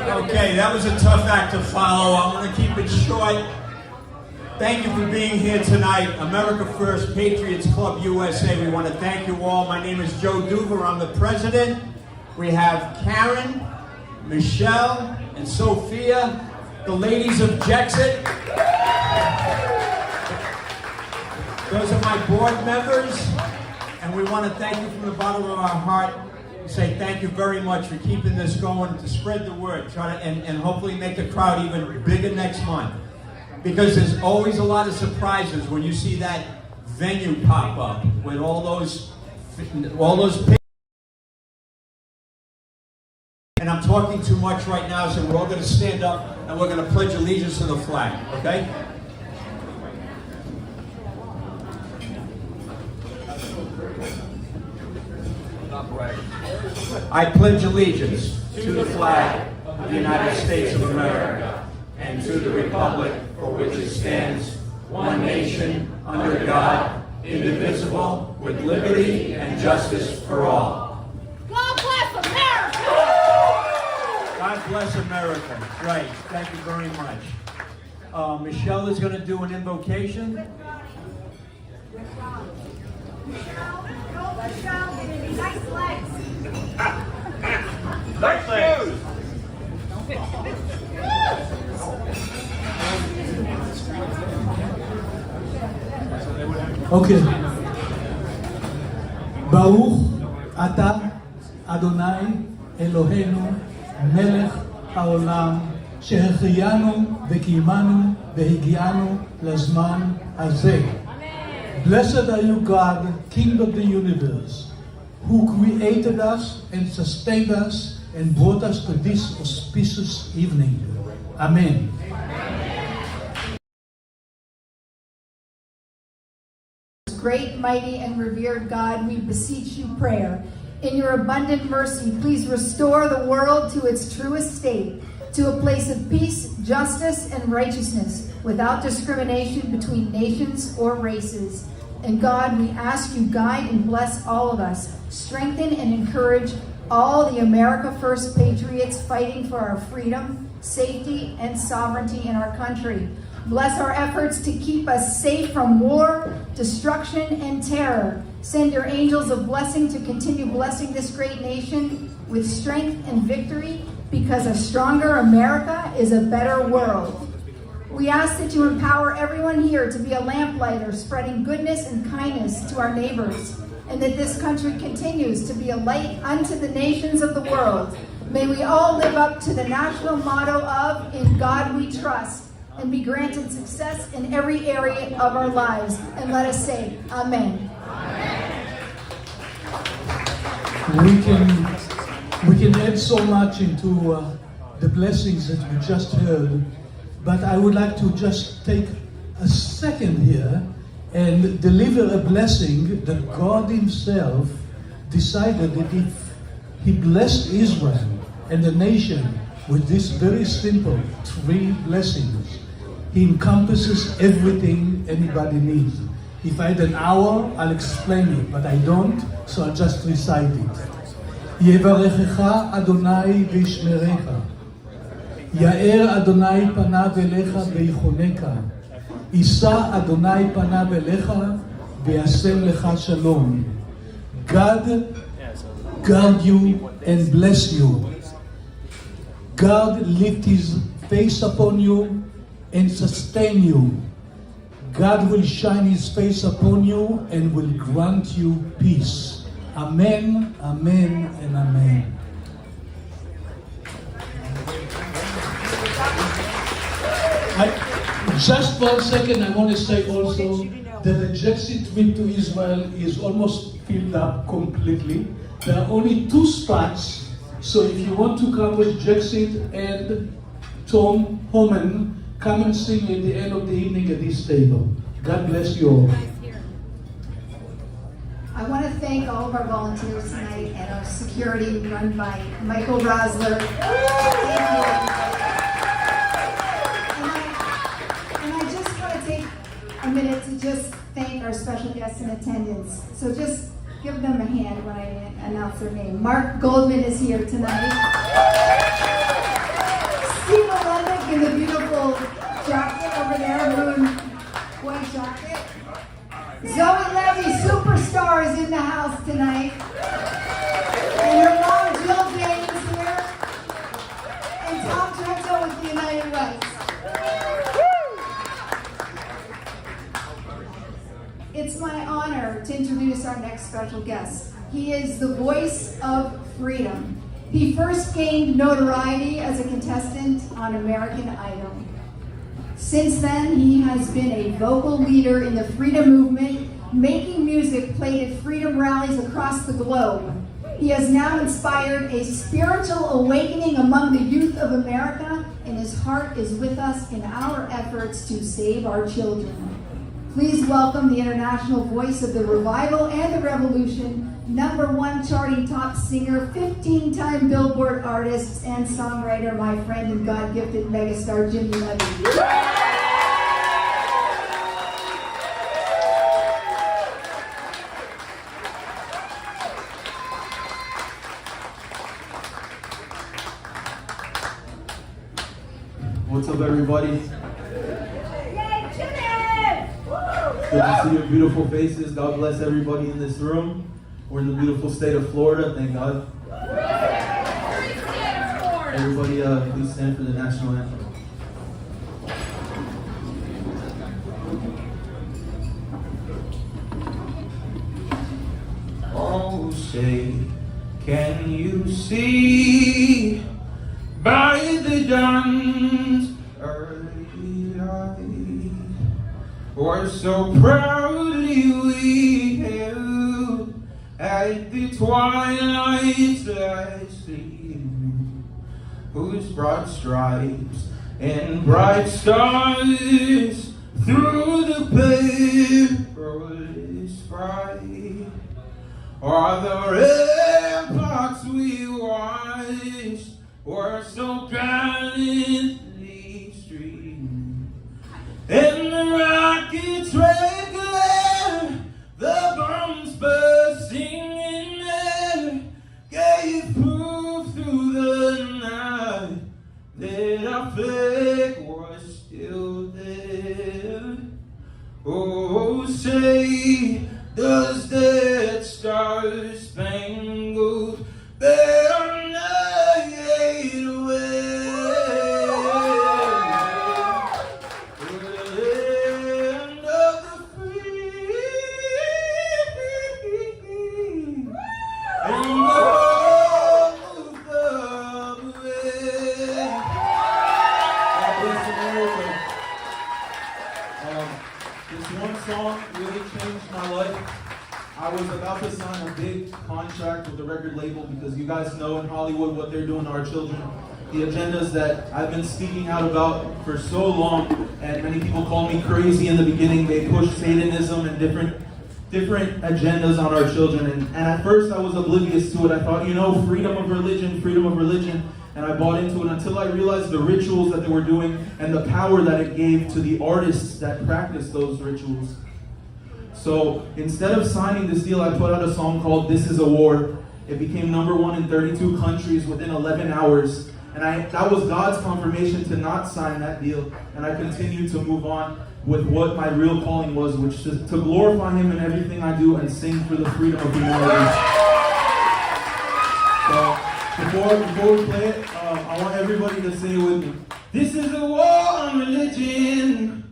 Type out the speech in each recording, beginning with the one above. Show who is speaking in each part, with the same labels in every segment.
Speaker 1: Okay, that was a tough act to follow. I'm going to keep it short. Thank you for being here tonight. America First, Patriots Club USA. We want to thank you all. My name is Joe Duver. I'm the president. We have Karen, Michelle, and Sophia, the ladies of JEXIT. Those are my board members. And we want to thank you from the bottom of our heart. Say thank you very much for keeping this going, to spread the word, and hopefully make the crowd even bigger next month. Because there's always a lot of surprises when you see that venue pop up with all those pictures. And I'm talking too much right now, so we're all going to stand up and we're going to pledge allegiance to the flag, okay? I pledge allegiance to the flag of the United States of America and to the republic for which it stands, one nation, under God, indivisible, with liberty and justice for all.
Speaker 2: God bless America!
Speaker 1: God bless America. Right. Thank you very much. Michelle is going to do an invocation.
Speaker 2: Michelle, nice legs.
Speaker 1: Nice legs.
Speaker 3: אוקיי. ברוך אתה אדוני אלוהינו מלך העולם שהחיינו וקיימנו והגיענו לזמן הזה. Blessed are you, God, King of the universe, who created us and sustained us and brought us to this auspicious evening. Amen.
Speaker 2: Great, mighty, and revered God, we beseech you prayer. In your abundant mercy, please restore the world to its truest state, to a place of peace, justice, and righteousness, without discrimination between nations or races. And God, we ask you guide and bless all of us. Strengthen and encourage all the America First patriots fighting for our freedom, safety, and sovereignty in our country. Bless our efforts to keep us safe from war, destruction, and terror. Send your angels of blessing to continue blessing this great nation with strength and victory, because a stronger America is a better world. We ask that you empower everyone here to be a lamplighter, spreading goodness and kindness to our neighbors, and that this country continues to be a light unto the nations of the world. May we all live up to the national motto of, in God we trust, and be granted success in every area of our lives. And let us say, Amen.
Speaker 3: We can add so much into the blessings that we just heard, but I would like to just take a second here and deliver a blessing that God Himself decided that if He blessed Israel and the nation with this very simple 3 blessings, He encompasses everything anybody needs. If I had an hour, I'll explain it, but I don't, so I'll just recite it. יברכך אדוני וישמרך. יאר אדוני פניו אליך ויחונך. יישא אדוני פניו אליך וישם לך שלום. God guard you and bless you. God lift His face upon you and sustain you. God will shine His face upon you and will grant you peace. Amen, amen, and amen. Just 1 second, I want to say also that the JEXIT trip to Israel is almost filled up completely. There are only 2 spots, so if you want to come with JEXIT and Tom Homan, come and sing at the end of the evening at this table. God bless you all.
Speaker 2: I want to thank all of our volunteers tonight and our security run by Michael Rosler. Thank you. And I kids. So just give them a hand when I announce their name. Mark Goldman is here tonight. Steve Olympic in the beautiful jacket over there, maroon white jacket. Zoe Levy, superstar, is in the house tonight. And her mom, Jill Jane, is here. And Tom Trento with the United Rights. It's my honor to introduce our next special guest. He is the voice of freedom. He first gained notoriety as a contestant on American Idol. Since then, he has been a vocal leader in the freedom movement, making music played at freedom rallies across the globe. He has now inspired a spiritual awakening among the youth of America, and his heart is with us in our efforts to save our children. Please welcome the international voice of the revival and the revolution, #1 charting top singer, 15-time Billboard artist, and songwriter, my friend and God-gifted megastar, Jimmy Levy.
Speaker 4: What's up, everybody? Good to see your beautiful faces. God bless everybody in this room. We're in the beautiful state of Florida, thank God. Everybody, please stand for the national anthem. Oh, say, can you see by the dawn's early light, we're so proudly we hailed at the twilight's last gleam, whose broad stripes and bright stars through the perilous fight are the ramparts we watched, were so gallantly streamed. And the rockets red glare, the bombs bursting in air, gave proof through the night that our flag was still there. Oh, say, does that star-spangled banner yet wave? I was about to sign a big contract with the record label because you guys know in Hollywood what they're doing to our children. The agendas that I've been speaking out about for so long, and many people called me crazy in the beginning. They pushed Satanism and different agendas on our children. And at first I was oblivious to it. I thought, freedom of religion. And I bought into it until I realized the rituals that they were doing and the power that it gave to the artists that practiced those rituals. So instead of signing this deal, I put out a song called This Is a War. It became #1 in 32 countries within 11 hours. And that was God's confirmation to not sign that deal. And I continued to move on with what my real calling was, which is to glorify Him in everything I do and sing for the freedom of humanity. So before we play it, I want everybody to say it with me. This is a war on religion.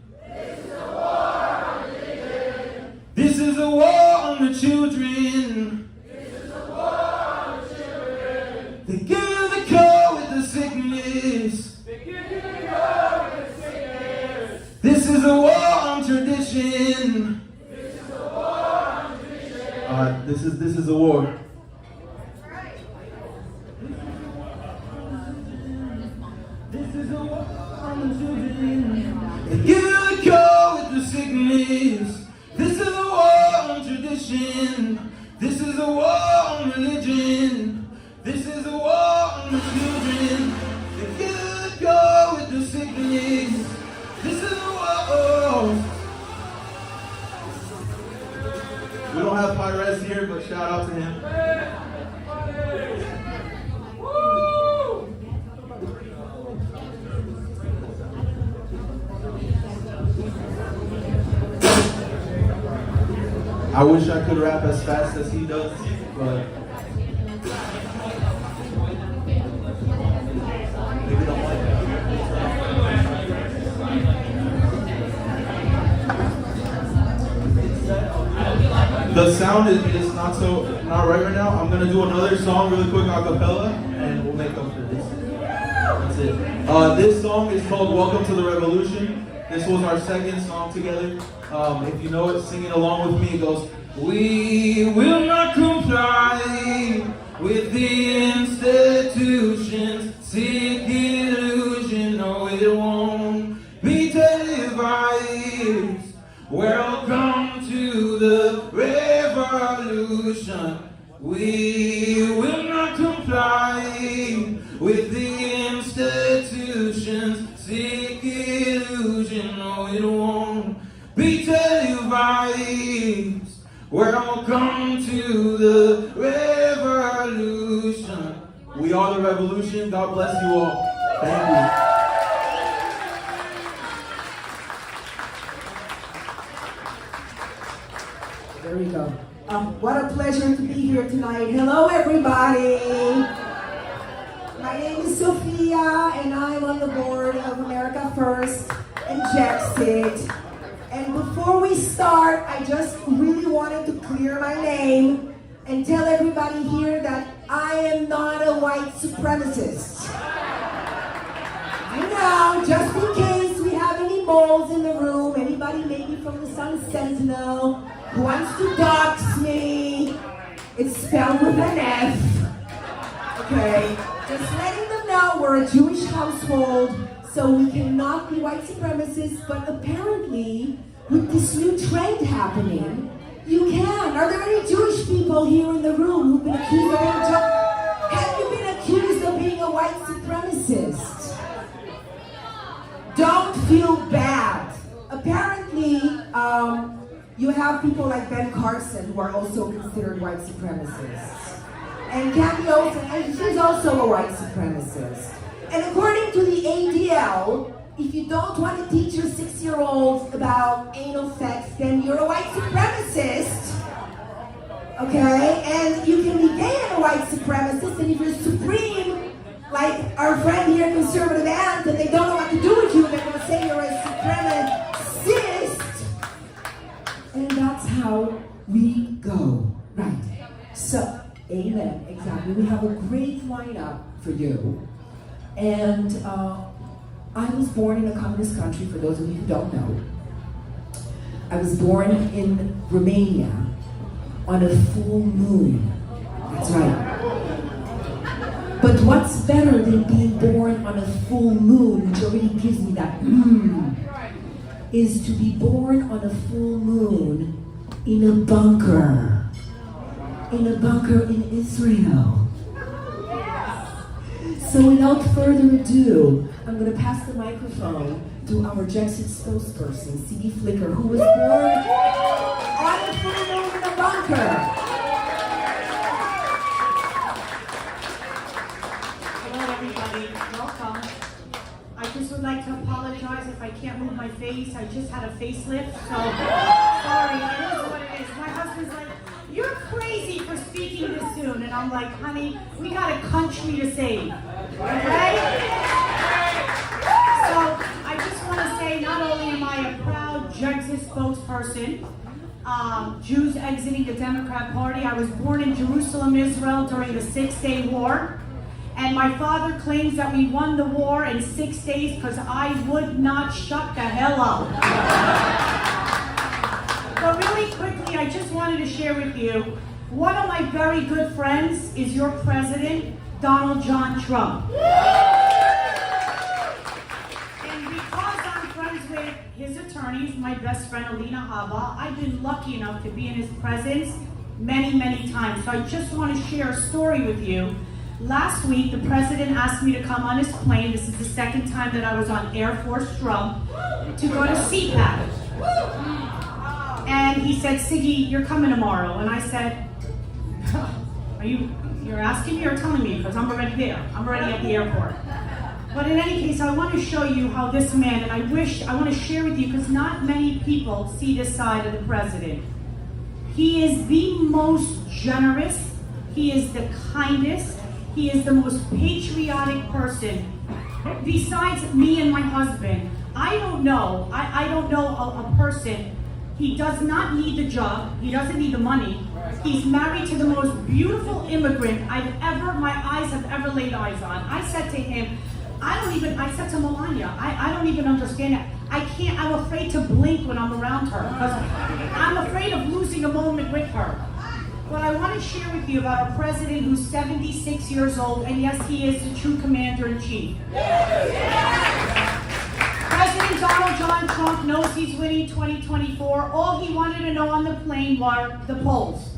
Speaker 4: This is a war on the children. This is a war on the children. They give you the cure with the sickness. They give you the cure with the sickness. This is a war on tradition. This is a war on tradition. This is a war. This is a war on the children. They give you the cure with the sickness. This is a war on tradition. This is a war on religion. This is a war on the children. The good go with the sickness. This is a war. We don't have here, but shout out to him. I wish I could rap as fast as he does, but maybe don't like it. The sound is not right now. I'm gonna do another song really quick a cappella, and we'll make up for this. That's it. This song is called "Welcome to the Revolution." This was our second song together. If you know it, sing it along with me. It goes, "We will not comply with the institutions, sick illusion, no it won't be televised. Welcome to the revolution. We will not comply with the institutions, sick illusion, no it won't be televised. Welcome to the revolution." We are the revolution. God bless you all. Thank you.
Speaker 5: There we go. What a pleasure to be here tonight. Hello, everybody. My name is Sophia, and I'm on the board of America First and JEXIT. And before we start, I just really wanted to clear my name and tell everybody here that I am not a white supremacist. I know, just in case we have any moles in the room, anybody maybe from the Sun Sentinel who wants to dox me. It's spelled with an F. Okay, just letting them know we're a Jewish household, so we cannot be white supremacists, but apparently, with this new trend happening, you can. Are there any Jewish people here in the room who've been accused of being Have you been accused of being a white supremacist? Don't feel bad. Apparently, you have people like Ben Carson who are also considered white supremacists. And Kathy Olsen, she's also a white supremacist. And according to the ADL, if you don't want to teach your 6-year-olds about anal sex, then you're a white supremacist. Okay? And you can be gay and a white supremacist, and if you're supreme, like our friend here, conservative aunt, and they don't know what to do with you, they're going to say you're a supremacist. And that's how we go. Right. So, amen. Exactly. We have a great lineup for you. And I was born in a communist country, for those of you who don't know. I was born in Romania on a full moon. That's right. But what's better than being born on a full moon, which already gives me that is to be born on a full moon in a bunker. In a bunker in Israel. So without further ado, I'm going to pass the microphone to our JEXIT spokesperson, C.D. Flicker, who was born on a full moon in a bunker.
Speaker 6: Hello, everybody. Welcome. I just would like to apologize if I can't move my face. I just had a facelift, so sorry. It is what it is. My husband's like, "You're crazy for speaking this soon," and I'm like, "Honey, we got a country to save." Okay? So I just want to say, not only am I a proud JEXIT spokesperson, Jews exiting the Democrat Party. I was born in Jerusalem, Israel during the 6-Day War. And my father claims that we won the war in 6 days because I would not shut the hell up. But really quickly, I just wanted to share with you, one of my very good friends is your president, Donald John Trump. And because I'm friends with his attorneys, my best friend Alina Hava, I've been lucky enough to be in his presence many, many times. So I just want to share a story with you. Last week, the president asked me to come on his plane. This is the second time that I was on Air Force Trump to go to CPAC. And he said, "Siggy, you're coming tomorrow." And I said, You're asking me or telling me? Because I'm already there. I'm already at the airport. But in any case, I want to show you how this man, and I want to share with you, because not many people see this side of the president. He is the most generous. He is the kindest. He is the most patriotic person. Besides me and my husband, I don't know a person. He does not need the job. He doesn't need the money. He's married to the most beautiful immigrant my eyes have ever laid eyes on. I said to him, I said to Melania, I don't even understand it. I'm afraid to blink when I'm around her, because I'm afraid of losing a moment with her. But I want to share with you about a president who's 76 years old, and yes, he is the true commander-in-chief. President Donald John Trump knows he's winning 2024. All he wanted to know on the plane were the polls.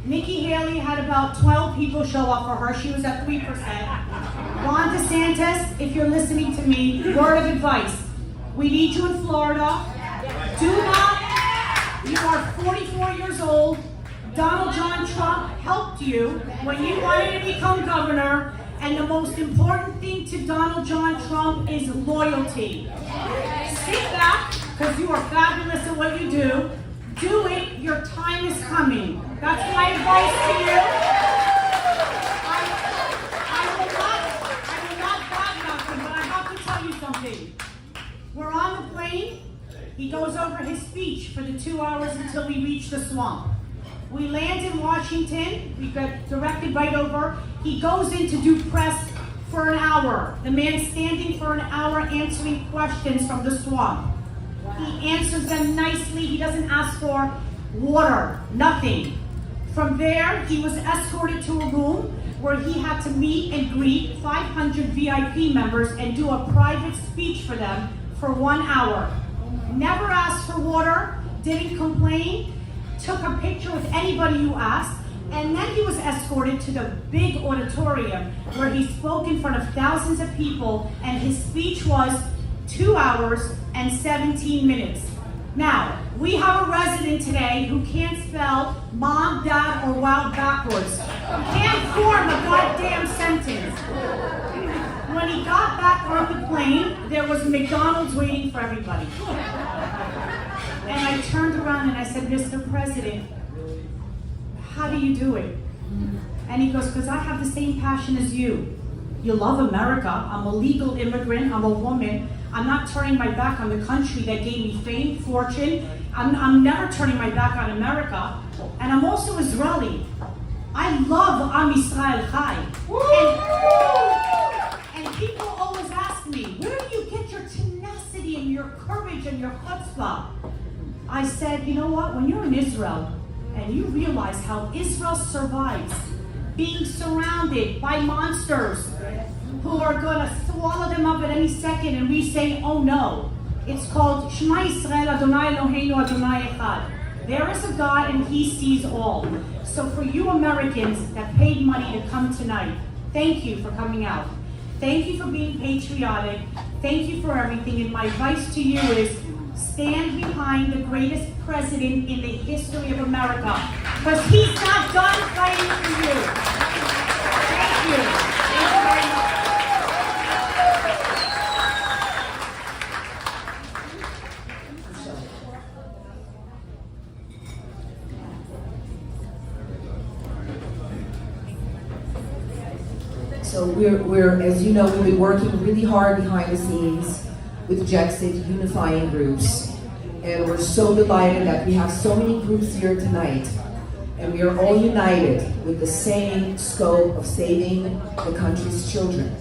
Speaker 6: Nikki Haley had about 12 people show up for her. She was at 3%. Ron DeSantis, if you're listening to me, word of advice. We need you in Florida. You are 44 years old. Donald John Trump helped you when you wanted to become governor. And the most important thing to Donald John Trump is loyalty. Sit back, because you are fabulous at what you do. Do it, your time is coming. That's my advice to you. I will not brag about him, but I have to tell you something. We're on the plane. He goes over his speech for the 2 hours until we reach the swamp. We land in Washington. We got directed right over. He goes in to do press for an hour. The man's standing for an hour answering questions from the swamp. He answers them nicely. He doesn't ask for water, nothing. From there, he was escorted to a room where he had to meet and greet 500 VIP members and do a private speech for them for 1 hour. Never asked for water, didn't complain, took a picture with anybody who asked, and then he was escorted to the big auditorium where he spoke in front of thousands of people, and his speech was 2 hours and 17 minutes. Now, we have a resident today who can't spell mom, dad, or wow backwards. Can't form a goddamn sentence. When he got back on the plane, there was McDonald's waiting for everybody. And I turned around and I said, Mr. President, how do you do it? And he goes, because I have the same passion as you. You love America. I'm a legal immigrant. I'm a woman. I'm not turning my back on the country that gave me fame, fortune. I'm never turning my back on America. And I'm also Israeli. I love Am Yisrael Chai. And people always ask me, where do you get your tenacity and your courage and your chutzpah? I said, you know what? When you're in Israel and you realize how Israel survives being surrounded by monsters who are going to swallow them up at any second, and we say, oh no. It's called Shema Yisrael Adonai Eloheinu Adonai Echad. There is a God and He sees all. So for you Americans that paid money to come tonight, thank you for coming out. Thank you for being patriotic. Thank you for everything. And my advice to you is stand behind the greatest president in the history of America, because he's not done fighting for you. Thank you. Thank you very much.
Speaker 5: So we're, as you know, we've been working really hard behind the scenes with JEXIT, unifying groups. And we're so delighted that we have so many groups here tonight. And we are all united with the same scope of saving the country's children.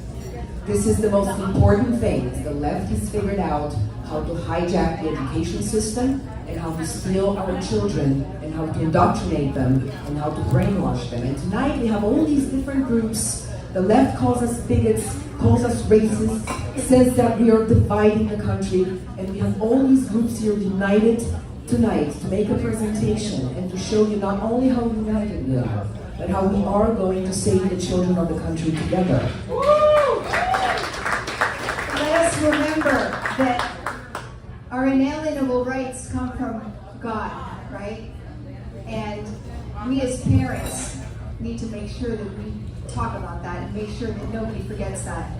Speaker 5: This is the most important thing. The left has figured out how to hijack the education system and how to steal our children and how to indoctrinate them and how to brainwash them. And tonight we have all these different groups. The left calls us bigots, calls us racist, says that we are dividing the country, and we have all these groups here united tonight to make a presentation and to show you not only how united we are, but how we are going to save the children of the country together.
Speaker 2: Let us remember that our inalienable rights come from God, right? And we as parents need to make sure that we talk about that and make sure that nobody forgets that.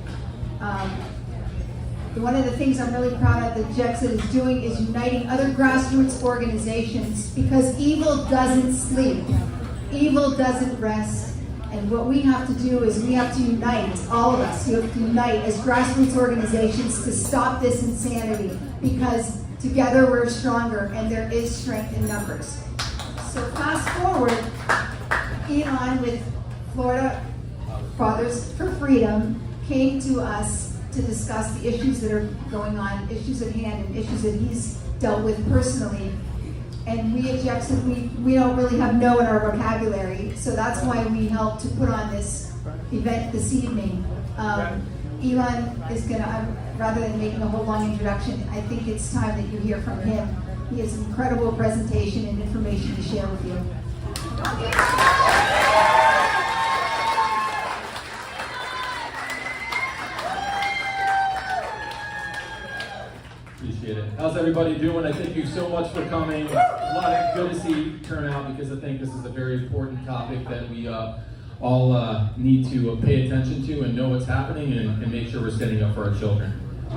Speaker 2: One of the things I'm really proud of that JEXIT is doing is uniting other grassroots organizations, because evil doesn't sleep. Evil doesn't rest. And what we have to do is we have to unite, all of us, you have to unite as grassroots organizations to stop this insanity, because together we're stronger and there is strength in numbers. So fast forward, Elon with Florida Fathers for Freedom came to us to discuss the issues that are going on, issues at hand, and issues that he's dealt with personally. And we at JEXIT, we don't really have no in our vocabulary, so that's why we helped to put on this event this evening. Elon is gonna, rather than making a whole long introduction, I think it's time that you hear from him. He has incredible presentation and information to share with you.
Speaker 7: Appreciate it. How's everybody doing? I thank you so much for coming. A lot of good to see turnout, because I think this is a very important topic that we all need to pay attention to and know what's happening and make sure we're standing up for our children.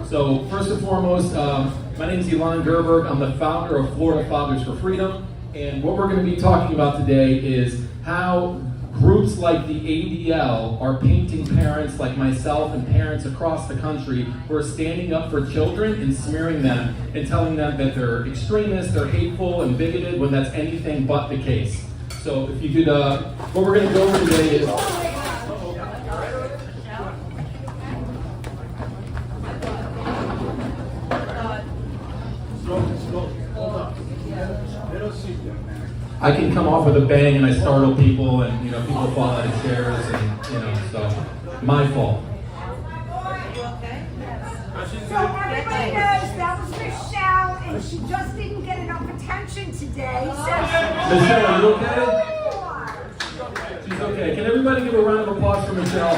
Speaker 7: So first and foremost, my name is Elon Gerberg. I'm the founder of Florida Fathers for Freedom, and what we're going to be talking about today is how groups like the ADL are painting parents like myself and parents across the country who are standing up for children and smearing them and telling them that they're extremists, they're hateful and bigoted, when that's anything but the case. So if you could, what we're going to go over today is... I can come off with a bang and I startle people, and people fall out of chairs, and so my fault.
Speaker 8: So everybody knows that was Michelle, and she just didn't get enough attention today. So
Speaker 7: Michelle, are you okay? She's okay. Can everybody give a round of applause for Michelle?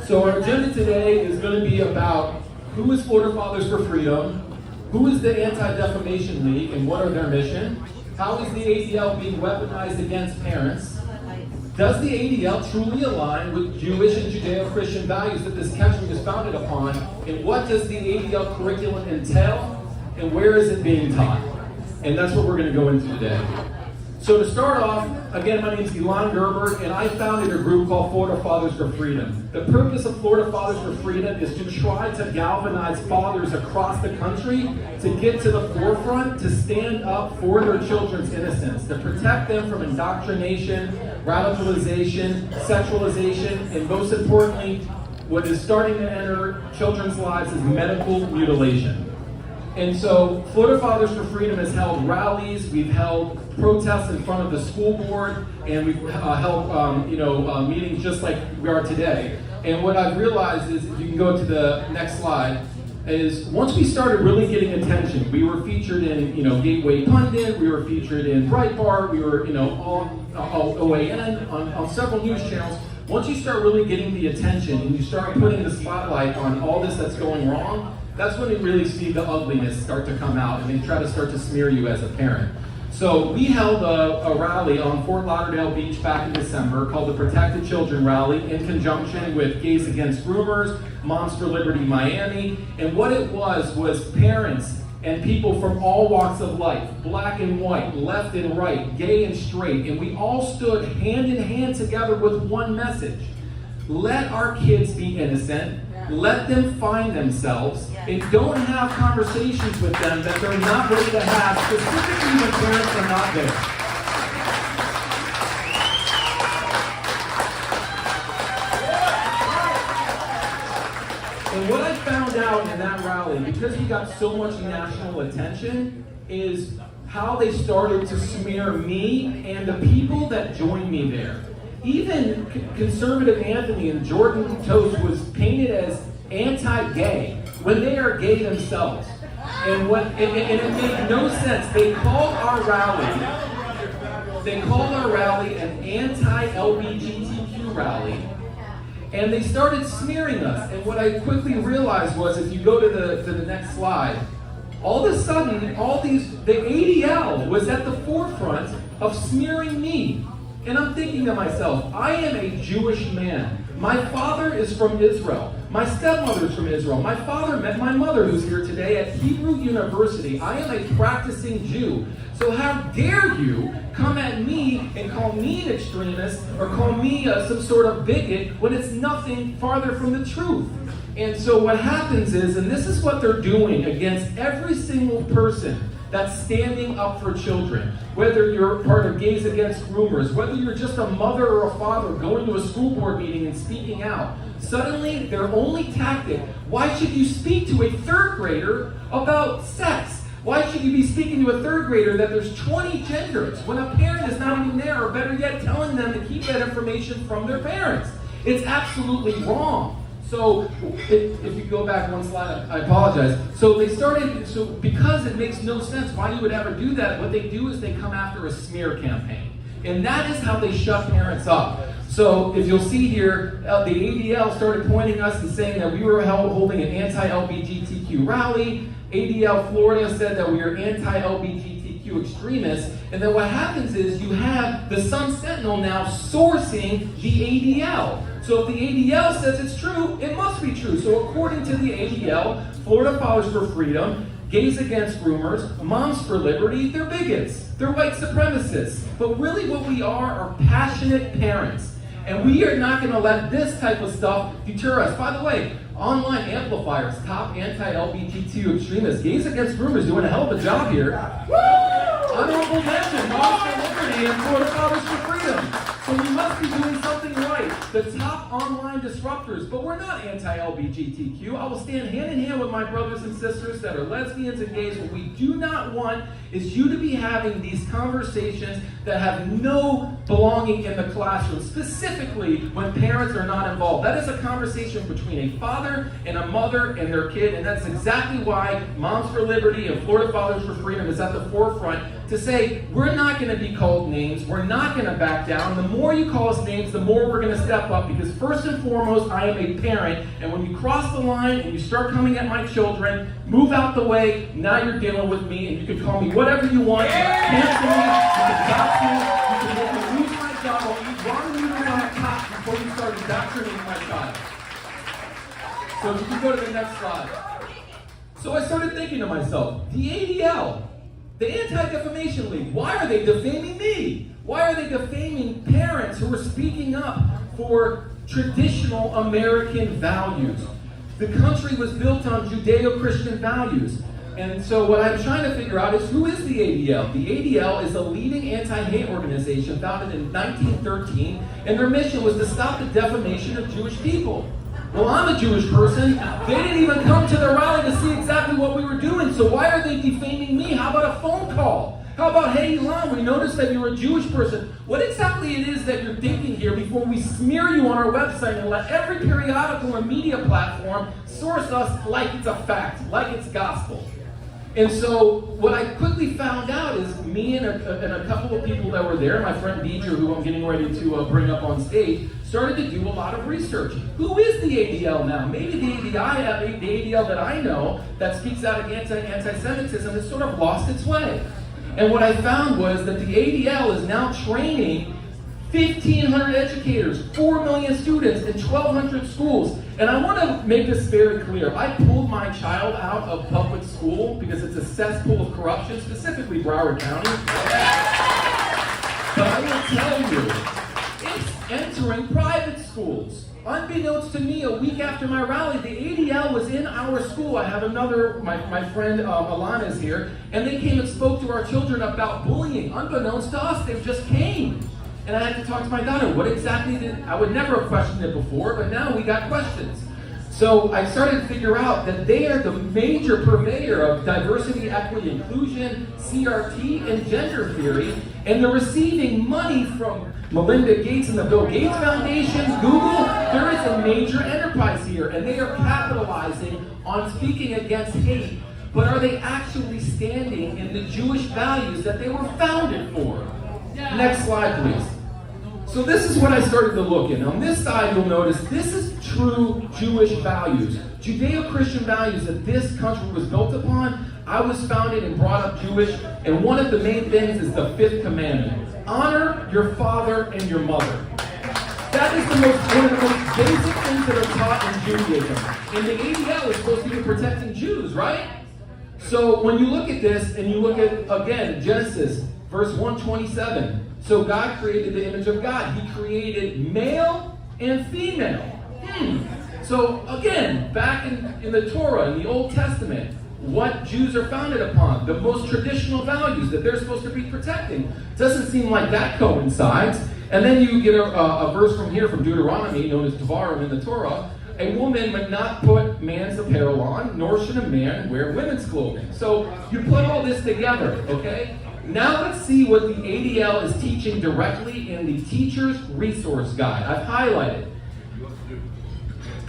Speaker 7: So our agenda today is going to be about who is Florida Fathers for Freedom, who is the Anti-Defamation League and what are their mission, how is the ADL being weaponized against parents, does the ADL truly align with Jewish and Judeo-Christian values that this country is founded upon, and what does the ADL curriculum entail, and where is it being taught? And that's what we're going to go into today. So to start off, again, my name is Elon Gerberg, and I founded a group called Florida Fathers for Freedom. The purpose of Florida Fathers for Freedom is to try to galvanize fathers across the country to get to the forefront, to stand up for their children's innocence, to protect them from indoctrination, radicalization, sexualization, and most importantly, what is starting to enter children's lives is medical mutilation. And so Florida Fathers for Freedom has held rallies, we've held protests in front of the school board, and we've held meetings just like we are today. And what I've realized is, if you can go to the next slide, is once we started really getting attention, we were featured in Gateway Pundit, we were featured in Breitbart, we were on OAN, on several news channels. Once you start really getting the attention and you start putting the spotlight on all this that's going wrong, that's when you really see the ugliness start to come out, and they try to start to smear you as a parent. So we held a rally on Fort Lauderdale Beach back in December called the Protected Children Rally, in conjunction with Gays Against Groomers, Moms for Liberty Miami, and what it was parents and people from all walks of life, black and white, left and right, gay and straight, and we all stood hand in hand together with one message. Let our kids be innocent. Let them find themselves, and don't have conversations with them that they're not ready to have, specifically when parents are not there. And what I found out in that rally, because we got so much national attention, is how they started to smear me and the people that joined me there. Even conservative Anthony and Jordan Toste was painted as anti-gay when they are gay themselves. And it made no sense. They called our rally an anti-LGBTQ rally, and they started smearing us. And what I quickly realized was, if you go to the next slide, all of a sudden, the ADL was at the forefront of smearing me. And I'm thinking to myself, I am a Jewish man. My father is from Israel. My stepmother is from Israel. My father met my mother, who's here today, at Hebrew University. I am a practicing Jew. So how dare you come at me and call me an extremist or call me some sort of bigot when it's nothing farther from the truth? And so what happens is, and this is what they're doing against every single person that's standing up for children, whether you're part of Gays Against Groomers, whether you're just a mother or a father going to a school board meeting and speaking out, suddenly their only tactic, why should you speak to a third grader about sex? Why should you be speaking to a third grader that there's 20 genders when a parent is not even there, or better yet, telling them to keep that information from their parents? It's absolutely wrong. So, if you go back one slide, I apologize. So because it makes no sense why you would ever do that, what they do is they come after a smear campaign. And that is how they shut parents up. So, if you'll see here, the ADL started pointing us and saying that we were holding an anti-LGBTQ rally. ADL Florida said that we are anti-LGBTQ extremists. And then what happens is you have the Sun Sentinel now sourcing the ADL. So if the ADL says it's true, it must be true. So according to the ADL, Florida Fathers for Freedom, Gays Against Groomers, Moms for Liberty, they're bigots. They're white supremacists. But really what we are passionate parents. And we are not going to let this type of stuff deter us. By the way, Online Amplifiers, top anti-LGBTQ extremists, Gays Against Groomers doing a hell of a job here. Honorable mention, Moms for Liberty and Florida Fathers for Freedom. So we must be doing something right. The top online disruptors, but we're not anti-LGBTQ. I will stand hand in hand with my brothers and sisters that are lesbians and gays. What we do not want is you to be having these conversations that have no belonging in the classroom, specifically when parents are not involved. That is a conversation between a father and a mother and their kid, and that's exactly why Moms for Liberty and Florida Fathers for Freedom is at the forefront to say, we're not going to be called names, we're not going to back down. The more you call us names, the more we're going to step up, because first and foremost, I am a parent, and when you cross the line and you start coming at my children, move out the way. Now you're dealing with me, and you can call me whatever you want. You can cancel me, you can dox me, you can make me lose my job. I'll eat ramen noodles on a cot before you start indoctrinating my child. So you can go to the next slide. So I started thinking to myself, the ADL, the Anti-Defamation League, why are they defaming me? Why are they defaming parents who are speaking up for traditional American values? The country was built on Judeo-Christian values. And so what I'm trying to figure out is, who is the ADL? The ADL is a leading anti-hate organization founded in 1913, and their mission was to stop the defamation of Jewish people. Well, I'm a Jewish person. They didn't even come to the rally to see exactly what we were doing, so why are they defaming me? How about a phone call? How about, hey, Elon, we noticed that you're a Jewish person. What exactly it is that you're thinking here before we smear you on our website and let every periodical or media platform source us like it's a fact, like it's gospel? And so what I quickly found out is me and a couple of people that were there, my friend Deidre, who I'm getting ready to bring up on stage, started to do a lot of research. Who is the ADL now? Maybe the ADL that I know that speaks out against anti-Semitism has sort of lost its way. And what I found was that the ADL is now training 1,500 educators, 4 million students in 1,200 schools. And I want to make this very clear. I pulled my child out of public school because it's a cesspool of corruption, specifically Broward County. But I will tell you, it's entering private schools. Unbeknownst to me, a week after my rally, the ADL was in our school. I have another, my friend Alana is here, and they came and spoke to our children about bullying. Unbeknownst to us, they just came. And I had to talk to my daughter. What exactly I would never have questioned it before, but now we got questions. So I started to figure out that they are the major purveyor of diversity, equity, inclusion, CRT, and gender theory, and they're receiving money from Melinda Gates and the Bill Gates Foundation, Google. There is a major enterprise here, and they are capitalizing on speaking against hate. But are they actually standing in the Jewish values that they were founded for? Next slide, please. So this is what I started to look at. On this side, you'll notice this is true Jewish values. Judeo-Christian values that this country was built upon. I was founded and brought up Jewish, and one of the main things is the 5th commandment. Honor your father and your mother. That is one of the most basic things that are taught in Judaism. And the ADL is supposed to be protecting Jews, right? So when you look at this, and you look at, again, Genesis, verse 127. So God created the image of God. He created male and female. So again, back in the Torah, in the Old Testament, what Jews are founded upon, the most traditional values that they're supposed to be protecting. Doesn't seem like that coincides. And then you get a verse from here, from Deuteronomy, known as Devarim in the Torah. A woman might not put man's apparel on, nor should a man wear women's clothing. So you put all this together, okay? Now let's see what the ADL is teaching directly in the Teacher's Resource Guide. I've highlighted.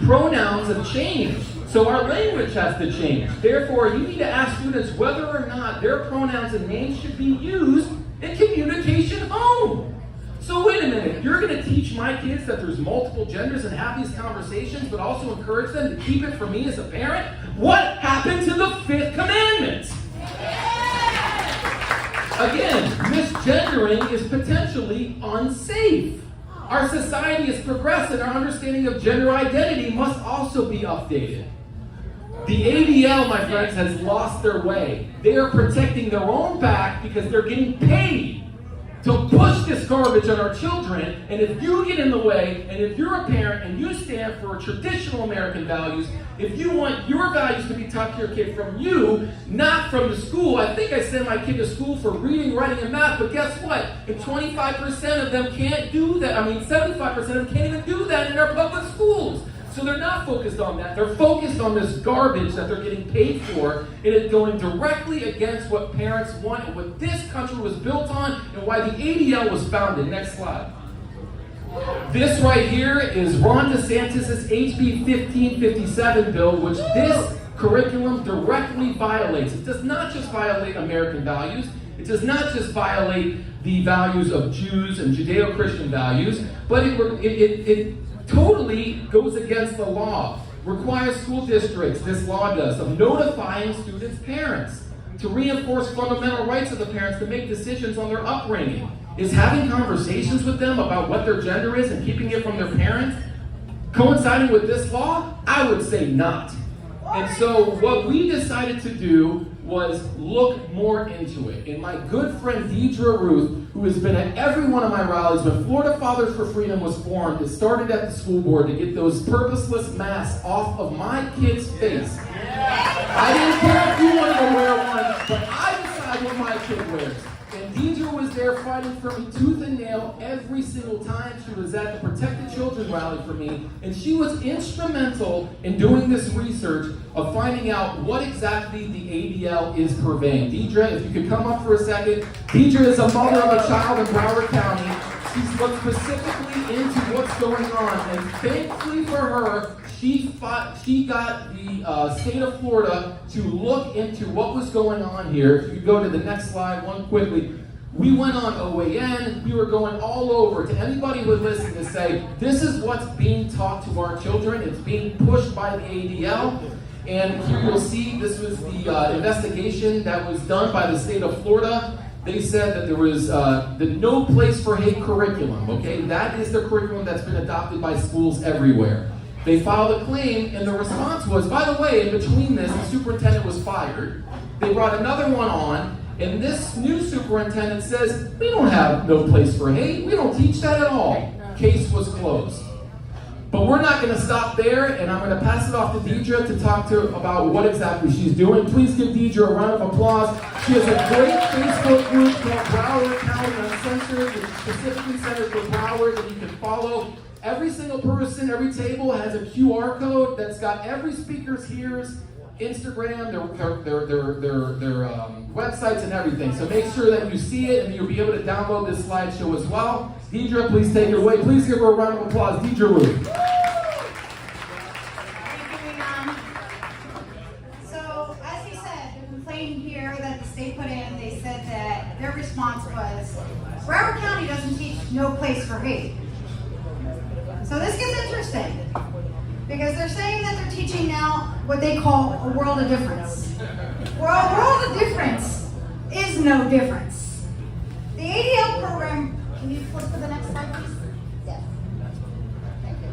Speaker 7: Pronouns have changed, so our language has to change. Therefore, you need to ask students whether or not their pronouns and names should be used in communication home. So wait a minute, you're going to teach my kids that there's multiple genders and have these conversations, but also encourage them to keep it from me as a parent? What happened to the 5th commandment? Again, misgendering is potentially unsafe. Our society has progressed and our understanding of gender identity must also be updated. The ADL, my friends, has lost their way. They are protecting their own back because they're getting paid to push this garbage on our children. And if you get in the way, and if you're a parent and you stand for traditional American values, if you want your values to be taught to your kid from you, not from the school. I think I sent my kid to school for reading, writing, and math, but guess what? If 25% of them can't do that, 75% of them can't even do that in our public schools. So they're not focused on that. They're focused on this garbage that they're getting paid for, and it's going directly against what parents want and what this country was built on and why the ADL was founded. Next slide. This right here is Ron DeSantis' HB 1557 bill, which this curriculum directly violates. It does not just violate American values. It does not just violate the values of Jews and Judeo-Christian values, but it totally goes against the law. Requires school districts, this law does, of notifying students' parents to reinforce fundamental rights of the parents to make decisions on their upbringing. Is having conversations with them about what their gender is and keeping it from their parents coinciding with this law? I would say not. And so what we decided to do was look more into it. And my good friend Deidre Ruth, who has been at every one of my rallies, when Florida Fathers for Freedom was formed, it started at the school board to get those purposeless masks off of my kid's face. I didn't care if you wanted to wear one, but I decide what my kid wears. And Deidre was there fighting for me tooth and nail every single time. She was at the Protect the Children rally for me, and she was instrumental in doing this research of finding out what exactly the ADL is purveying. Deidre, if you could come up for a second. Deidre is a mother of a child in Broward County. She's looked specifically into what's going on, and thankfully for her, she got the state of Florida to look into what was going on here. If you could go to the next slide, one quickly. We went on OAN, we were going all over to anybody who would listen to say, this is what's being taught to our children, it's being pushed by the ADL. And here you'll see, this was the investigation that was done by the state of Florida. They said that there was the No Place for Hate curriculum, okay? That is the curriculum that's been adopted by schools everywhere. They filed a claim, and the response was, by the way, in between this, the superintendent was fired. They brought another one on, and this new superintendent says, we don't have No Place for Hate. We don't teach that at all. Case was closed. But we're not going to stop there, and I'm going to pass it off to Deidre to talk to her about what exactly she's doing. Please give Deidre a round of applause. She has a great Facebook group called Broward County Uncensored, which is specifically centered for Broward, that you can follow. Every single person, every table has a QR code that's got every speaker's here's Instagram, their websites and everything. So make sure that you see it and you'll be able to download this slideshow as well. Deidre, please take it away. Please give her a round of applause. Deidre Ruth.
Speaker 9: So, as he said, the complaint here that the state put in, they said that their response was, Broward County doesn't teach No Place for Hate. So this gets interesting, because they're saying that they're teaching now what they call a world of difference. Well, a world of difference is no difference. The ADL program, can you flip to the next slide, please? Yes. Thank you.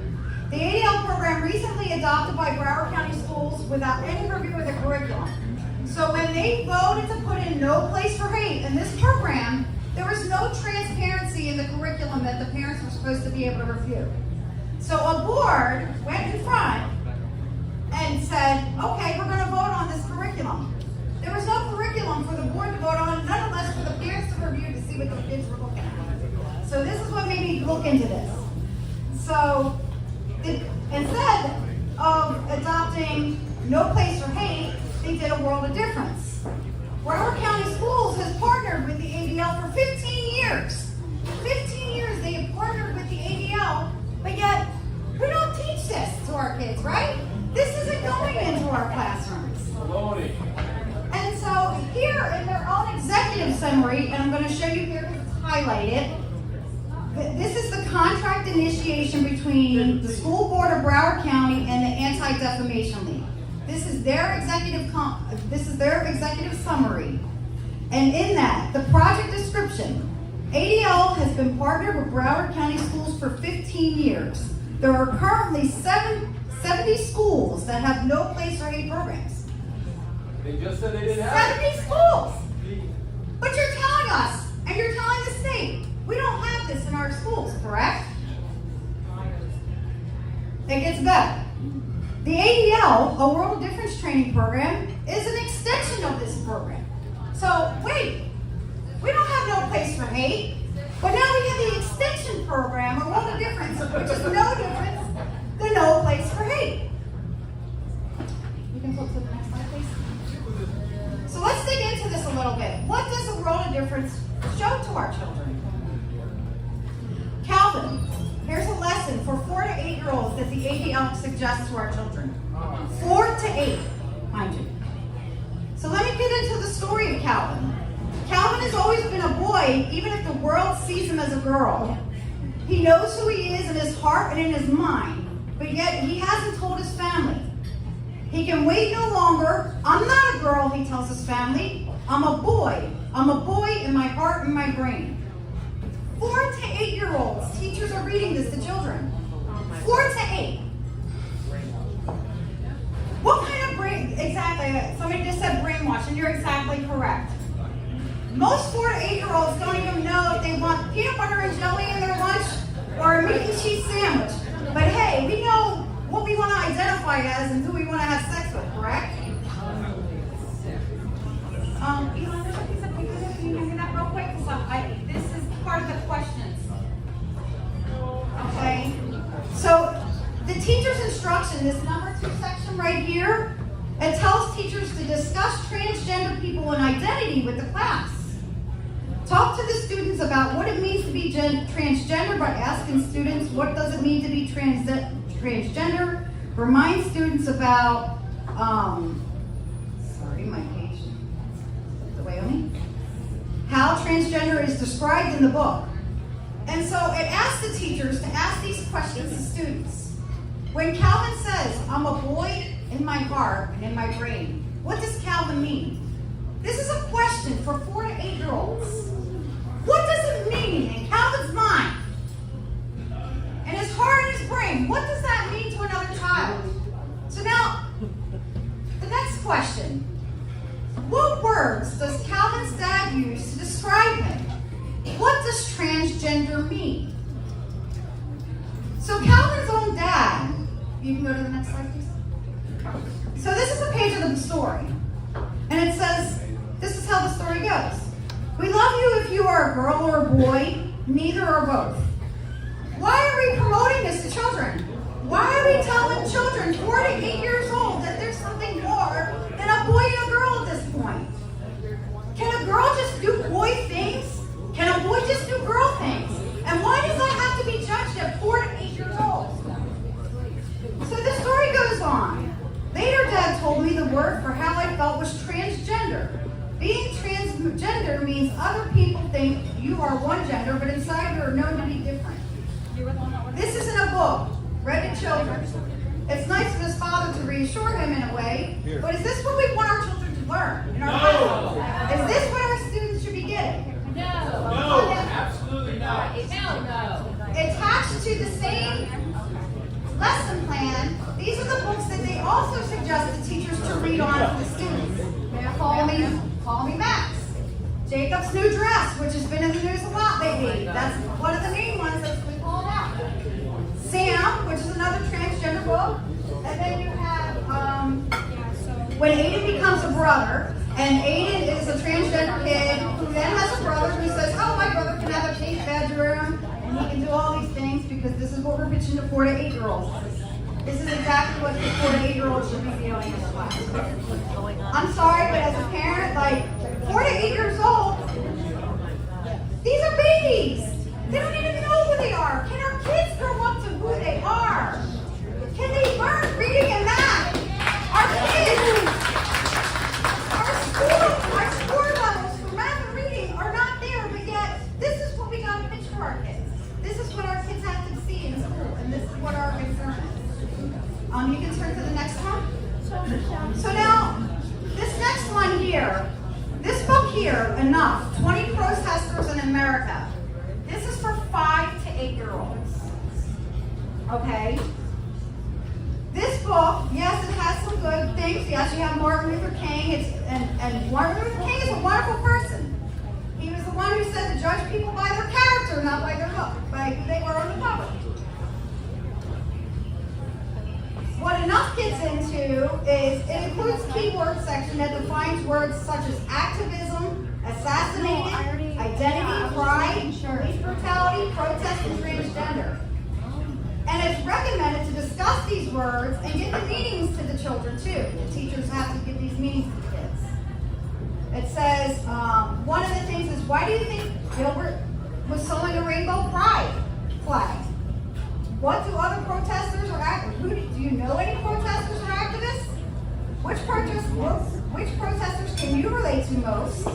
Speaker 9: The ADL program recently adopted by Broward County Schools without any review of the curriculum. So when they voted to put in no place for hate in this program, there was no transparency in the curriculum that the parents were supposed to be able to review. So a board went in front and said, okay, we're going to vote on this curriculum. There was no curriculum for the board to vote on, nonetheless for the parents to review to see what the kids were looking at. So this is what made me look into this. So instead of adopting no place for hate, they did a world of difference. Broward County Schools has partnered with the ADL for 15 years. 15 years they have partnered with the ADL, but yet we don't teach this to our kids, right? This isn't going into our classrooms. And so here in their own executive summary, and I'm going to show you here because it's highlighted, this is the contract initiation between the school board of Broward County and the Anti-Defamation League. This is their executive summary. And in that, the project description, ADL has been partnered with Broward County Schools for 15 years. There are currently 70 schools that have no place for hate programs.
Speaker 7: They just said they didn't have
Speaker 9: 70 schools! But you're telling us, and you're telling the state, we don't have this in our schools, correct? It gets better. The ADL, a World of Difference training program, is an extension of this program. So, wait, we don't have no place for hate, but now we have the extension program, a World of Difference, which is no difference than no place for hate. You can flip to the next slide, please. So let's dig into this a little bit. What does a World of Difference show to our children? Calvin, here's a lesson for 4 to 8-year-olds that the ADL suggests to our children. 4 to 8, mind you. So let me get into the story of Calvin. Calvin has always been a boy, even if the world sees him as a girl. He knows who he is in his heart and in his mind, but yet he hasn't told his family. He can wait no longer. I'm not a girl, he tells his family. I'm a boy. I'm a boy in my heart and my brain. 4 to 8-year-olds, teachers are reading this to children. 4 to 8. What kind of brain, exactly, somebody just said brainwash, and you're exactly correct. Most 4 to 8-year-olds don't even know if they want peanut butter and jelly in their lunch or a meat and cheese sandwich. But hey, we know what we want to identify as and who we want to have sex with, correct? Elon, there's a piece of paper there. Can you give me that real quick? This is part of the questions. Okay. So the teacher's instruction, this number 2 section right here, it tells teachers to discuss transgender people and identity with the class. Talk to the students about what it means to be transgender by asking students what does it mean to be transgender. Remind students about, sorry, my page slipped away on me. How transgender is described in the book. And so it asks the teachers to ask these questions to students. When Calvin says, I'm a boy in my heart and in my brain, what does Calvin mean? This is a question for 4 to 8-year-olds. What does it mean in Calvin's mind? In his heart and his brain, what does that mean to another child? So now, the next question. What words does Calvin's dad use to describe him? What does transgender mean? So Calvin's own dad, you can go to the next slide, please. So this is a page of the story. And it says, this is how the story goes. We love you if you are a girl or a boy, neither or both. Why are we promoting this to children? Why are we telling children 4 to 8 years old that there's something more than a boy and a girl at this point? Can a girl just do boy things? Can a boy just do girl things? And why does that have to be judged at 4 to 8 years old? So the story goes on. Later, Dad told me the word for how I felt was transgender. Being transgender means other people think you are one gender, but inside you are known to be different. This isn't a book read to children. It's nice of his father to reassure him in a way, but is this what we want our children to learn in our classes? Is this what our students should be getting?
Speaker 7: No, absolutely not.
Speaker 9: Hell no. Attached to the same lesson plan, these are the books that they also suggest the teachers to read on for the students. Call me Max. Jacob's New Dress, which has been in the news a lot lately. That's one of the main ones that's been called out. Sam, which is another transgender book. And then you have When Aiden Becomes a Brother. And Aiden is a transgender kid who then has a brother who says, oh, my brother can have a pink bedroom and he can do all these things because this is what we're pitching to 4 to 8-year-olds. This is exactly what the 4 to 8-year-olds should be doing in this class. I'm sorry, but as a parent, like 4 to 8 years old, these are babies. They don't even know who they are. Can our kids grow up to who they are? Can they learn reading and math? Our kids, our score levels for math and reading are not there, but yet this is what we got to pitch for our kids. This is what our kids have to see in school, and this is what our concern is. You can turn to the next one. So now, this next one here, this book here, Enough, 20 Protesters in America. This is for 5 to 8-year-olds. Okay? This book, yes, it has some good things. Yes, you have Martin Luther King, and Martin Luther King is a wonderful person. He was the one who said to judge people by their character, not by their look, by who they were on the cover. What Enough gets into is it includes keyword section that defines words such as activism, assassinated, identity, pride, police brutality, protest, and transgender. And it's recommended to discuss these words and give the meanings to the children too. The teachers have to give these meanings to the kids. It says, one of the things is, why do you think Gilbert was sewing a rainbow pride flag? What do other protesters or activists, do you know any protesters or activists? Which protesters can you relate to most?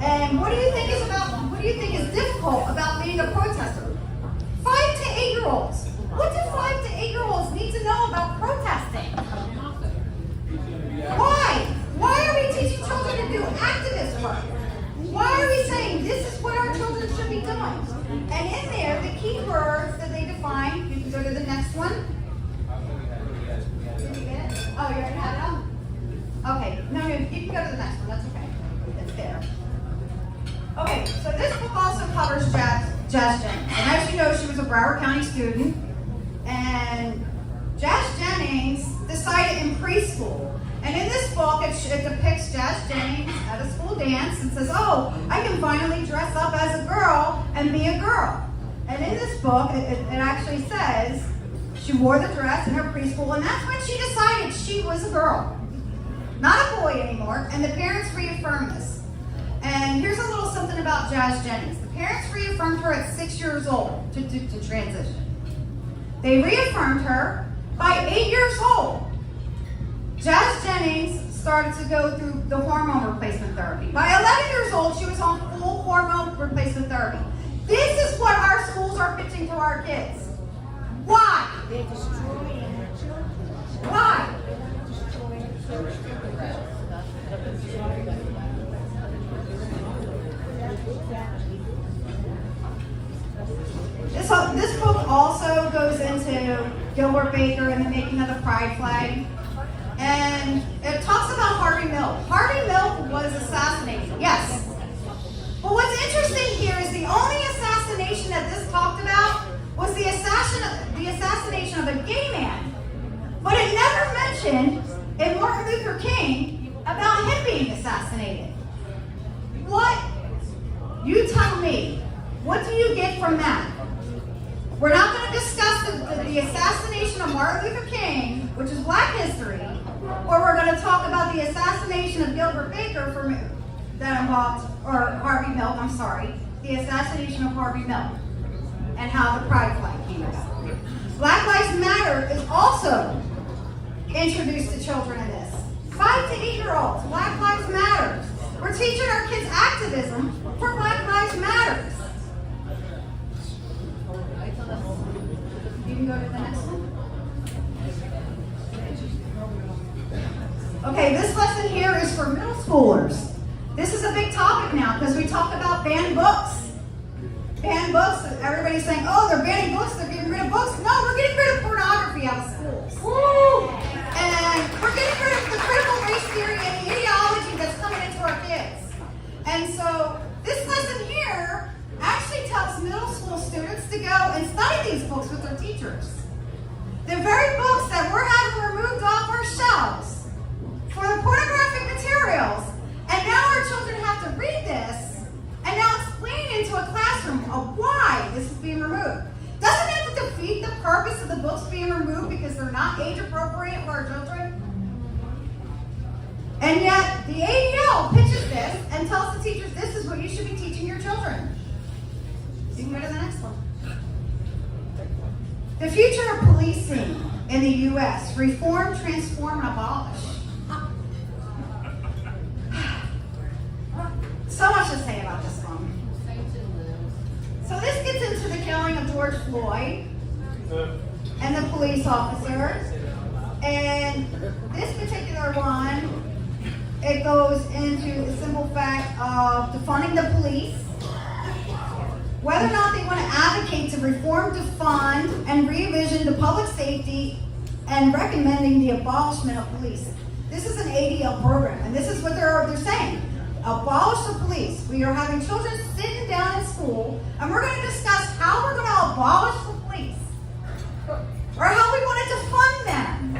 Speaker 9: And what do you think is difficult about being a protester? 5 to 8-year-olds. What do 5 to 8-year-olds need to know about protesting? Why? Why are we teaching children to do activist work? Why are we saying this is what our children should be doing? And in there, the key words that they define, you can go to the next one. Did you get it? Oh, you already have it on? Okay, no, you can go to the next one, that's okay. It's there. Okay, so this book also covers Jazz Jennings. And as you know, she was a Broward County student. And Jazz Jennings decided in preschool. And in this book, it depicts Jazz Jennings at a school dance and says, oh, I can finally dress up as a girl and be a girl. And in this book, it actually says she wore the dress in her preschool, and that's when she decided she was a girl, not a boy anymore, and the parents reaffirmed this. And here's a little something about Jazz Jennings. The parents reaffirmed her at 6 years old to transition. They reaffirmed her by 8 years old. Jazz Jennings started to go through the hormone replacement therapy. By 11 years old, she was on full hormone replacement therapy. This is what our schools are pitching to our kids. Why? They're destroying their children. Why? This book also goes into Gilbert Baker and the making of the pride flag. And it talks about Harvey Milk. Harvey Milk was assassinated, yes. But what's interesting here is the only assassination that this talked about was the assassination of a gay man. But it never mentioned in Martin Luther King about him being assassinated. What? You tell me. What do you get from that? We're not going to discuss the assassination of Martin Luther King, which is Black history, or we're going to talk about the assassination of Gilbert Baker that involved, or Harvey Milk, I'm sorry, the assassination of Harvey Milk, and how the pride flag came about. Black Lives Matter is also introduced to children in this. 5 to 8-year-olds, Black Lives Matter. We're teaching our kids activism for Black Lives Matter. You can go to the next one. Okay, this lesson here is for middle schoolers. This is a big topic now because we talk about banned books. Banned books, everybody's saying, oh, they're banning books, they're getting rid of books. No, we're getting rid of pornography out of schools. Woo! And we're getting rid of the critical race theory and the ideology that's coming into our kids. And so this lesson here actually tells middle school students to go and study these books with their teachers. The very books that we're having removed off our shelves for the pornographic materials. And now our children have to read this and now explain into a classroom of why this is being removed. Doesn't it defeat the purpose of the books being removed because they're not age appropriate for our children? And yet the ADL pitches this and tells the teachers this is what you should be teaching your children. You can go to the next one. The future of policing in the U.S. Reform, transform, and abolish. So much to say about this one. So this gets into the killing of George Floyd and the police officers. And this particular one, it goes into the simple fact of defunding the police, whether or not they want to advocate to reform, defund, and revision to public safety and recommending the abolishment of police. This is an ADL program, and this is what they're saying. Abolish the police. We are having children sitting down in school, and we're going to discuss how we're going to abolish the police, or how we want to defund them.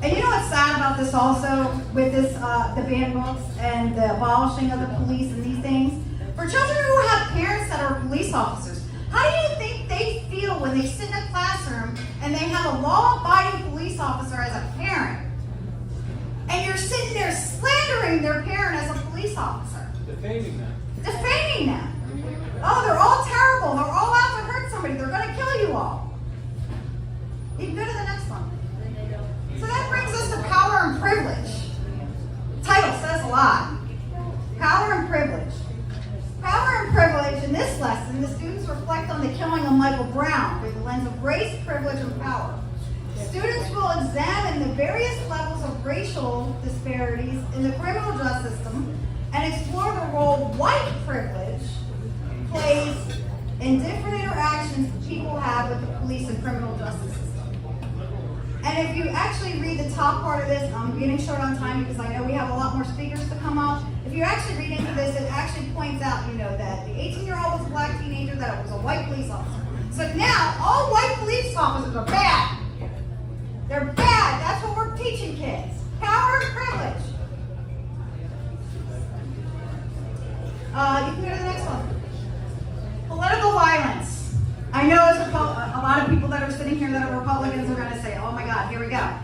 Speaker 9: And you know what's sad about this also, with this, the banned books and the abolishing of the police and these things? For children who have parents that are police officers, how do you think they feel when they sit in a classroom and they have a law-abiding police officer as a parent? And you're sitting there slandering their parent as a police officer.
Speaker 7: Defaming them.
Speaker 9: Defaming them. Oh, they're all terrible. They're all out to hurt somebody. They're going to kill you all. You can go to the next one. So that brings us to power and privilege. Title says a lot. Power and privilege. Power and privilege. In this lesson, the students reflect on the killing of Michael Brown through the lens of race, privilege, and power. Students will examine the various levels of racial disparities in the criminal justice system and explore the role white privilege plays in different interactions people have with the police and criminal justice system. And if you actually read the top part of this, I'm getting short on time because I know we have a lot more speakers to come up. If you actually read into this, it actually points out, that the 18-year-old was a black teenager, that it was a white police officer. So now, all white police officers are bad. They're bad. That's what we're teaching kids. Power and privilege. You can go to the next one. Political violence. I know as a lot of people that are sitting here that are Republicans are going to say, oh my God, here we go.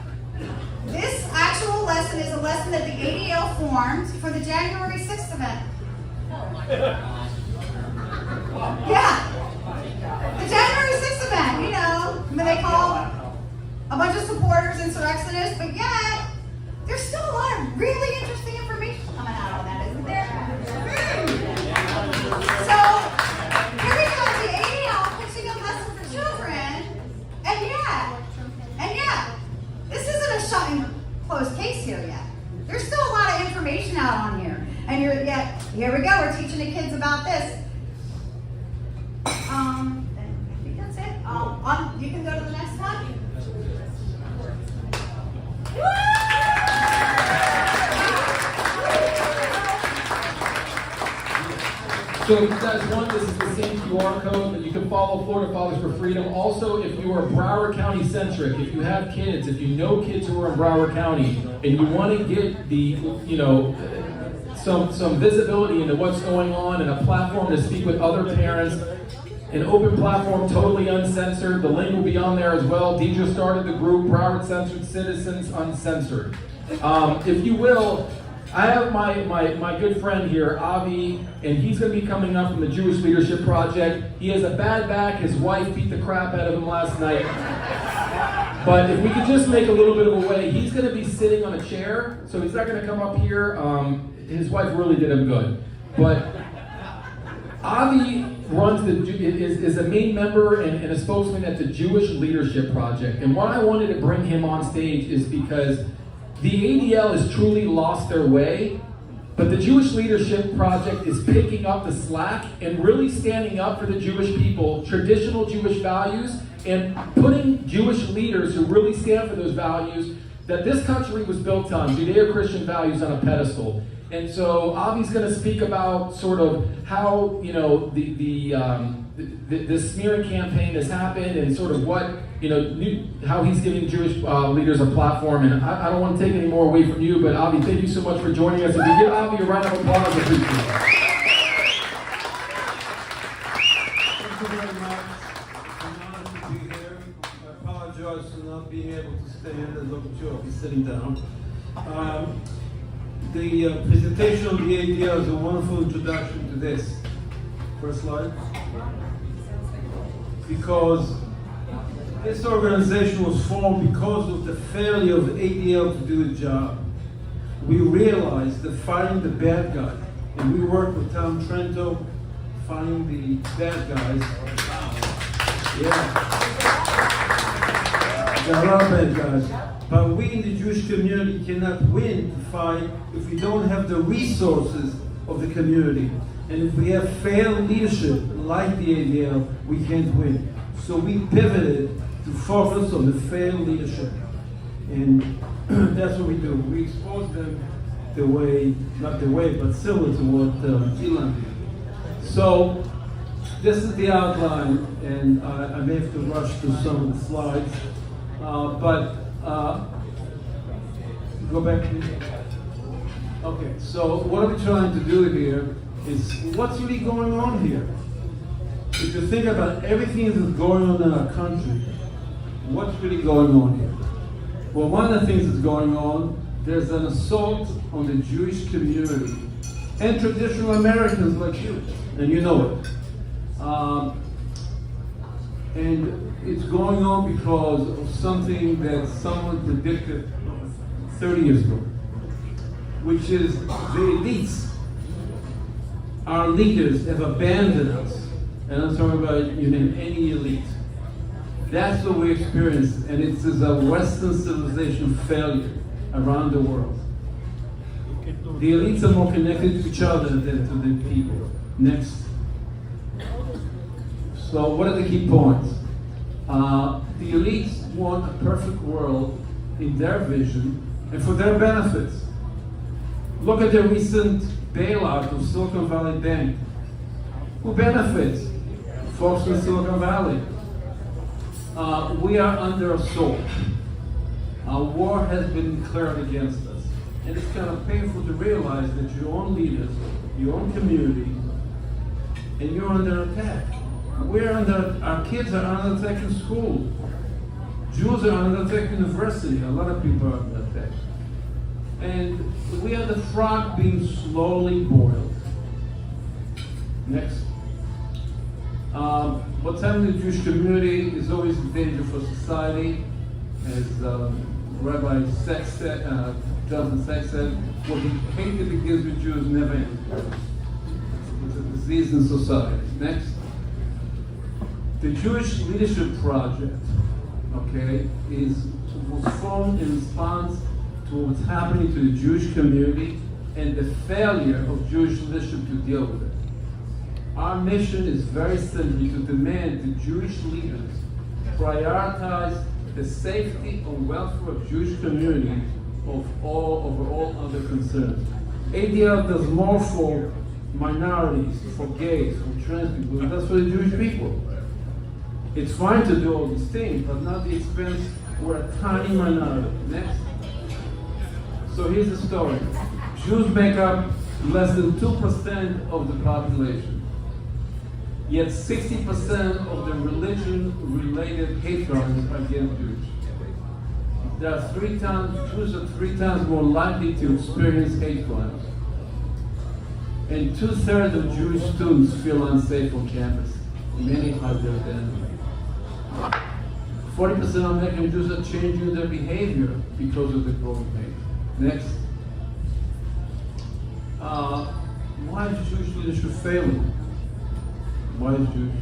Speaker 9: This actual lesson is a lesson that the ADL formed for the January 6th event. Yeah. The January 6th event, when they call a bunch of supporters insurrectionists, but yet, there's still a lot of really interesting information coming out on that, isn't there? So, here we go, the ADL pitching a lesson for children, and yet, this isn't a shut and closed case here yet. There's still a lot of information out on here, and yet, here we go, we're teaching the kids about this. I think that's it. You can go to the next one.
Speaker 7: So if you guys want, this is the same QR code that you can follow Florida Fathers for Freedom. Also, if you are Broward County centric, if you have kids, if you know kids who are in Broward County, and you want to get the, some visibility into what's going on and a platform to speak with other parents, an open platform, totally uncensored. The link will be on there as well. Deidre started the group, Broward Censored Citizens Uncensored. If you will, I have my good friend here, Avi, and he's going to be coming up from the Jewish Leadership Project. He has a bad back. His wife beat the crap out of him last night. But if we could just make a little bit of a way, he's going to be sitting on a chair, so he's not going to come up here. His wife really did him good. But Avi is a main member and a spokesman at the Jewish Leadership Project. And why I wanted to bring him on stage is because the ADL has truly lost their way, but the Jewish Leadership Project is picking up the slack and really standing up for the Jewish people, traditional Jewish values, and putting Jewish leaders who really stand for those values that this country was built on, Judeo-Christian values, on a pedestal. And so Avi's going to speak about sort of how, you know, the smearing campaign has happened and sort of what, you know, how he's giving Jewish leaders a platform. And I don't want to take any more away from you, but Avi, thank you so much for joining us. If you give Avi a round of applause, I appreciate it.
Speaker 10: Thank you very much. I'm honored to be here. I apologize for not being able to stand. Look at you, I'll be sitting down. The presentation of the ADL is a wonderful introduction to this. First slide. Because this organization was formed because of the failure of ADL to do its job. We realized that fighting the bad guys, and we worked with Tom Trento, fighting the bad guys. Yeah. There are a lot of bad guys. But we in the Jewish community cannot win the fight if we don't have the resources of the community. And if we have failed leadership like the ADL, we can't win. So we pivoted to focus on the failed leadership. And that's what we do. We expose them the way, not the way, but similar to what Elon did. So this is the outline, and I may have to rush through some of the slides. Go back, please. Okay, so what are we trying to do here is what's really going on here? If you think about everything that's going on in our country, what's really going on here? Well, one of the things that's going on, there's an assault on the Jewish community and traditional Americans like you, and you know it. And it's going on because of something that someone predicted 30 years ago, which is the elites, our leaders, have abandoned us. And I'm talking about, you name any elite. That's what we experience, and it's a Western civilization failure around the world. The elites are more connected to each other than to the people. Next. So what are the key points? The elites want a perfect world in their vision and for their benefits. Look at the recent bailout of Silicon Valley Bank. Who benefits? Folks in Silicon Valley. We are under assault. War has been declared against us. And it's kind of painful to realize that your own leaders, your own community, and you're under attack. Our kids are under attack in school. Jews are under attack in university. A lot of people are under attack. And we are the frog being slowly boiled. Next. What's happening in the Jewish community is always a danger for society. As Rabbi Jonathan Sachs said, what the hate that begins with Jews never ends. It's a disease in society. Next. The Jewish Leadership Project, okay, was formed in response to what's happening to the Jewish community and the failure of Jewish leadership to deal with it. Our mission is very simply to demand the Jewish leaders prioritize the safety and welfare of Jewish community over all other concerns. ADL does more for minorities, for gays, for trans people, and that's for the Jewish people. It's fine to do all these things, but not the expense. We're a tiny minority. Next. So here's the story. Jews make up less than 2% of the population. Yet 60% of the religion-related hate crimes are against Jews. Jews are 3 times more likely to experience hate crimes. And 2/3 of Jewish students feel unsafe on campus. Many hide their identity. 40% of American Jews are changing their behavior because of the growing hate. Next. Why is Jewish leadership failing? Why is Jewish?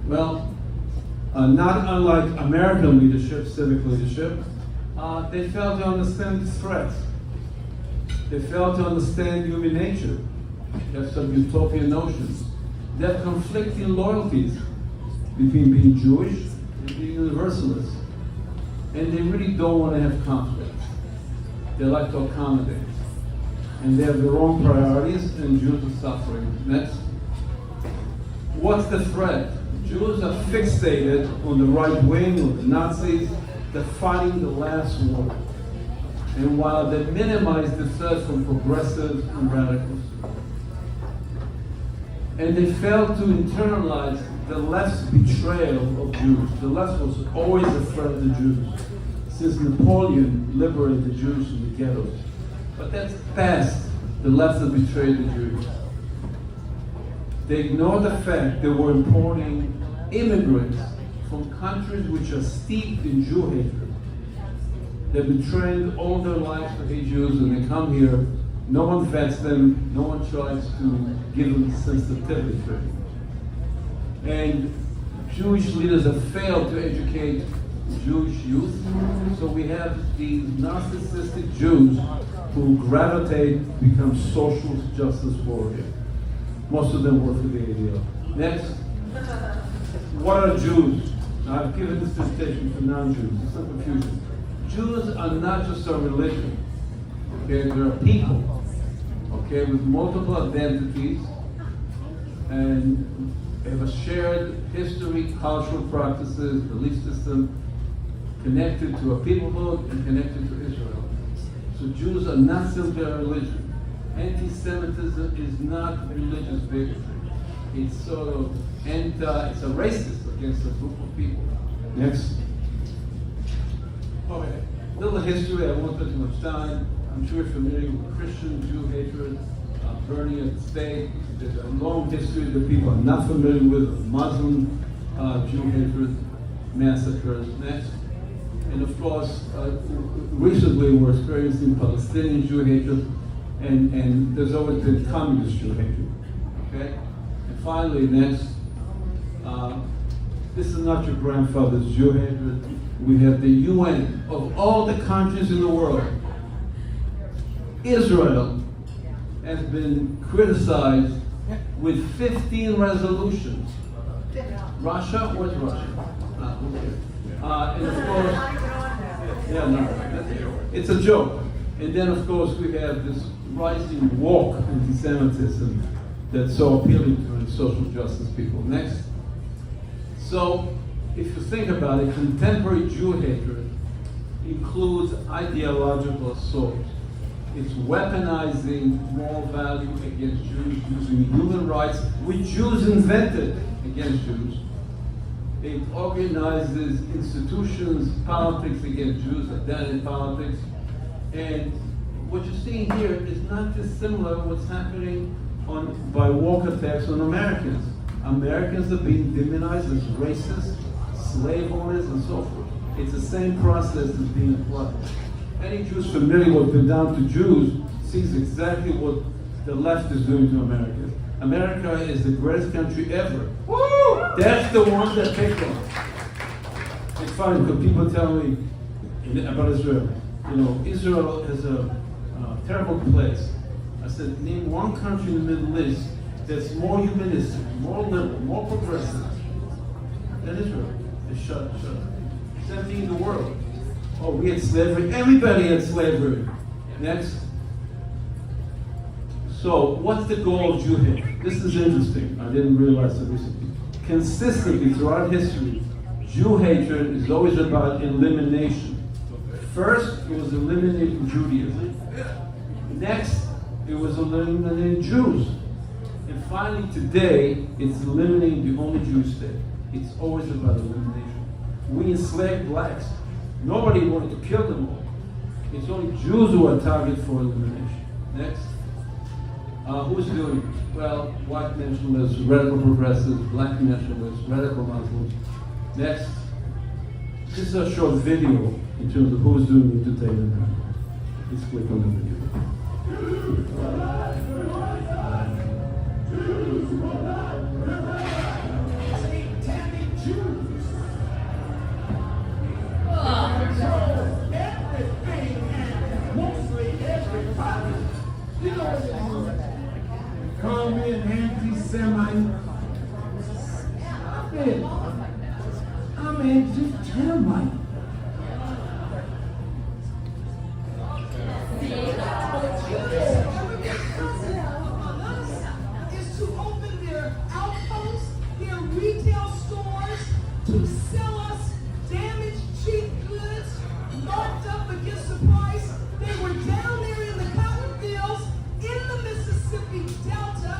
Speaker 10: Well, not unlike American leadership, civic leadership, they failed to understand the threats. They failed to understand human nature. They have some utopian notions. They have conflicting loyalties between being Jewish and being universalist. And they really don't want to have conflict. They like to accommodate. And they have their own priorities, and Jews are suffering. Next. What's the threat? Jews are fixated on the right wing, or the Nazis. They're fighting the last war. And while they minimize the threat from progressives and radicals. And they fail to internalize the left's betrayal of Jews. The left was always a threat of the Jews, since Napoleon liberated the Jews from the ghettos. But that's past. The left has betrayed the Jews. They ignore the fact that we're importing immigrants from countries which are steeped in Jew hatred. They've been trained all their lives to hate Jews, and they come here. No one vets them. No one tries to give them sensitivity training. And Jewish leaders have failed to educate Jewish youth. So we have these narcissistic Jews who gravitate, become social justice warriors. Most of them work for the ADL. Next. What are Jews? Now, I've given this presentation for non-Jews. There's some confusion. Jews are not just a religion. Okay, they're a people. Okay, with multiple identities, and they have a shared history, cultural practices, belief system, connected to a peoplehood and connected to Israel. So Jews are not simply a religion. Anti-Semitism is not religious bigotry. It's sort of it's a racist against a group of people. Next. Okay, little history, I won't spend too much time. I'm sure you're familiar with Christian Jew hatred, burning at the stake. There's a long history that people are not familiar with, Muslim Jew hatred, massacres. Next. And of course, recently we're experiencing Palestinian Jew hatred, and there's always been communist Jew hatred. Okay? And finally, next, this is not your grandfather's Jew hatred. We have the UN of all the countries in the world. Israel has been criticized with 15 resolutions. Russia? Where's Russia? And of course, yeah, no, it's a joke. And then of course we have this rising woke anti-Semitism that's so appealing to the social justice people. Next. So, if you think about it, contemporary Jew hatred includes ideological assault. It's weaponizing moral value against Jews, using human rights, which Jews invented, against Jews. It organizes institutions, politics against Jews, identity politics. And what you're seeing here is not dissimilar to what's happening by woke attacks on Americans. Americans are being demonized as racist, slave owners, and so forth. It's the same process that's being applied. Any Jews familiar with what's been done to Jews sees exactly what the left is doing to America. America is the greatest country ever. Woo! That's the one that picked them. It's funny because people tell me about Israel. You know, Israel is a terrible place. I said, name one country in the Middle East that's more humanistic, more liberal, more progressive than Israel. They shut. Same thing in the world. Oh, we had slavery. Everybody had slavery. Next. So, what's the goal of Jew hatred? This is interesting. I didn't realize it recently. Consistently throughout history, Jew hatred is always about elimination. First, it was eliminating Judaism. Next, it was eliminating Jews. And finally, today, it's eliminating the only Jewish state. It's always about elimination. We enslaved blacks. Nobody wanted to kill them all. It's only Jews who are target for elimination. Next. Who's doing it? Well, white nationalists, radical progressives, black nationalists, radical Muslims. Next. This is a short video in terms of who's doing the entertainment. Let's click on the video.
Speaker 11: quiet. I'm anti-Termite.
Speaker 12: Is to open their outposts, their retail stores, to sell us damaged, cheap goods, marked up against the price. They were down there in the cotton fields in the Mississippi Delta,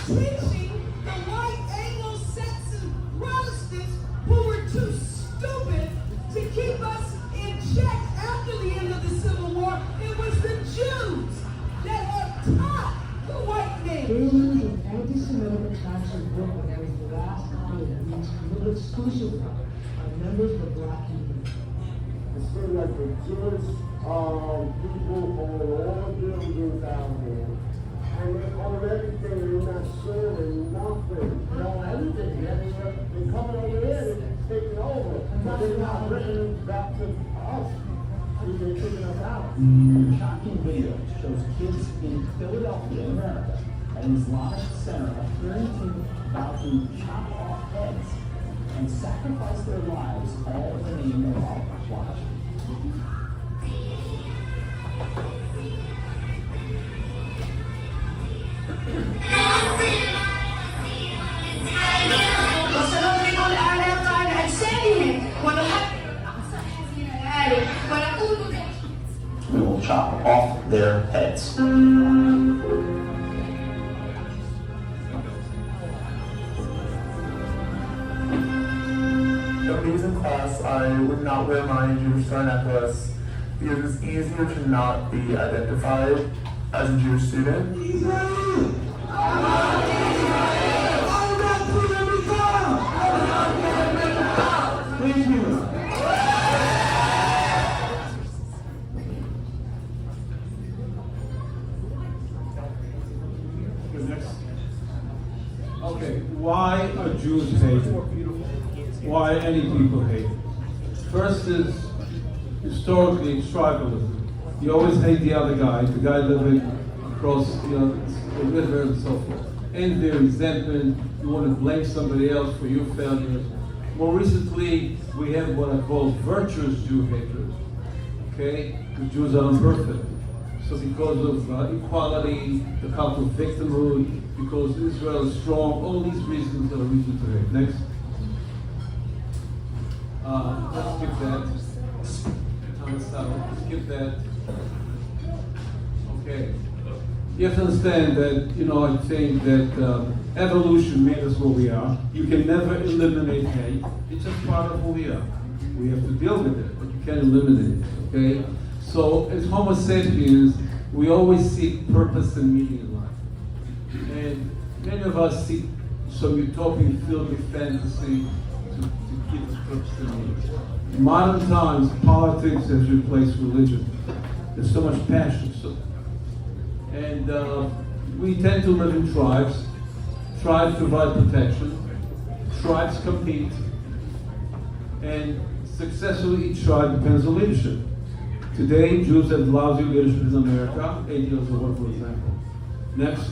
Speaker 12: teaching the white Anglo-Saxon Protestants who were too stupid to keep us in check after the end of the Civil War. It was the Jews that had taught the white men.
Speaker 11: Aliens and anti-Semitic attacks in Brooklyn was the last time that these committed exclusively by members of the black community.
Speaker 13: It seems like the Jewish people hold all the buildings down there. And they own everything, they're not sharing nothing. They own everything. They're coming over here, they're taking over. But they're not bringing it back to us. They're kicking us out.
Speaker 14: A shocking video shows kids in Philadelphia, America, at an Islamic center appearing to about to chop off heads and sacrifice their lives, all in the name of Allah. Watch. We will chop off their heads.
Speaker 15: Nowadays in class, I would not wear my Jewish star necklace because it's easier to not be identified as a Jewish student.
Speaker 4: Okay, why are Jews hated? Why any people hate? First is historically it's tribalism. You always hate the other guy, the guy living across the river and so forth. Envy, resentment, you want to blame somebody else for your failures. More recently, we have what I call virtuous Jew hatred. Okay? The Jews are imperfect. So because of equality, the cult of victimhood, because Israel is strong, all these reasons are a reason to hate. Next. Let's skip that. Skip that. Okay. You have to understand that, I think that evolution made us what we are. You can never eliminate hate. It's just part of who we are. We have to deal with it, but you can't eliminate it, okay? So, as Homo sapiens, we always seek purpose and meaning in life. And many of us seek some utopian field of fantasy to give us purpose and meaning. In modern times, politics has replaced religion. There's so much passion. And we tend to live in tribes. Tribes provide protection. Tribes compete. And success of each tribe depends on leadership. Today, Jews have lousy leadership in America. ADL is a wonderful example. Next.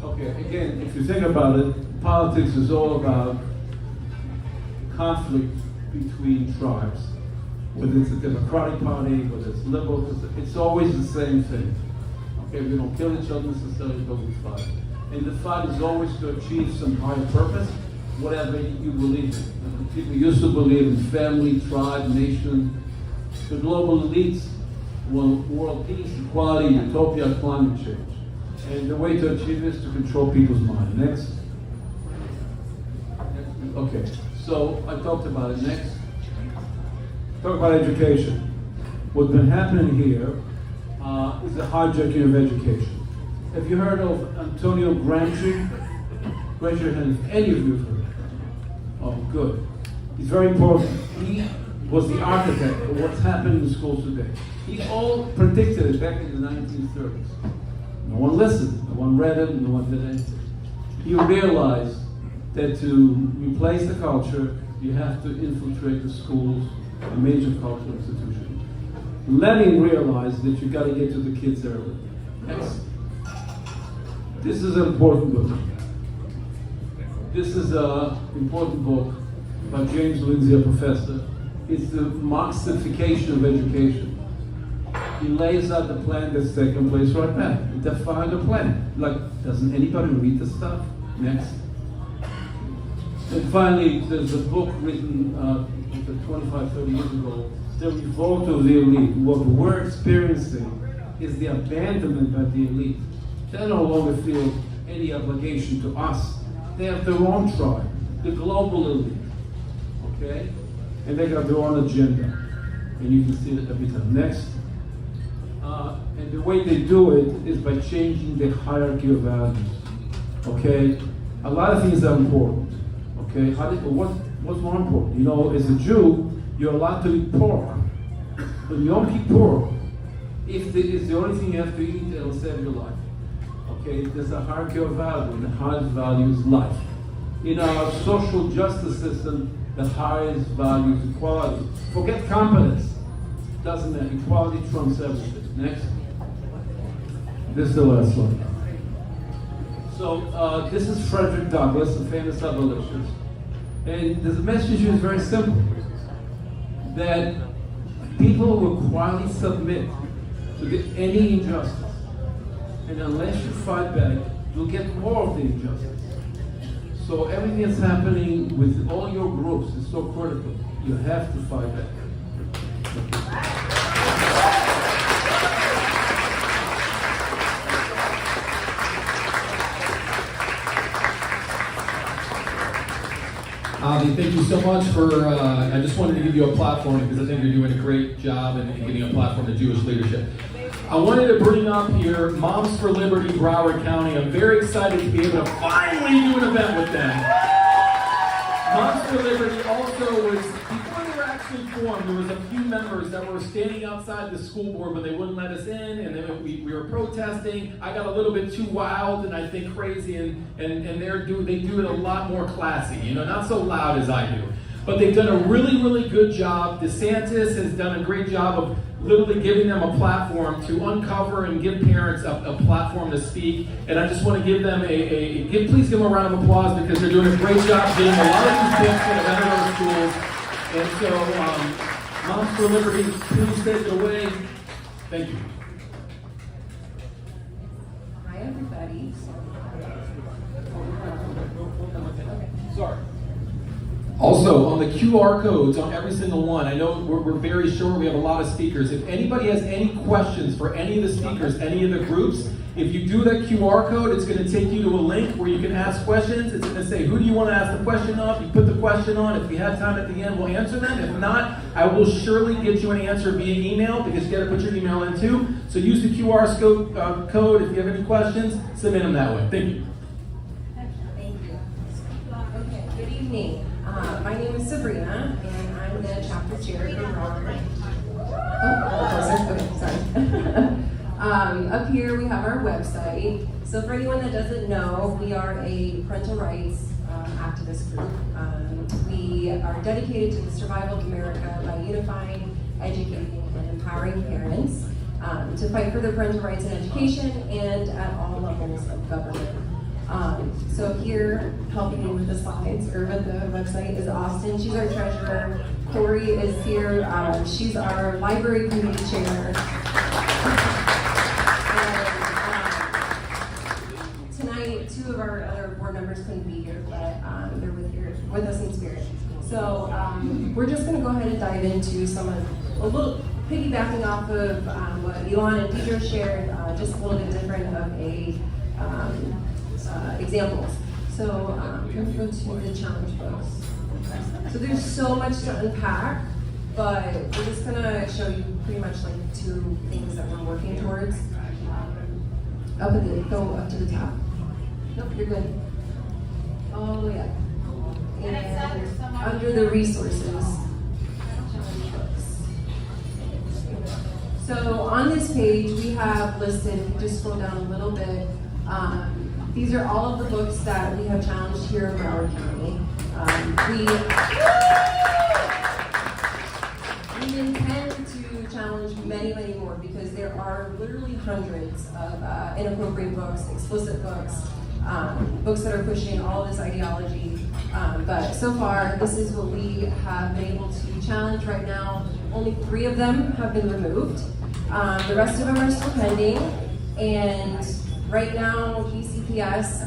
Speaker 4: Okay, again, if you think about it, politics is all about conflict between tribes. Whether it's a Democratic Party, whether it's liberal, it's always the same thing. Okay, we don't kill each other necessarily, but we fight. And the fight is always to achieve some higher purpose, whatever you believe in. People used to believe in family, tribe, nation. The global elites want world peace, equality, utopia, climate change. And the way to achieve this is to control people's mind. Next. Okay, so I talked about it. Next. Talk about education. What's been happening here is the hijacking of education. Have you heard of Antonio Gramsci? Raise your hand if any of you have heard. Oh, good. He's very important. He was the architect of what's happening in schools today. He all predicted it back in the 1930s. No one listened, no one read it, no one did anything. He realized that to replace the culture, you have to infiltrate the schools, a major cultural institution. Lenin realized that you got to get to the kids early. Next. This is an important book.
Speaker 10: This is an important book by James Lindsay, a professor. It's the Marxification of education. He lays out the plan that's taking place right now. He defined a plan. Like, doesn't anybody read this stuff? Next. And finally, there's a book written 25, 30 years ago, The Revolt of the Elite. What we're experiencing is the abandonment by the elite. They no longer feel any obligation to us. They have their own tribe, the global elite. Okay? And they got their own agenda. And you can see it every time. Next. And the way they do it is by changing the hierarchy of values. Okay? A lot of things are important. Okay? What's more important? You know, as a Jew, you're allowed to eat pork. But you don't eat pork. If it's the only thing you have to eat, it'll save your life. Okay? There's a hierarchy of value, and the highest value is life. In our social justice system, the highest value is equality. Forget competence. Doesn't matter. Equality trumps everything. Next. This is the last one. So this is Frederick Douglass, a famous abolitionist. And the message is very simple. That people will quietly submit to any injustice. And unless you fight back, you'll get more of the injustice. So everything that's happening with all your groups is so critical. You have to fight back.
Speaker 7: Avi, thank you so much for, I just wanted to give you a platform because I think you're doing a great job in giving a platform to Jewish leadership. I wanted to bring up here Moms for Liberty, Broward County. I'm very excited to be able to finally do an event with them. Moms for Liberty also was, before they were actually formed, there was a few members that were standing outside the school board but they wouldn't let us in, and then we were protesting. I got a little bit too wild and I think crazy, and they do it a lot more classy, you know, not so loud as I do. But they've done a really, really good job. DeSantis has done a great job of literally giving them a platform to uncover and give parents a platform to speak. And I just want to give them please give them a round of applause because they're doing a great job getting a lot of these books that have entered our schools. And so, Moms for Liberty, please take it away. Thank you.
Speaker 16: Hi, everybody.
Speaker 7: Sorry. Also, on the QR codes on every single one, I know we're very short, we have a lot of speakers. If anybody has any questions for any of the speakers, any of the groups, if you do that QR code, it's going to take you to a link where you can ask questions. It's going to say, who do you want to ask the question of? You put the question on. If we have time at the end, we'll answer them. If not, I will surely get you an answer via email because you got to put your email in too. So use the QR code. If you have any questions, submit them that way. Thank you.
Speaker 16: Thank you. Okay, good evening. My name is Sabrina, and I'm the chapter chair in Broward. Okay, sorry. Up here we have our website. So for anyone that doesn't know, we are a parental rights activist group. We are dedicated to the survival of America by unifying, educating, and empowering parents to fight for their parental rights in education and at all levels of government. So here, helping me with the slides, or with the website, is Alston. She's our treasurer. Torey is here. She's our library committee chair. And, tonight, two of our other board members couldn't be here, but they're with us in spirit. So we're just going to go ahead and dive into a little piggybacking off of what Elon and Pedro shared, just a little bit different of a examples. So I'm going to go to the challenge books. So there's so much to unpack, but we're just going to show you pretty much like two things that we're working towards. Go up to the top. Nope, you're good. All the way up. And under the resources. So on this page, we have listed, if you just scroll down a little bit, these are all of the books that we have challenged here in Broward County. We intend to challenge many, many more because there are literally hundreds of inappropriate books, explicit books, books that are pushing all this ideology But so far, this is what we have been able to challenge right now. Only 3 of them have been removed. The rest of them are still pending. And right now, ECPS,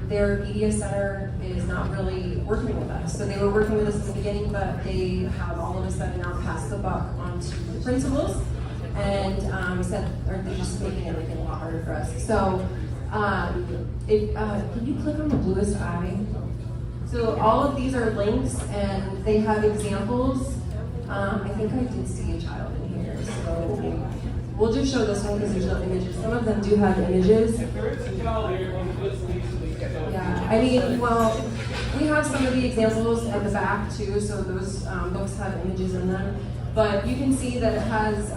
Speaker 16: their media center is not really working with us. So they were working with us in the beginning, but they have all of a sudden now passed the buck onto the principals. And they're just making everything a lot harder for us. So, can you click on the bluest eye? So all of these are links, and they have examples. I think I did see a child in here, so we'll just show this one because there's no images. Some of them do have images. Yeah, I mean, well, we have some of the examples at the back too, so those books have images in them. But you can see that it has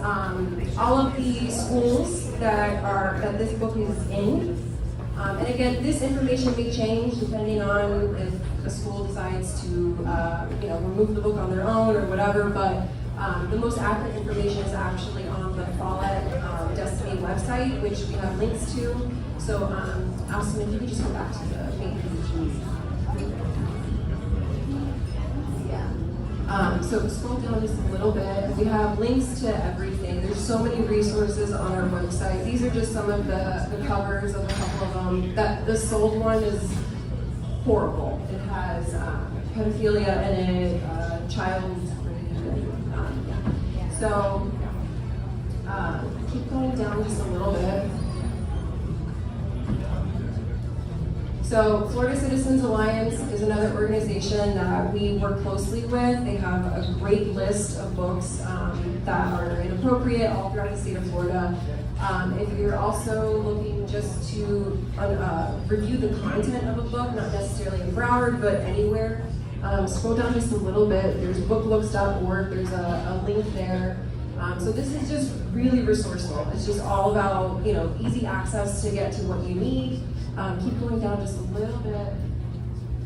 Speaker 16: all of the schools that this book is in. And again, this information may change depending on if the school decides to remove the book on their own or whatever, but the most accurate information is actually on the Follett Destiny website, which we have links to. So, Alston, if you could just go back to the main page, please. So scroll down just a little bit. We have links to everything. There's so many resources on our website. These are just some of the covers of a couple of them. The sold one is horrible. It has pedophilia in it, child rape. So keep going down just a little bit. So Florida Citizens Alliance is another organization that we work closely with. They have a great list of books that are inappropriate all throughout the state of Florida. If you're also looking just to review the content of a book, not necessarily in Broward, but anywhere, scroll down just a little bit. There's booklooks.org, there's a link there. So this is just really resourceful. It's just all about, easy access to get to what you need. Keep going down just a little bit.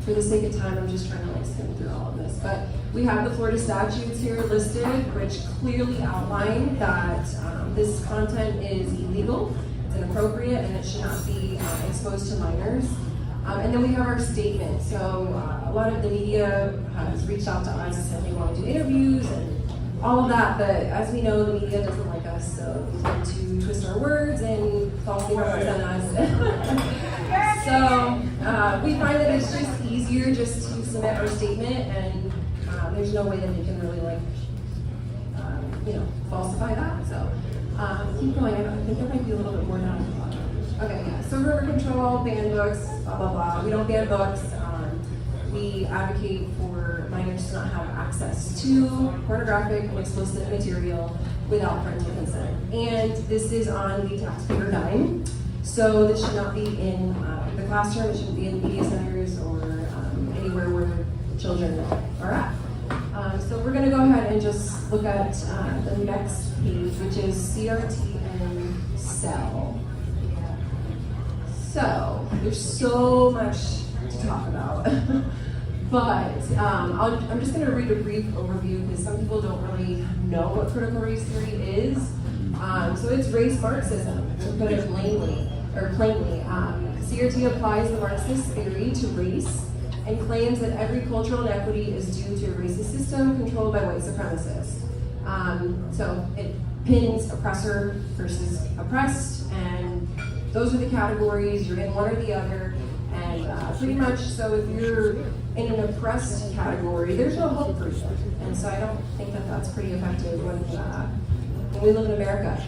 Speaker 16: For the sake of time, I'm just trying to skim through all of this. But we have the Florida statutes here listed, which clearly outline that this content is illegal, it's inappropriate, and it should not be exposed to minors. And then we have our statement. So a lot of the media has reached out to us and they want to do interviews and all of that, but as we know, the media doesn't like us, so they tend to twist our words and falsely represent us. So we find that it's just easier just to submit our statement, and there's no way that they can really falsify that. So keep going. I think there might be a little bit more down at the bottom. Okay, yeah. So river control, ban books, blah blah blah. We don't ban books. We advocate for minors to not have access to pornographic and explicit material without parental consent. And this is on the taxpayer dime. So this should not be in the classroom, it shouldn't be in media centers or anywhere where children are at. So we're going to go ahead and just look at the next page, which is CRT and CEL. So there's so much to talk about. But I'm just going to read a brief overview because some people don't really know what critical race theory is. So it's race Marxism, to put it plainly. CRT applies the Marxist theory to race and claims that every cultural inequity is due to a racist system controlled by white supremacists. So it pins oppressor versus oppressed, and those are the categories. You're in one or the other. And pretty much, so if you're in an oppressed category, there's no hope for you. And so I don't think that that's pretty effective when we live in America.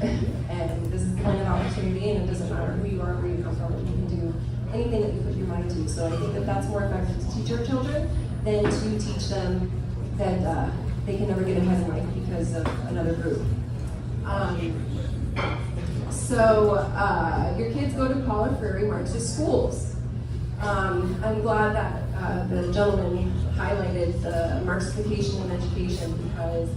Speaker 16: And this is the land of opportunity, and it doesn't matter who you are, where you come from, you can do anything that you put your mind to. So I think that that's more effective to teach our children than to teach them that they can never get ahead in life because of another group. Your kids go to Paula Prairie Marxist schools. I'm glad that the gentleman highlighted the Marxification in education because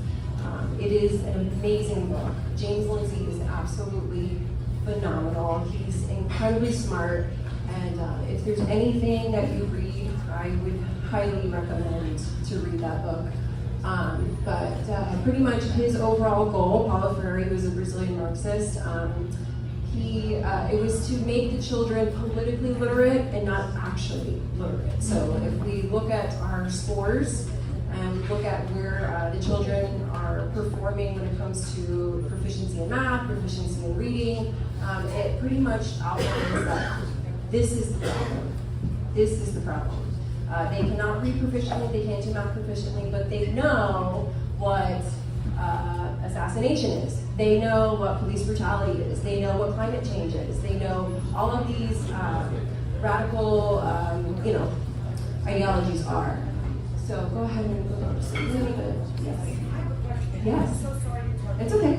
Speaker 16: it is an amazing book. James Lindsay is absolutely phenomenal. He's incredibly smart, and if there's anything that you read, I would highly recommend to read that book. But pretty much his overall goal, Paulo Freire, who was a Brazilian Marxist, it was to make the children politically literate and not actually literate. So if we look look at our scores and we look at where the children are performing when it comes to proficiency in math, proficiency in reading. It pretty much outlines that this is the problem. This is the problem. They cannot read proficiently, they can't do math proficiently, but they know what assassination is. They know what police brutality is. They know what climate change is. They know all of these radical, ideologies are. So go ahead and go just a little bit. Yes. Yes.
Speaker 8: I'm so sorry to interrupt.
Speaker 16: It's okay.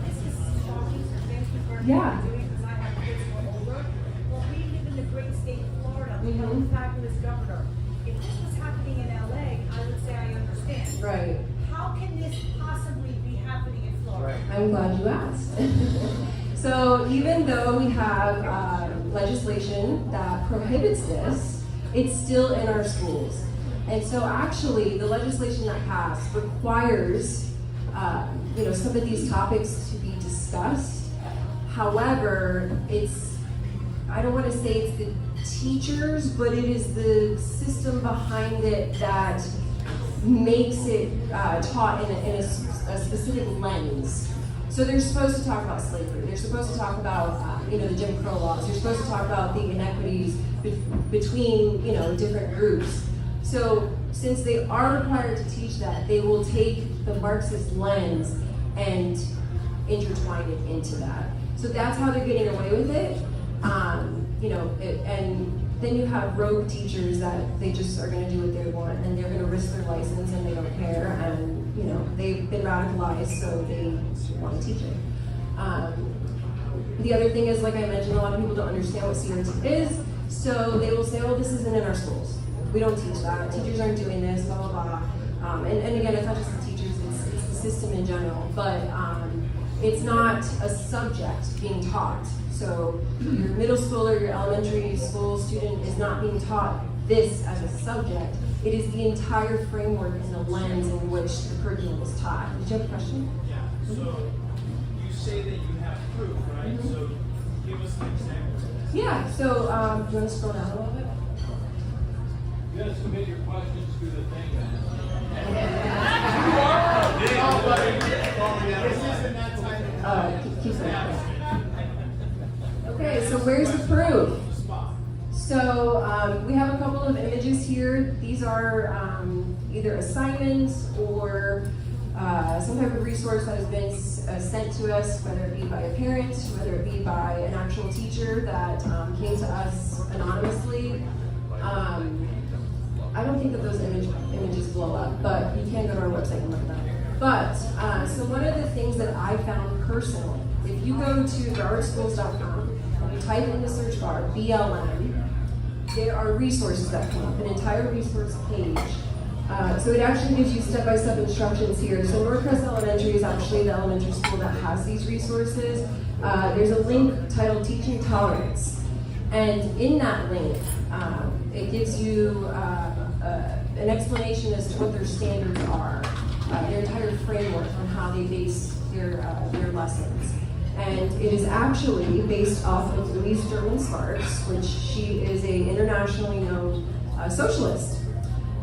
Speaker 8: This is shocking. Thank you for
Speaker 16: Yeah.
Speaker 8: doing it because I have kids who are older. Well, we live in the great state of Florida. We have a
Speaker 16: Mhm.
Speaker 8: fabulous governor. If this was happening in LA, I would say I understand.
Speaker 16: Right.
Speaker 8: How can this possibly be happening in Florida?
Speaker 16: I'm glad you asked. So even though we have legislation that prohibits this, it's still in our schools. And so actually the legislation that passed requires some of these topics to be discussed. However, I don't want to say it's the teachers, but it is the system behind it that makes it taught in a specific lens. So they're supposed to talk about slavery. They're supposed to talk about the Jim Crow laws. They're supposed to talk about the inequities between different groups. So since they are required to teach that, they will take the Marxist lens and intertwine it into that. So that's how they're getting away with it. And then you have rogue teachers that they just are going to do what they want, and they're going to risk their license, and they don't care, and they've been radicalized, so they want to teach it. The other thing is, like I mentioned, a lot of people don't understand what CRT is, so they will say, "Oh, this isn't in our schools. We don't teach that. Teachers aren't doing this, blah, blah, blah." And again, it's not just the teachers, it's the system in general, but it's not a subject being taught. So your middle school or your elementary school student is not being taught this as a subject. It is the entire framework and the lens in which the curriculum is taught. Did you have a question?
Speaker 17: Yeah, so you say that you have proof, right?
Speaker 16: Mm-hmm.
Speaker 17: So give us an example.
Speaker 16: Yeah, so do you want to scroll down a little bit?
Speaker 17: You gotta submit your questions through the thing, man.
Speaker 16: Keep saying. Okay, so where's the proof? So we have a couple of images here. These are either assignments or some type of resource that has been sent to us, whether it be by a parent, whether it be by an actual teacher that came to us anonymously. I don't think that those images blow up, but you can go to our website and look at them. But, so one of the things that I found personally, if you go to browardschools.com and you type in the search bar, BLM, there are resources that come up, an entire resource page. So it actually gives you step-by-step instructions here. So Northcrest Elementary is actually the elementary school that has these resources. There's a link titled Teaching Tolerance. And in that link, it gives you an explanation as to what their standards are, their entire framework on how they base their lessons. And it is actually based off of Louise German Sparks, which she is an internationally known socialist.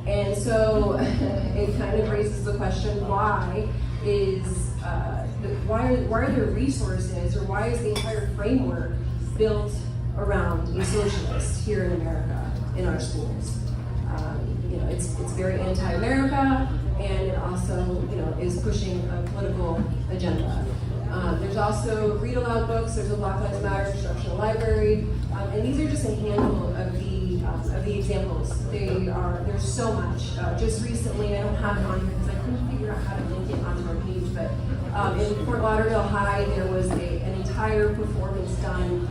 Speaker 16: And so it kind of raises the question, why are there resources, or why is the entire framework built around a socialist here in America, in our schools? It's very anti-America, and it also, is pushing a political agenda. There's also read aloud books. There's a Black Lives Matter instructional library, and these are just a handful of the examples. There's so much. Just recently, I don't have it on here because I couldn't figure out how to link it onto our page, but in Fort Lauderdale High, there was an entire performance done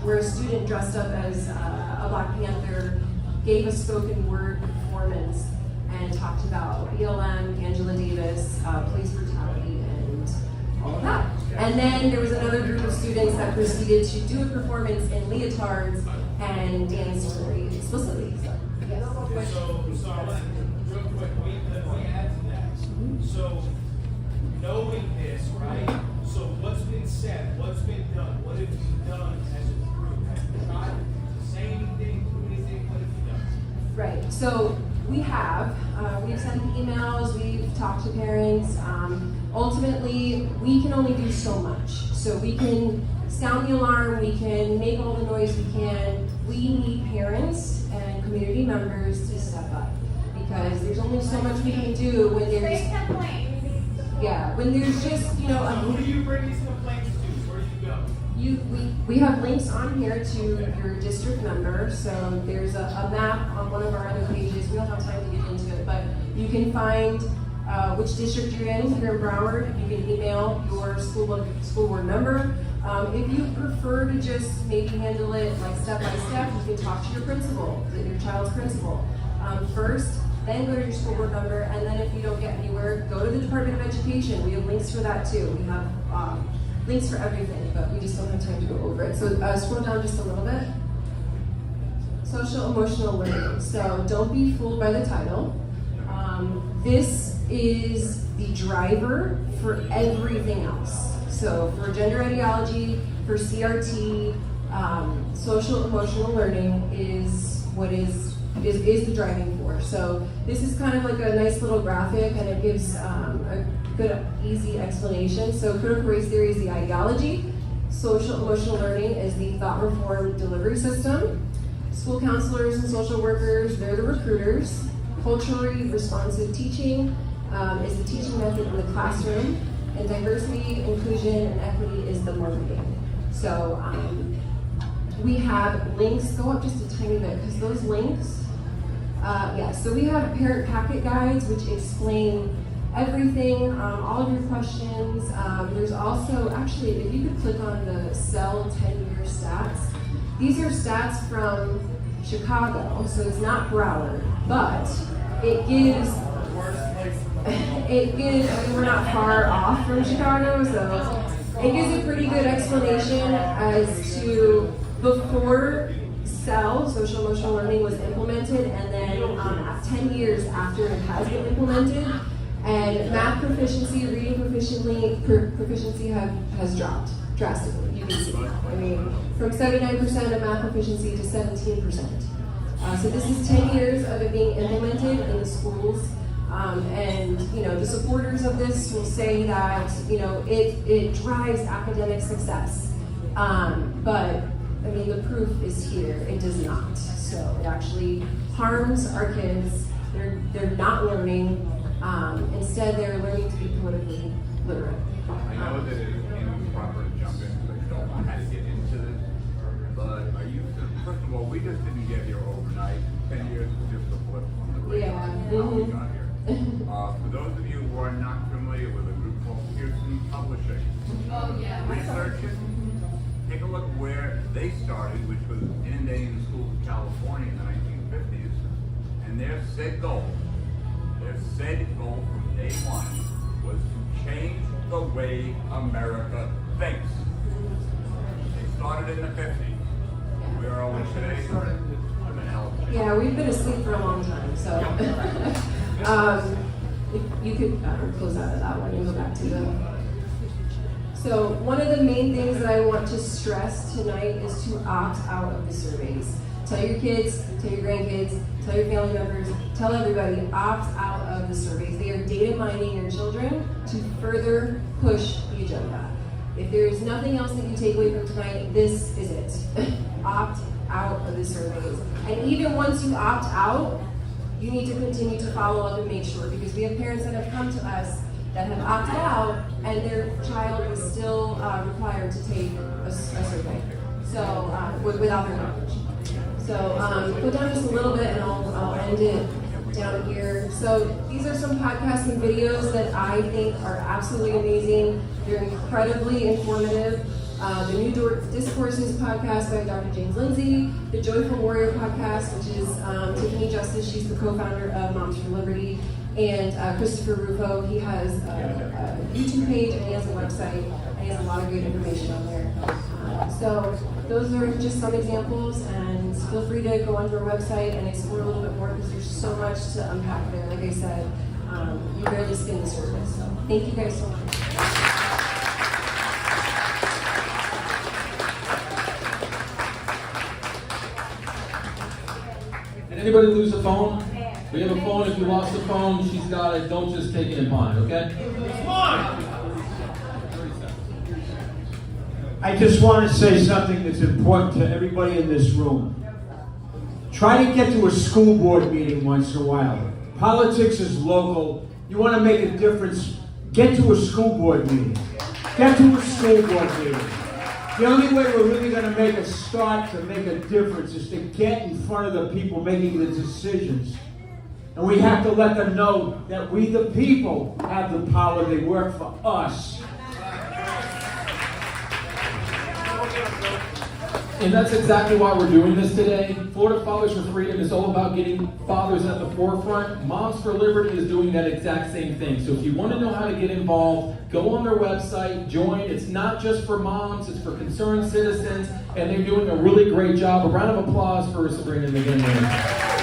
Speaker 16: where a student dressed up as a Black Panther gave a spoken word performance and talked about BLM, Angela Davis, police brutality, and all of that. And then there was another group of students that proceeded to do a performance in leotards and dance very explicitly. So, yes.
Speaker 17: So I want to, real quick, let me add to that. So, knowing this, right? So what's been said? What's been done? What have you done as a group? Have you tried to say anything, do anything? What have you done?
Speaker 16: So we've sent emails, we've talked to parents. Ultimately, we can only do so much. So we can sound the alarm, we can make all the noise we can. We need parents and community members to step up, because there's only so much we can do when there's when there's just
Speaker 17: Who do you bring these complaints to? Where do you go?
Speaker 16: We have links on here to your district number. So there's a map on one of our other pages. We don't have time to get into it, but you can find which district you're in. If you're in Broward, you can email your school board member. If you prefer to just maybe handle it like step by step, you can talk to your principal, your child's principal first, then go to your school board member, and then if you don't get anywhere, go to the Department of Education. We have links for that too. We have links for everything, but we just don't have time to go over it. So scroll down just a little bit. Social emotional learning. So don't be fooled by the title. This is the driver for everything else. So for gender ideology, for CRT, social emotional learning is what is the driving force. So this is kind of like a nice little graphic, and it gives a good, easy explanation. So critical race theory is the ideology. Social emotional learning is the thought reform delivery system. School counselors and social workers, they're the recruiters. Culturally responsive teaching is the teaching method in the classroom. And diversity, inclusion, and equity is the marketing. So we have links. Go up just a tiny bit, because those links, so we have parent packet guides which explain everything, all of your questions. There's also, actually, if you could click on the cell 10-year stats. These are stats from Chicago, so it's not Broward, but it gives, we're not far off from Chicago, so it gives a pretty good explanation as to before CEL, social emotional learning, was implemented, and then 10 years after it has been implemented, and math proficiency, reading proficiency has dropped drastically. You can see, I mean, from 79% of math proficiency to 17%. So this is 10 years of it being implemented in the schools. And the supporters of this will say that it drives academic success, but I mean the proof is here. It does not. So it actually harms our kids. They're not learning. Instead, they're learning to be politically literate.
Speaker 18: I know that it is improper to jump in because I don't know how to get into this, but first of all, we just didn't get here overnight. 10 years was just a blip on the radar. How we got here. For those of you who are not familiar with a group called Pearson Publishing, research it. Take a look where they started, which was inundating the schools of California in the 1950s, and their said goal from day one was to change the way America thinks. They started in the 50s. Where are we today?
Speaker 16: Yeah, we've been asleep for a long time, so. If you could close out of that one and go back to the. So one of the main things that I want to stress tonight is to opt out of the surveys. Tell your kids, tell your grandkids, tell your family members, tell everybody, opt out of the surveys. They are data mining your children to further push the agenda. If there is nothing else that you take away from tonight, this is it. Opt out of the surveys. And even once you opt out, you need to continue to follow up and make sure, because we have parents that have come to us that have opted out and their child is still required to take a survey, so without their knowledge. So go down just a little bit and I'll end it down here. So these are some podcasts and videos that I think are absolutely amazing. They're incredibly informative. The New Discourses podcast by Dr. James Lindsay, the Joyful Warrior podcast, which is Tiffany Justice, she's the co-founder of Moms for Liberty, and Christopher Rufo, he has a YouTube page and he has a website, and he has a lot of great information on there. So those are just some examples, and feel free to go onto our website and explore a little bit more, because there's so much to unpack there. Like I said, you barely skim the surface. So thank you guys so much.
Speaker 7: Did anybody lose a phone? We have a phone. If you lost a phone, she's got it. Don't just take it and pawn it, okay? Come on!
Speaker 1: I just want to say something that's important to everybody in this room. Try to get to a school board meeting once in a while. Politics is local. You want to make a difference, get to a school board meeting. Get to a school board meeting. The only way we're really going to make a start to make a difference is to get in front of the people making the decisions. And we have to let them know that we, the people, have the power. They work for us.
Speaker 7: And that's exactly why we're doing this today. Florida Fathers for Freedom is all about getting fathers at the forefront. Moms for Liberty is doing that exact same thing. So if you want to know how to get involved, go on their website, join. It's not just for moms, it's for concerned citizens, and they're doing a really great job. A round of applause for Sabrina McGinley.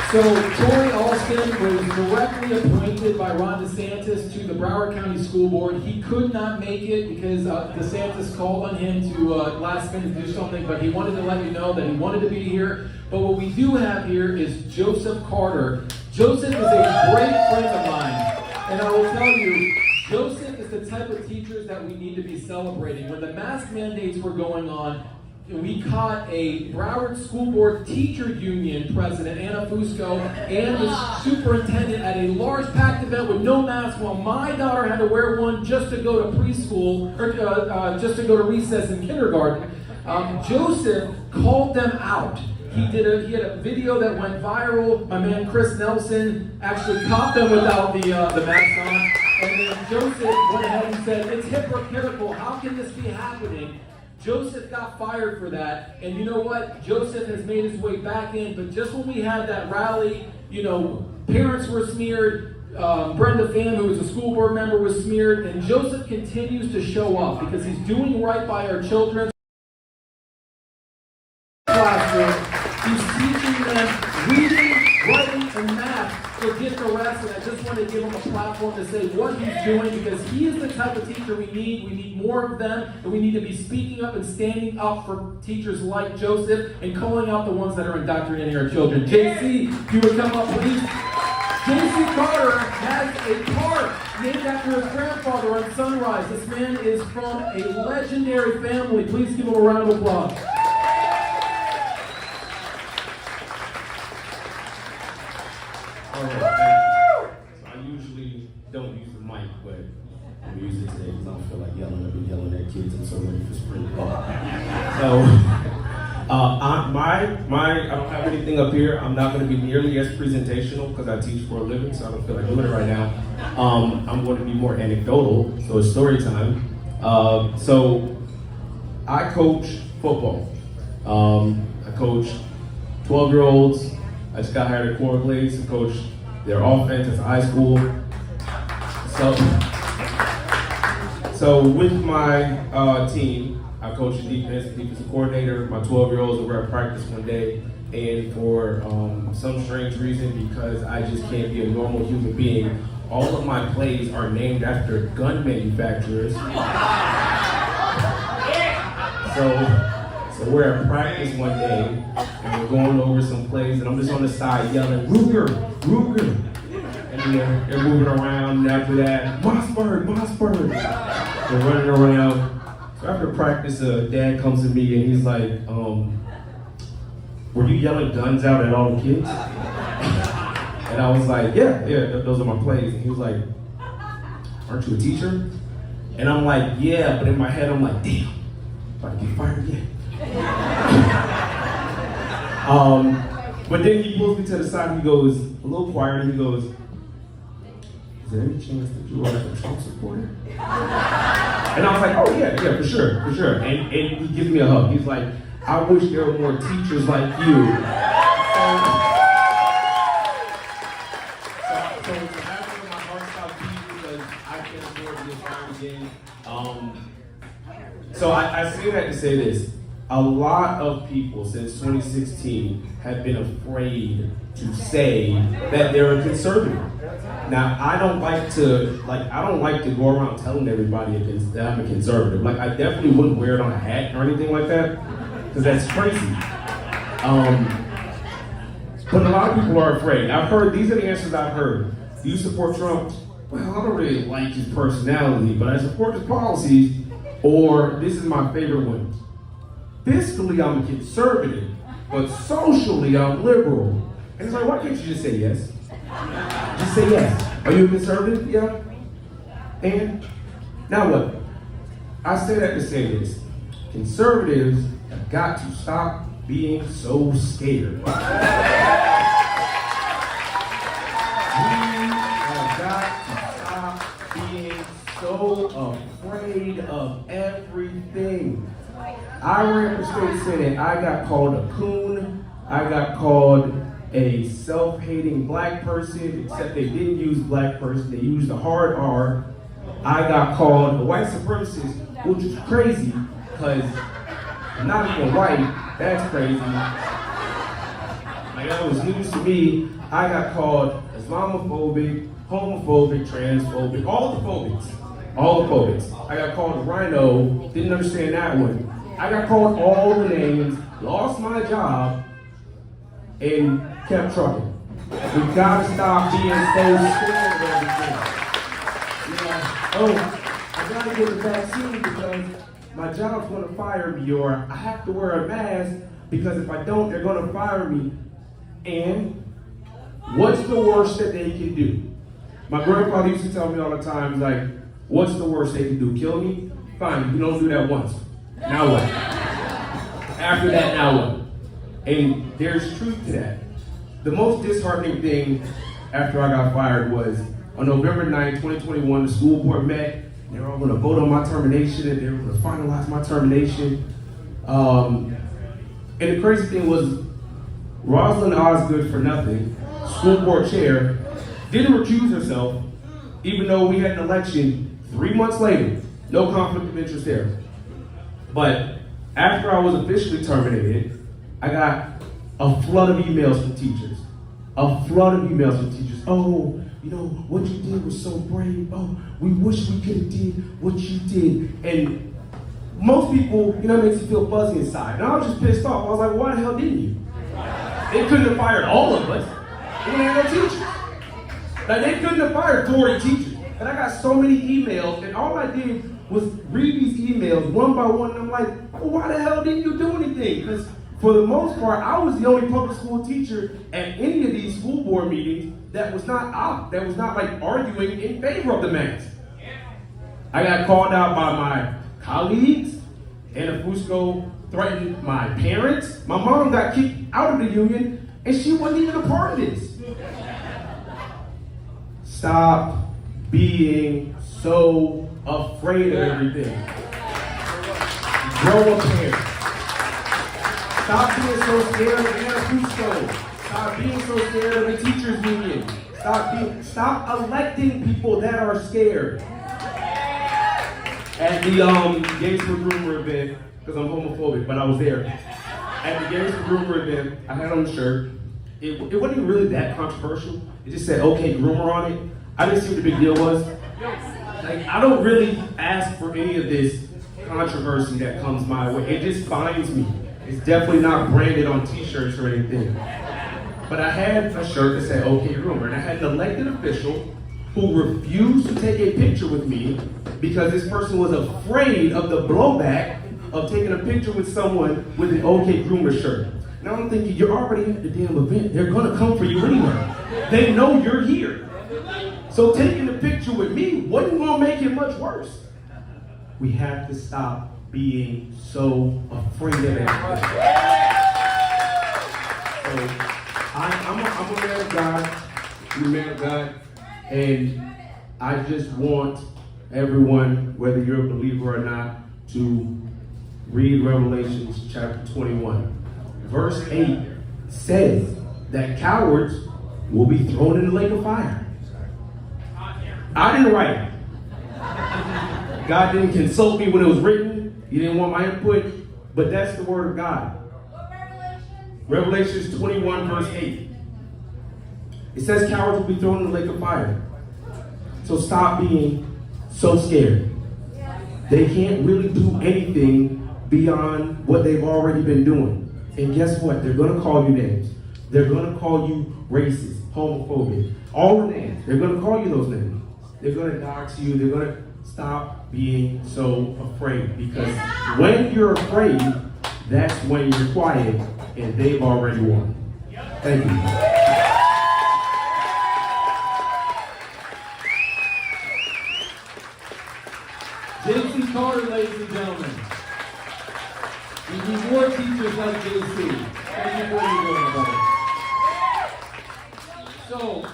Speaker 7: So Torey Alston was directly appointed by Ron DeSantis to the Broward County School Board. He could not make it because DeSantis called on him to last minute do something, but he wanted to let you know that he wanted to be here. But what we do have here is Joseph Carter. Joseph is a great friend of mine, and I will tell you, Joseph is the type of teachers that we need to be celebrating. When the mask mandates were going on, we caught a Broward School Board Teacher Union president, Anna Fusco, and the superintendent at a large packed event with no mask while my daughter had to wear one just to go to preschool, or just to go to recess in kindergarten. Joseph called them out. He had a video that went viral. My man Chris Nelson actually caught them without the mask on. And then Joseph went ahead and said, it's hypocritical. How can this be happening? Joseph got fired for that, and you know what? Joseph has made his way back in, but just when we had that rally, you know, parents were smeared, Brenda Pham, who was a school board member, was smeared, and Joseph continues to show up because he's doing right by our children. He's teaching them reading, writing, and math. Forget the rest, and I just want to give him a platform to say what he's doing because he is the type of teacher we need. We need more of them, and we need to be speaking up and standing up for teachers like Joseph and calling out the ones that are indoctrinating our children. JC, if you would come up, please. JC Carter has a park named after his grandfather on Sunrise. This man is from a legendary family. Please give him a round of applause.
Speaker 19: So I usually don't use the mic, but I'm using it today because I don't feel like yelling. I've been yelling at kids. I'm so ready for spring ball. So I don't have anything up here. I'm not going to be nearly as presentational because I teach for a living, so I don't feel like doing it right now. I'm going to be more anecdotal, so it's story time. So I coach football. I coach 12-year-olds. I just got hired at Corn Blades to coach their offense at high school. So with my team, I coach the defensive coordinator. My 12-year-olds were at practice one day, and for some strange reason, because I just can't be a normal human being, all of my plays are named after gun manufacturers. So we're at practice one day, and we're going over some plays, and I'm just on the side yelling, Ruger, Ruger. And they're moving around, and after that, Mossberg, Mossberg. They're running around. So after practice, dad comes to me, and he's like, were you yelling guns out at all the kids? And I was like, yeah, those are my plays. And he was like, aren't you a teacher? And I'm like, yeah, but in my head, I'm like, damn, about to get fired again. But then he pulls me to the side and he goes, a little quieter, he goes, is there any chance that you are a Trump supporter? And I was like, oh yeah, for sure. And he gives me a hug. He's like, I wish there were more teachers like you. So after my heart stopped beating because I can't afford to get fired again. So I say that to say this. A lot of people since 2016 have been afraid to say that they're a conservative. Now, I don't like to go around telling everybody that I'm a conservative. Like, I definitely wouldn't wear it on a hat or anything like that, because that's crazy. But a lot of people are afraid. I've heard, these are the answers I've heard. Do you support Trump? Well, I don't really like his personality, but I support his policies. Or, this is my favorite one. Fiscally, I'm a conservative, but socially, I'm liberal. And it's like, why can't you just say yes? Just say yes. Are you a conservative? Yeah. And now what? I say that to say this. Conservatives have got to stop being so scared. We have got to stop being so afraid of everything. I ran for state senate. I got called a coon. I got called a self-hating black person, except they didn't use black person. They used a hard R. I got called a white supremacist, which is crazy, because I'm not even white. That's crazy. Like, that was news to me. I got called Islamophobic, homophobic, transphobic, all the phobics. All the phobics. I got called a rhino, didn't understand that one. I got called all the names, lost my job, and kept trucking. We gotta stop being so scared of everything. Yeah. Oh, I gotta get the vaccine because my job's gonna fire me, or I have to wear a mask because if I don't, they're gonna fire me. And what's the worst that they can do? My grandfather used to tell me all the time, like, what's the worst they can do? Kill me? Fine, you don't do that once. Now what? After that, now what? And there's truth to that. The most disheartening thing after I got fired was on November 9th, 2021, the school board met. They were all going to vote on my termination, and they were going to finalize my termination. And the crazy thing was, Rosalind Osgood, for nothing, school board chair, didn't recuse herself, even though we had an election 3 months later. No conflict of interest there. But after I was officially terminated, I got a flood of emails from teachers. A flood of emails from teachers. Oh, you know, what you did was so brave. Oh, we wish we could have did what you did. And most people, you know, it makes you feel fuzzy inside. And I was just pissed off. I was like, why the hell didn't you? They couldn't have fired all of us. We didn't have no teachers. Like, they couldn't have fired Torey teachers. And I got so many emails, and all I did was read these emails one by one, and I'm like, well, why the hell didn't you do anything? Because for the most part, I was the only public school teacher at any of these school board meetings that was not like arguing in favor of the mask. I got called out by my colleagues. Anna Fusco threatened my parents. My mom got kicked out of the union, and she wasn't even a part of this. Stop being so afraid of everything. Grow a pair. Stop being so scared of Anna Fusco. Stop being so scared of the teachers union. Stop electing people that are scared. At the Gays for Groomer event, because I'm homophobic, but I was there. At the Gays for Groomer event, I had on a shirt. It wasn't even really that controversial. It just said, okay, groomer on it. I didn't see what the big deal was. Like, I don't really ask for any of this controversy that comes my way. It just finds me. It's definitely not branded on t-shirts or anything. But I had a shirt that said, okay, groomer. And I had an elected official who refused to take a picture with me because this person was afraid of the blowback of taking a picture with someone with an OK Groomer shirt. And I'm thinking, you're already at the damn event. They're gonna come for you anyway. They know you're here. So taking a picture with me wasn't gonna make it much worse. We have to stop being so afraid of everything. So I'm a man of God. I'm a man of God. And I just want everyone, whether you're a believer or not, to read Revelations chapter 21. Verse 8 says that cowards will be thrown in the lake of fire. I didn't write it. God didn't consult me when it was written. He didn't want my input, but that's the word of God. Revelations 21 verse 8. It says cowards will be thrown in the lake of fire. So stop being so scared. They can't really do anything beyond what they've already been doing. And guess what? They're going to call you names. They're going to call you racist, homophobic, all the names. They're going to call you those names. They're going to dox you. They're going to stop being so afraid, because when you're afraid, that's when you're quiet, and they've already won. Thank you.
Speaker 7: JC Carter, ladies and gentlemen. We need more teachers like JC. Thank you for what you're doing, brother. So,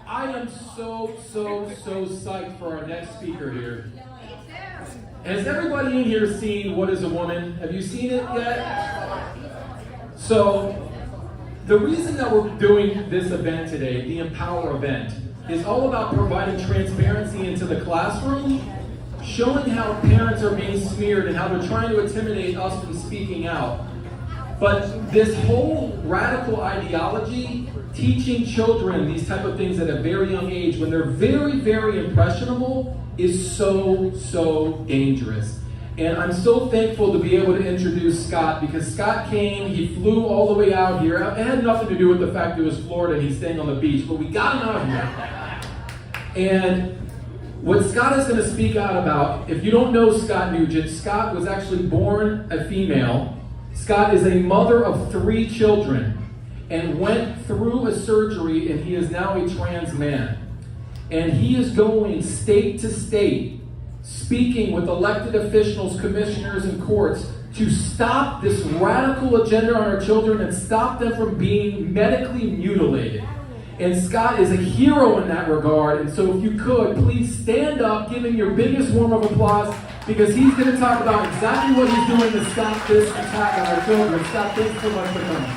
Speaker 7: I am so psyched for our next speaker here. Has everybody in here seen What is a Woman? Have you seen it yet? So, the reason that we're doing this event today, the Empower event, is all about providing transparency into the classroom, showing how parents are being smeared and how they're trying to intimidate us from speaking out. But this whole radical ideology, teaching children these type of things at a very young age when they're very impressionable, is so dangerous. And I'm so thankful to be able to introduce Scott, because Scott came, he flew all the way out here. It had nothing to do with the fact that it was Florida and he's staying on the beach, but we got him out here. And what Scott is going to speak out about, if you don't know Scott Nugent, Scott was actually born a female. Scott is a mother of 3 children and went through a surgery, and he is now a trans man. And he is going state to state, speaking with elected officials, commissioners, and courts to stop this radical agenda on our children and stop them from being medically mutilated. And Scott is a hero in that regard. And so if you could, please stand up, give him your biggest warm of applause, because he's going to talk about exactly what he's doing to stop this attack on our children. Scott, thanks so much for coming.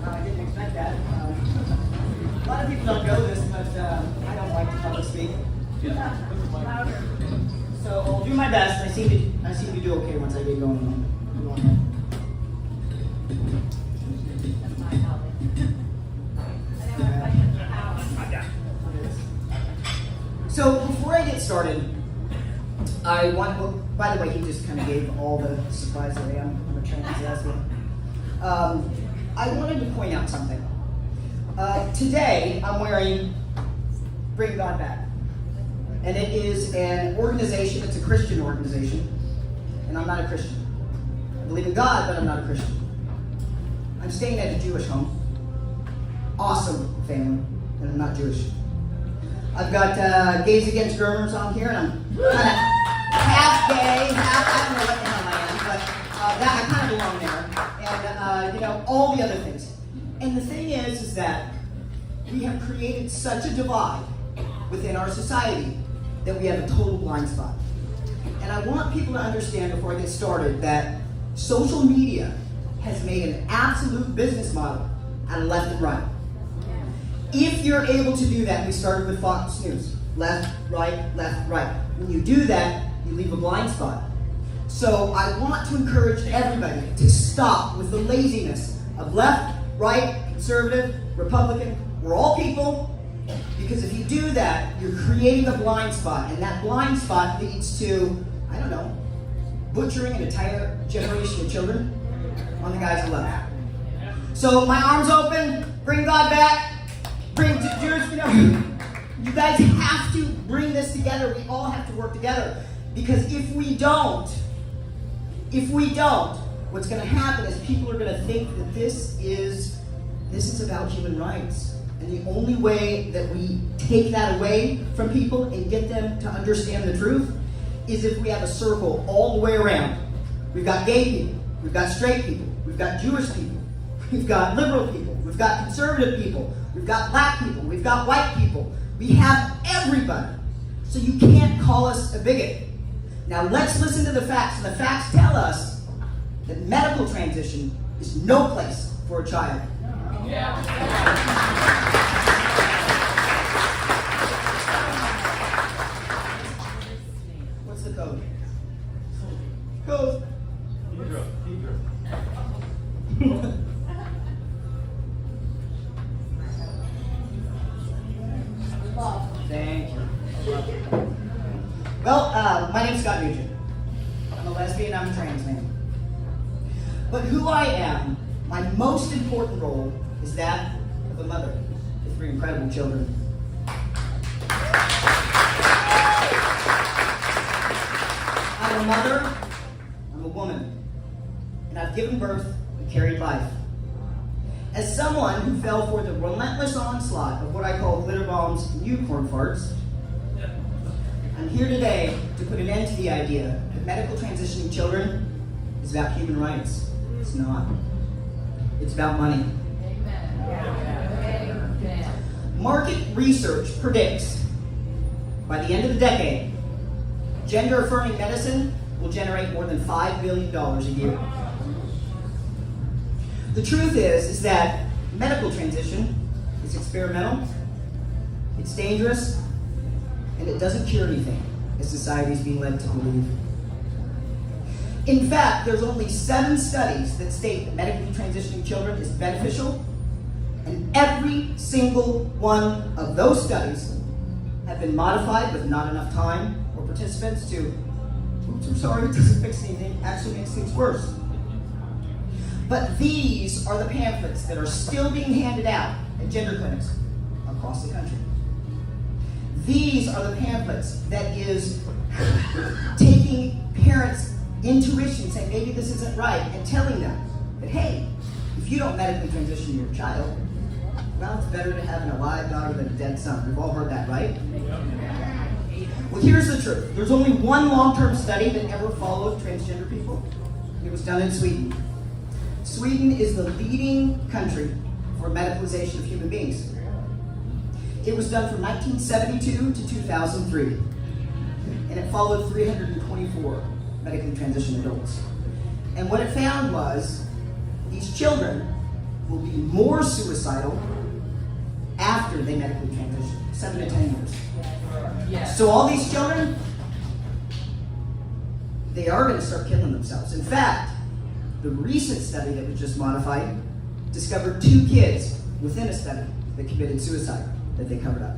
Speaker 20: I didn't expect that. A lot of people don't know this, but I don't like to public speak. So I'll do my best. I seem to do okay once I get going. So before I get started, I want. Well, by the way, he just kind of gave all the supplies away. I'm a trans lesbian. I wanted to point out something. Today, I'm wearing Bring God Back. And it is an organization, it's a Christian organization, and I'm not a Christian. I believe in God, but I'm not a Christian. I'm staying at a Jewish home. Awesome family, and I'm not Jewish. I've got Gays Against Groomers on here, and I'm kind of half gay, half, I don't know what the hell I am, but that I kind of belong there. And, all the other things. And the thing is that we have created such a divide within our society that we have a total blind spot. And I want people to understand before I get started that social media has made an absolute business model out of left and right. If you're able to do that, we started with Fox News, left, right. When you do that, you leave a blind spot. So I want to encourage everybody to stop with the laziness of left, right, conservative, Republican. We're all people. Because if you do that, you're creating a blind spot, and that blind spot leads to, I don't know, butchering an entire generation of children on the guys who left. So my arms open, bring God back, bring Jews, you guys have to bring this together. We all have to work together. Because if we don't, what's going to happen is people are going to think that this is about human rights. And the only way that we take that away from people and get them to understand the truth is if we have a circle all the way around. We've got gay people, we've got straight people, we've got Jewish people, we've got liberal people, we've got conservative people, we've got black people, we've got white people. We have everybody. So you can't call us a bigot. Now let's listen to the facts. And the facts tell us that medical transition is no place for a child. What's the code? Code. Thank you. Well, my name's Scott Newgent. I'm a lesbian, I'm a trans man. But who I am, my most important role is that of a mother with 3 incredible children. I'm a mother, I'm a woman, and I've given birth and carried life. As someone who fell for the relentless onslaught of what I call glitter bombs and unicorn farts, I'm here today to put an end to the idea that medical transitioning children is about human rights. It's not. It's about money. Market research predicts by the end of the decade, gender-affirming medicine will generate more than $5 billion a year. The truth is that medical transition is experimental, it's dangerous, and it doesn't cure anything, as society is being led to believe. In fact, there's only 7 studies that state that medically transitioning children is beneficial, and every single one of those studies have been modified with not enough time or participants to, oops, I'm sorry, it doesn't fix anything, actually makes things worse. But these are the pamphlets that are still being handed out at gender clinics across the country. These are the pamphlets that is taking parents' intuition, saying maybe this isn't right, and telling them that, hey, if you don't medically transition your child, well, it's better to have an alive daughter than a dead son. We've all heard that, right? Well, here's the truth. There's only one long-term study that ever followed transgender people. It was done in Sweden. Sweden is the leading country for medicalization of human beings. It was done from 1972 to 2003, and it followed 324 medically transitioned adults. And what it found was these children will be more suicidal after they medically transition, 7 to 10 years. Yes. So all these children, they are going to start killing themselves. In fact, the recent study that was just modified discovered 2 kids within a study that committed suicide that they covered up.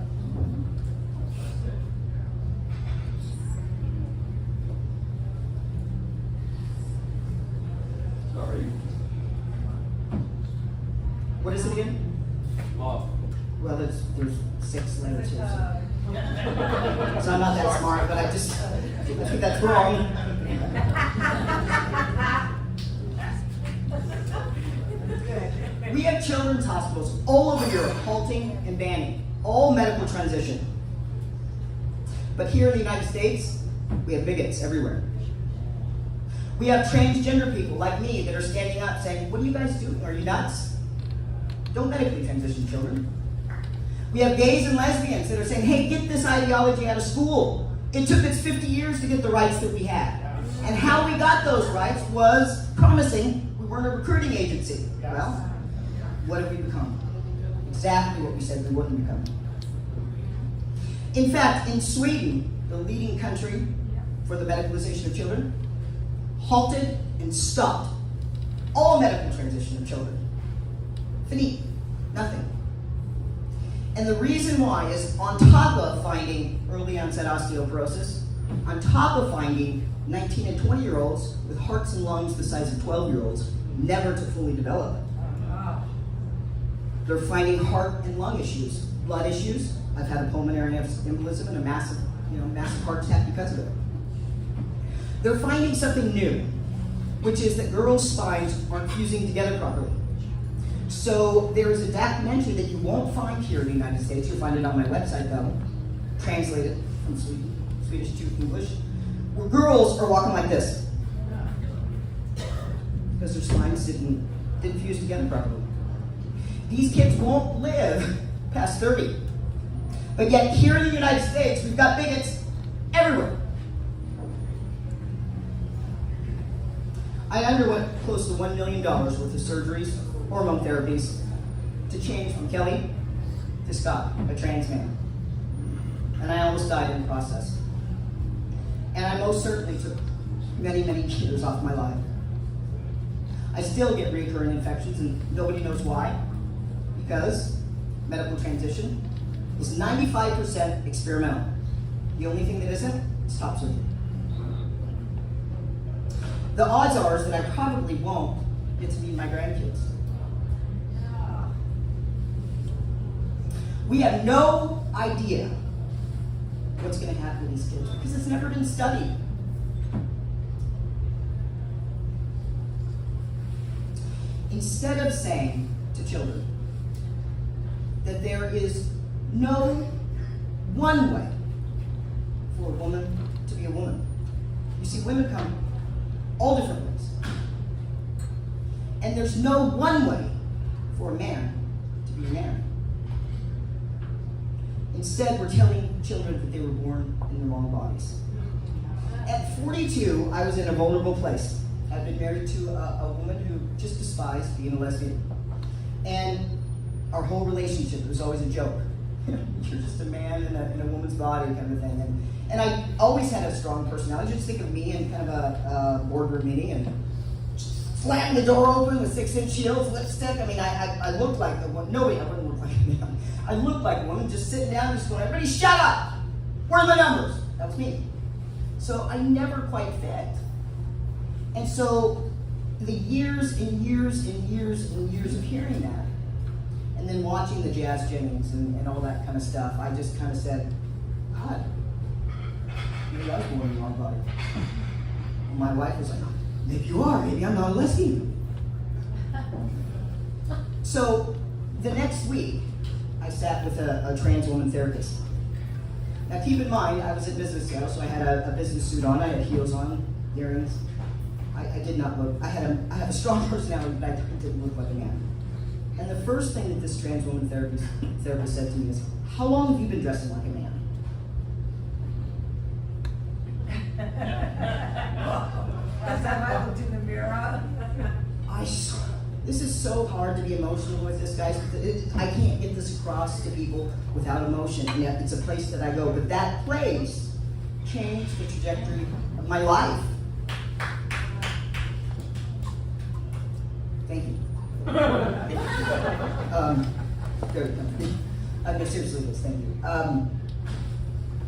Speaker 18: Sorry.
Speaker 20: What is it again?
Speaker 18: Love.
Speaker 20: Well, there's 6 letters here. So I'm not that smart, but I think that's wrong. We have children's hospitals all over Europe halting and banning all medical transition. But here in the United States, we have bigots everywhere. We have transgender people like me that are standing up saying, what are you guys doing? Are you nuts? Don't medically transition children. We have gays and lesbians that are saying, hey, get this ideology out of school. It took us 50 years to get the rights that we had. And how we got those rights was promising we weren't a recruiting agency. Well, what have we become? Exactly what we said we wouldn't become. In fact, in Sweden, the leading country for the medicalization of children, halted and stopped all medical transition of children. Finite. Nothing. And the reason why is on top of finding early onset osteoporosis, on top of finding 19 and 20-year-olds with hearts and lungs the size of 12-year-olds, never to fully develop. They're finding heart and lung issues, blood issues. I've had a pulmonary embolism and a massive heart attack because of it. They're finding something new, which is that girls' spines aren't fusing together properly. So there is a documentary that you won't find here in the United States. You'll find it on my website, though, translated from Swedish to English, where girls are walking like this because their spines didn't fuse together properly. These kids won't live past 30. But yet here in the United States, we've got bigots everywhere. I underwent close to $1 million worth of surgeries, hormone therapies, to change from Kelly to Scott, a trans man. And I almost died in the process. And I most certainly took many, many years off my life. I still get recurring infections, and nobody knows why. Because medical transition is 95% experimental. The only thing that isn't stops with you. The odds are is that I probably won't get to meet my grandkids. We have no idea what's going to happen to these kids because it's never been studied. Instead of saying to children that there is no one way for a woman to be a woman. You see, women come all different ways. And there's no one way for a man to be a man. Instead, we're telling children that they were born in the wrong bodies. At 42, I was in a vulnerable place. I'd been married to a woman who just despised being a lesbian. And our whole relationship was always a joke. You're just a man in a woman's body kind of thing. And I always had a strong personality. Just think of me in kind of a boardroom meeting and slamming the door open with 6-inch heels, lipstick. I mean, I looked like a woman. No, I wouldn't look like a man. I looked like a woman just sitting down just going, everybody shut up! Where are the numbers? That was me. So I never quite fit. And so the years and years and years and years of hearing that, and then watching the Jazz Jennings and all that kind of stuff, I just kind of said, God, maybe I was born in the wrong body. And my wife was like, maybe you are, maybe I'm not a lesbian. So the next week, I sat with a trans woman therapist. Now keep in mind, I was in business sales, so I had a business suit on, I had heels on, earrings. I did not look, I have a strong personality, but I didn't look like a man. And the first thing that this trans woman therapist said to me is, how long have you been dressing like a man?
Speaker 8: That's how I looked in the mirror.
Speaker 20: This is so hard to be emotional with this, guys. I can't get this across to people without emotion, and yet it's a place that I go. But that place changed the trajectory of my life. Thank you. No, seriously, Liz, thank you.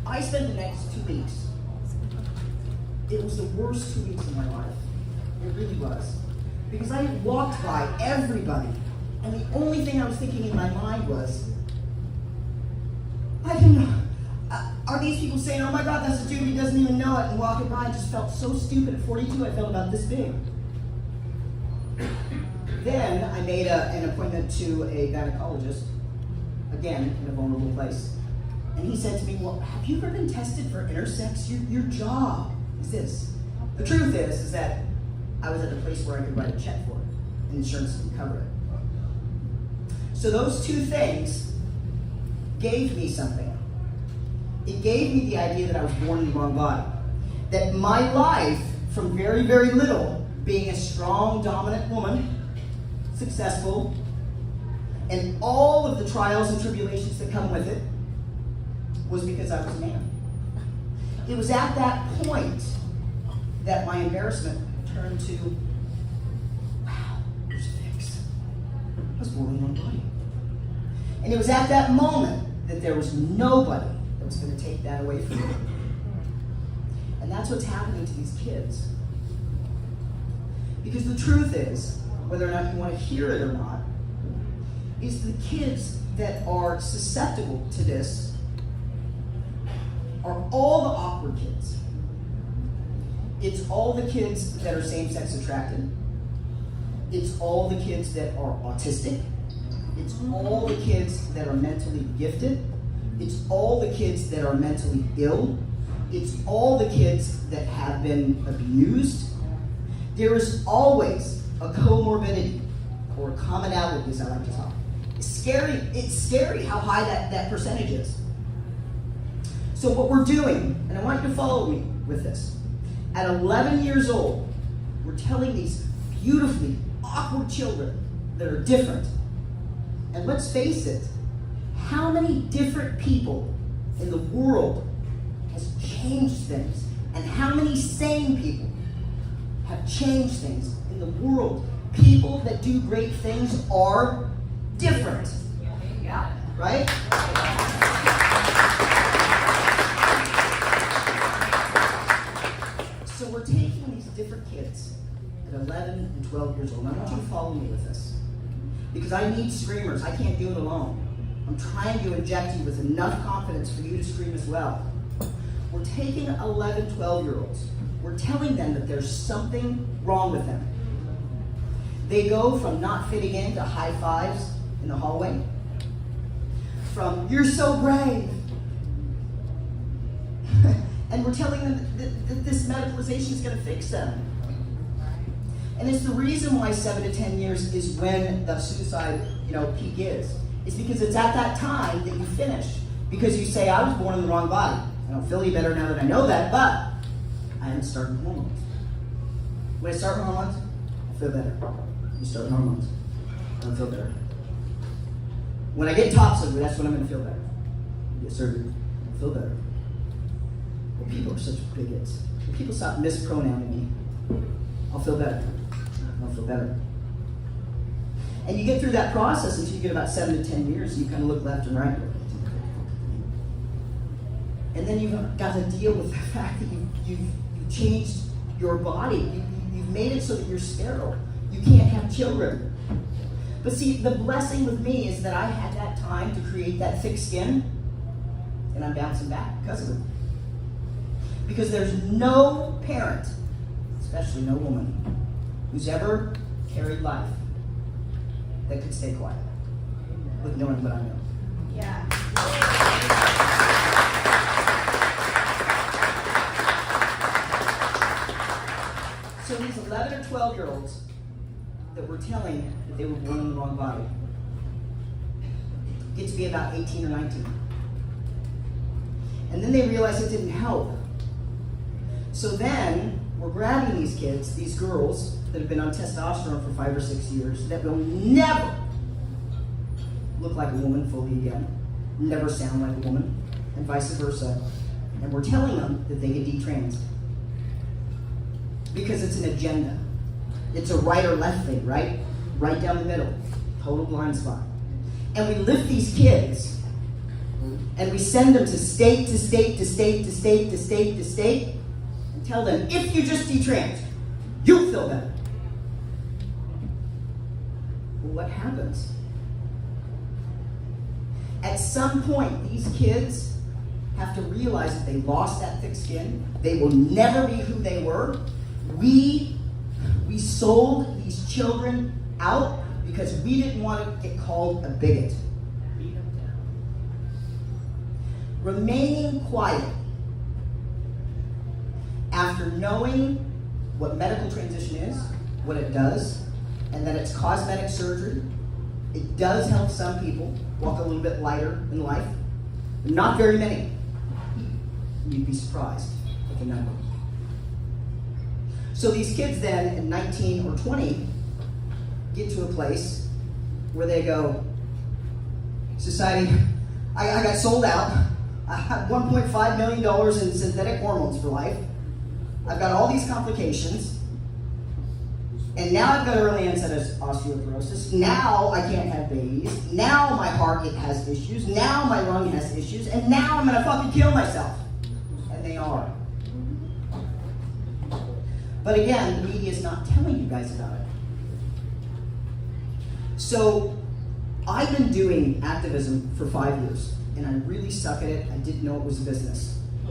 Speaker 20: I spent the next 2 weeks. It was the worst 2 weeks of my life. It really was. Because I walked by everybody, and the only thing I was thinking in my mind was, are these people saying, oh my God, that's a dude, he doesn't even know it, and walking by, I just felt so stupid. At 42, I felt about this big. Then I made an appointment to a gynecologist, again, in a vulnerable place. And he said to me, well, have you ever been tested for intersex? Your job is this. The truth is that I was at a place where I could write a check for it, and insurance didn't cover it. So those two things gave me something. It gave me the idea that I was born in the wrong body. That my life, from very, very little, being a strong, dominant woman, successful, and all of the trials and tribulations that come with it, was because I was a man. It was at that point that my embarrassment turned to, wow, there's a fix. I was born in one body. And it was at that moment that there was nobody that was going to take that away from me. And that's what's happening to these kids. Because the truth is, whether or not you want to hear it or not, is the kids that are susceptible to this are all the awkward kids. It's all the kids that are same-sex attracted. It's all the kids that are autistic. It's all the kids that are mentally gifted. It's all the kids that are mentally ill. It's all the kids that have been abused. There is always a comorbidity or commonality, as I like to talk. It's scary how high that percentage is. So what we're doing, and I want you to follow me with this. At 11 years old, we're telling these beautifully awkward children that are different. And let's face it, how many different people in the world has changed things? And how many sane people have changed things in the world? People that do great things are different. Right? different kids at 11 and 12 years old. And I want you to follow me with this. Because I need screamers. I can't do it alone. I'm trying to inject you with enough confidence for you to scream as well. We're taking 11, 12-year-olds. We're telling them that there's something wrong with them. They go from not fitting in to high fives in the hallway. From, you're so brave. And we're telling them that this medicalization is going to fix them. And it's the reason why 7 to 10 years is when the suicide, peak is. It's because it's at that time that you finish. Because you say, I was born in the wrong body. I don't feel any better now that I know that, but I haven't started hormones. When I start hormones, I feel better. You start hormones, I don't feel better. When I get top surgery, that's when I'm going to feel better. Get surgery, I feel better. Well, people are such bigots. When people stop mispronouncing me, I'll feel better. I'll feel better. And you get through that process until you get about 7 to 10 years, and you kind of look left and right. And then you've got to deal with the fact that you've changed your body. You've made it so that you're sterile. You can't have children. But see, the blessing with me is that I had that time to create that thick skin, and I'm bouncing back because of it. Because there's no parent, especially no woman, who's ever carried life that could stay quiet with knowing what I know.
Speaker 9: Yeah.
Speaker 20: So these 11 or 12-year-olds that we're telling that they were born in the wrong body get to be about 18 or 19. And then they realize it didn't help. So then we're grabbing these kids, these girls that have been on testosterone for 5 or 6 years, that will never look like a woman fully again, never sound like a woman, and vice versa. And we're telling them that they get detrans. Because it's an agenda. It's a right or left thing, right? Right down the middle. Total blind spot. And we lift these kids and we send them to state to state to state to state to state to state and tell them, if you just detrans, you'll feel better. Well, what happens? At some point, these kids have to realize that they lost that thick skin. They will never be who they were. We sold these children out because we didn't want to get called a bigot. Remaining quiet after knowing what medical transition is, what it does, and that it's cosmetic surgery. It does help some people walk a little bit lighter in life. Not very many. You'd be surprised at the number. So these kids then, at 19 or 20, get to a place where they go, society, I got sold out. I have $1.5 million in synthetic hormones for life. I've got all these complications. And now I've got early onset osteoporosis. Now I can't have babies. Now my heart has issues. Now my lung has issues. And now I'm going to fucking kill myself. And they are. But again, the media is not telling you guys about it. So I've been doing activism for 5 years, and I really suck at it. I didn't know it was a business. I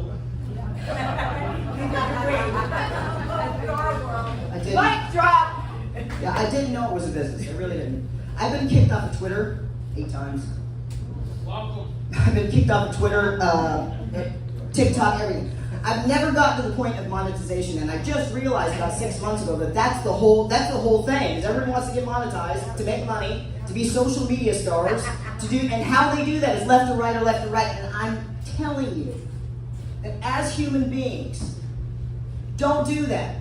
Speaker 20: didn't.
Speaker 8: Mic drop!
Speaker 20: Yeah, I didn't know it was a business. I really didn't. I've been kicked off of Twitter 8 times. I've been kicked off of Twitter, TikTok, everything. I've never gotten to the point of monetization, and I just realized about 6 months ago that that's the whole thing. Is everyone wants to get monetized, to make money, to be social media stars, and how they do that is left to right or left to right. And I'm telling you that as human beings, don't do that.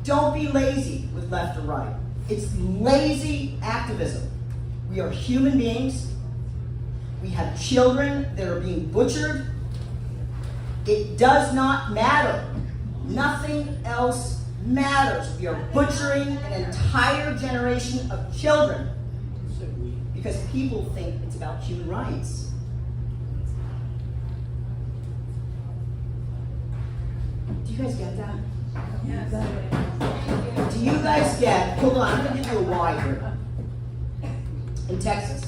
Speaker 20: Don't be lazy with left or right. It's lazy activism. We are human beings. We have children that are being butchered. It does not matter. Nothing else matters. We are butchering an entire generation of children because people think it's about human rights. Do you guys get that? Do you guys get, hold on, I'm gonna give you a why here. In Texas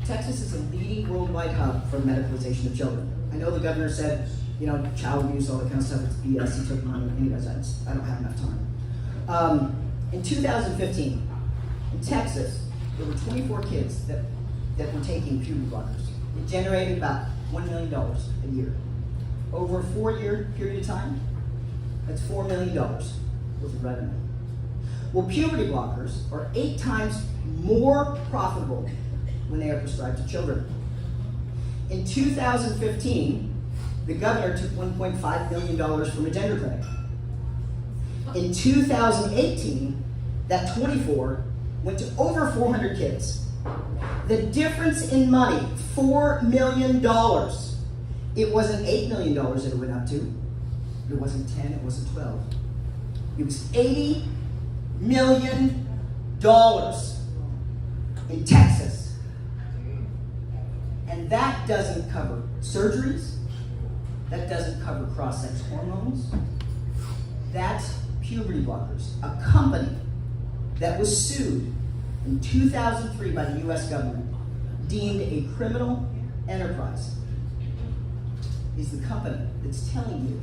Speaker 20: is a leading worldwide hub for medicalization of children. I know the governor said, you know, child abuse, all that kind of stuff, it's BS, he took money. Anyways, I don't have enough time. In 2015, in Texas, there were 24 kids that were taking puberty blockers. It generated about $1 million a year. Over a 4-year period of time, that's $4 million worth of revenue. Well, puberty blockers are 8 times more profitable when they are prescribed to children. In 2015, the governor took $1.5 million from a gender clinic. In 2018, that 24 went to over 400 kids. The difference in money, $4 million. It wasn't $8 million that it went up to. It wasn't 10, it wasn't 12. It was $80 million in Texas. And that doesn't cover surgeries. That doesn't cover cross-sex hormones. That's puberty blockers, a company that was sued in 2003 by the US government, deemed a criminal enterprise, is the company that's telling you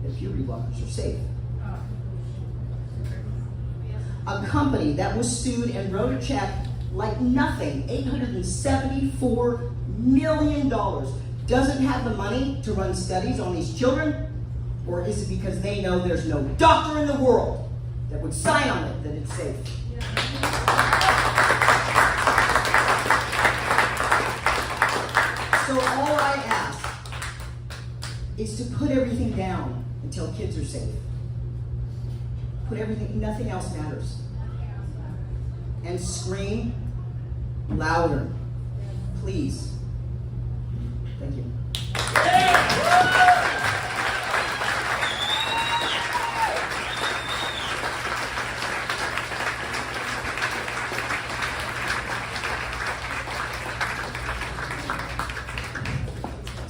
Speaker 20: that puberty blockers are safe. A company that was sued and wrote a check like nothing, $874 million, doesn't have the money to run studies on these children? Or is it because they know there's no doctor in the world that would sign on it that it's safe? So all I ask is to put everything down until kids are safe. Put everything, nothing else matters. And scream louder, please. Thank you.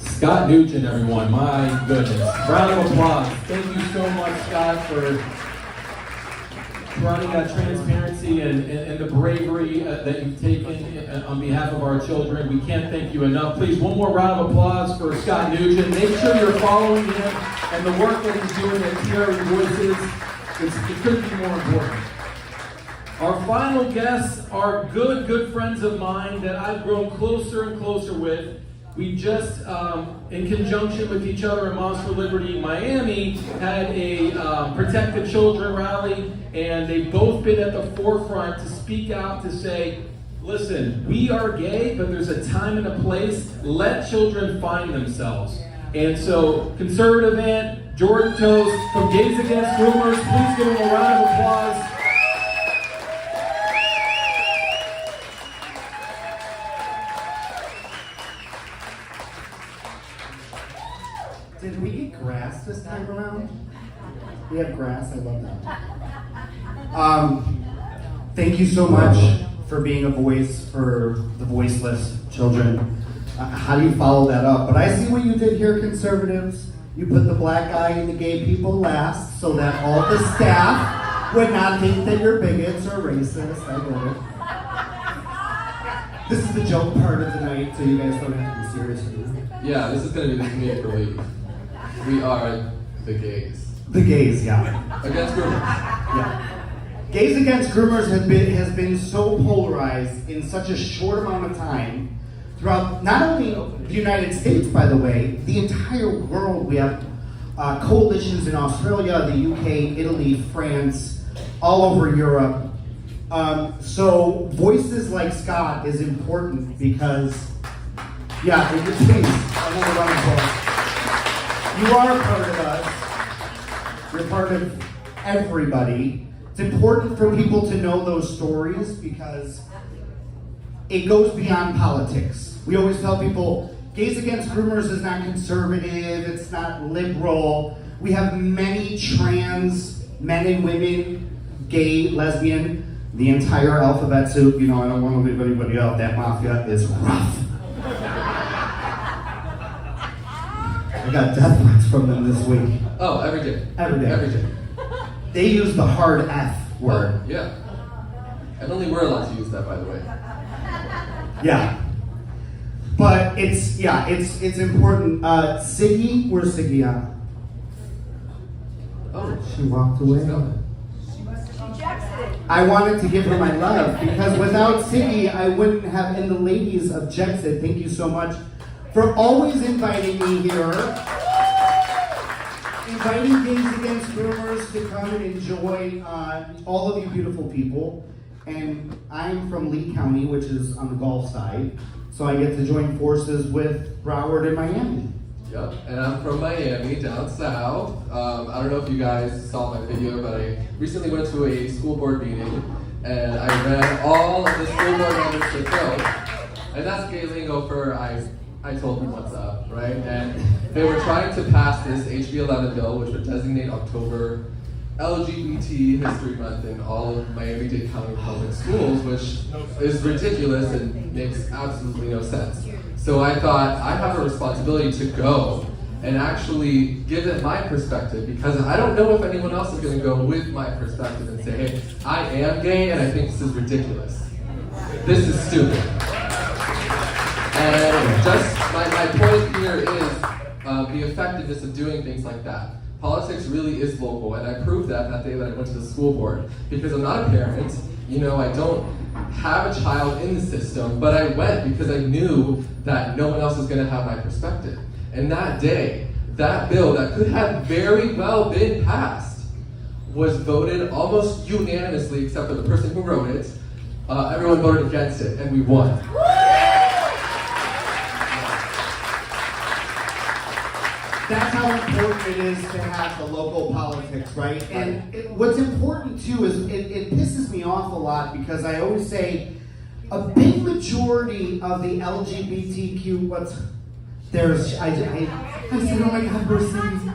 Speaker 7: Scott Newgent, everyone, my goodness. Round of applause. Thank you so much, Scott, for providing that transparency and the bravery that you've taken on behalf of our children. We can't thank you enough. Please, one more round of applause for Scott Newgent. Make sure you're following him and the work that he's doing at TRE Voices. It couldn't be more important. Our final guests are good friends of mine that I've grown closer and closer with. We just, in conjunction with each other in Moms for Liberty Miami, had a Protect the Children rally, and they've both been at the forefront to speak out to say, listen, we are gay, but there's a time and a place. Let children find themselves. And so, conservative aunt Jordan Toste from Gays Against Groomers, please give him a round of applause.
Speaker 21: Did we get grass this time around? We have grass, I love that. Thank you so much for being a voice for the voiceless children. How do you follow that up? But I see what you did here, conservatives. You put the black guy and the gay people last so that all the staff would not think that you're bigots or racist. I get it. This is the joke part of the night, so you guys don't have to be serious anymore.
Speaker 7: Yeah, this is going to be the comedic relief. We are the gays.
Speaker 21: The gays, yeah.
Speaker 7: Against groomers.
Speaker 21: Yeah. Gays Against Groomers has been so polarized in such a short amount of time throughout not only the United States, by the way, the entire world. We have coalitions in Australia, the UK, Italy, France, all over Europe. So voices like Scott is important because, yeah, please, I want to run a applause. You are a part of us. You're part of everybody. It's important for people to know those stories because it goes beyond politics. We always tell people, Gays Against Groomers is not conservative, it's not liberal. We have many trans men and women, gay, lesbian, the entire alphabet soup. You know, I don't want to leave anybody out. That mafia is rough. I got death threats from them this week.
Speaker 3: Oh, every day.
Speaker 21: Every day.
Speaker 3: Every day.
Speaker 21: They use the hard F word.
Speaker 3: Oh, yeah. And only we're allowed to use that, by the way.
Speaker 21: Yeah. But it's important. Siggy, where's Siggy at?
Speaker 3: Oh,
Speaker 21: she walked away. I wanted to give her my love because without Siggy, I wouldn't have. And the ladies of JEXIT, thank you so much for always inviting me here, inviting Gays Against Groomers to come and enjoy all of you beautiful people. And I'm from Lee County, which is on the Gulf side, so I get to join forces with Broward and Miami.
Speaker 3: Yep, and I'm from Miami, down south. I don't know if you guys saw my video, but I recently went to a school board meeting, and I ran all of the school board members to throat. And that's gay lingo for I told them what's up, right? And they were trying to pass this HB 11 bill, which would designate October LGBT History Month in all of Miami-Dade County public schools, which is ridiculous and makes absolutely no sense. So I thought, I have a responsibility to go and actually give it my perspective, because I don't know if anyone else is going to go with my perspective and say, hey, I am gay and I think this is ridiculous. This is stupid. And just my point here is the effectiveness of doing things like that. Politics really is local, and I proved that day that I went to the school board. Because I'm not a parent, I don't have a child in the system, but I went because I knew that no one else was going to have my perspective. And that day, that bill that could have very well been passed was voted almost unanimously, except for the person who wrote it. Everyone voted against it, and we won.
Speaker 21: That's how important it is to have the local politics, right? And what's important too is it pisses me off a lot because I always say a big majority of the LGBTQ I said, oh my God, we're saying.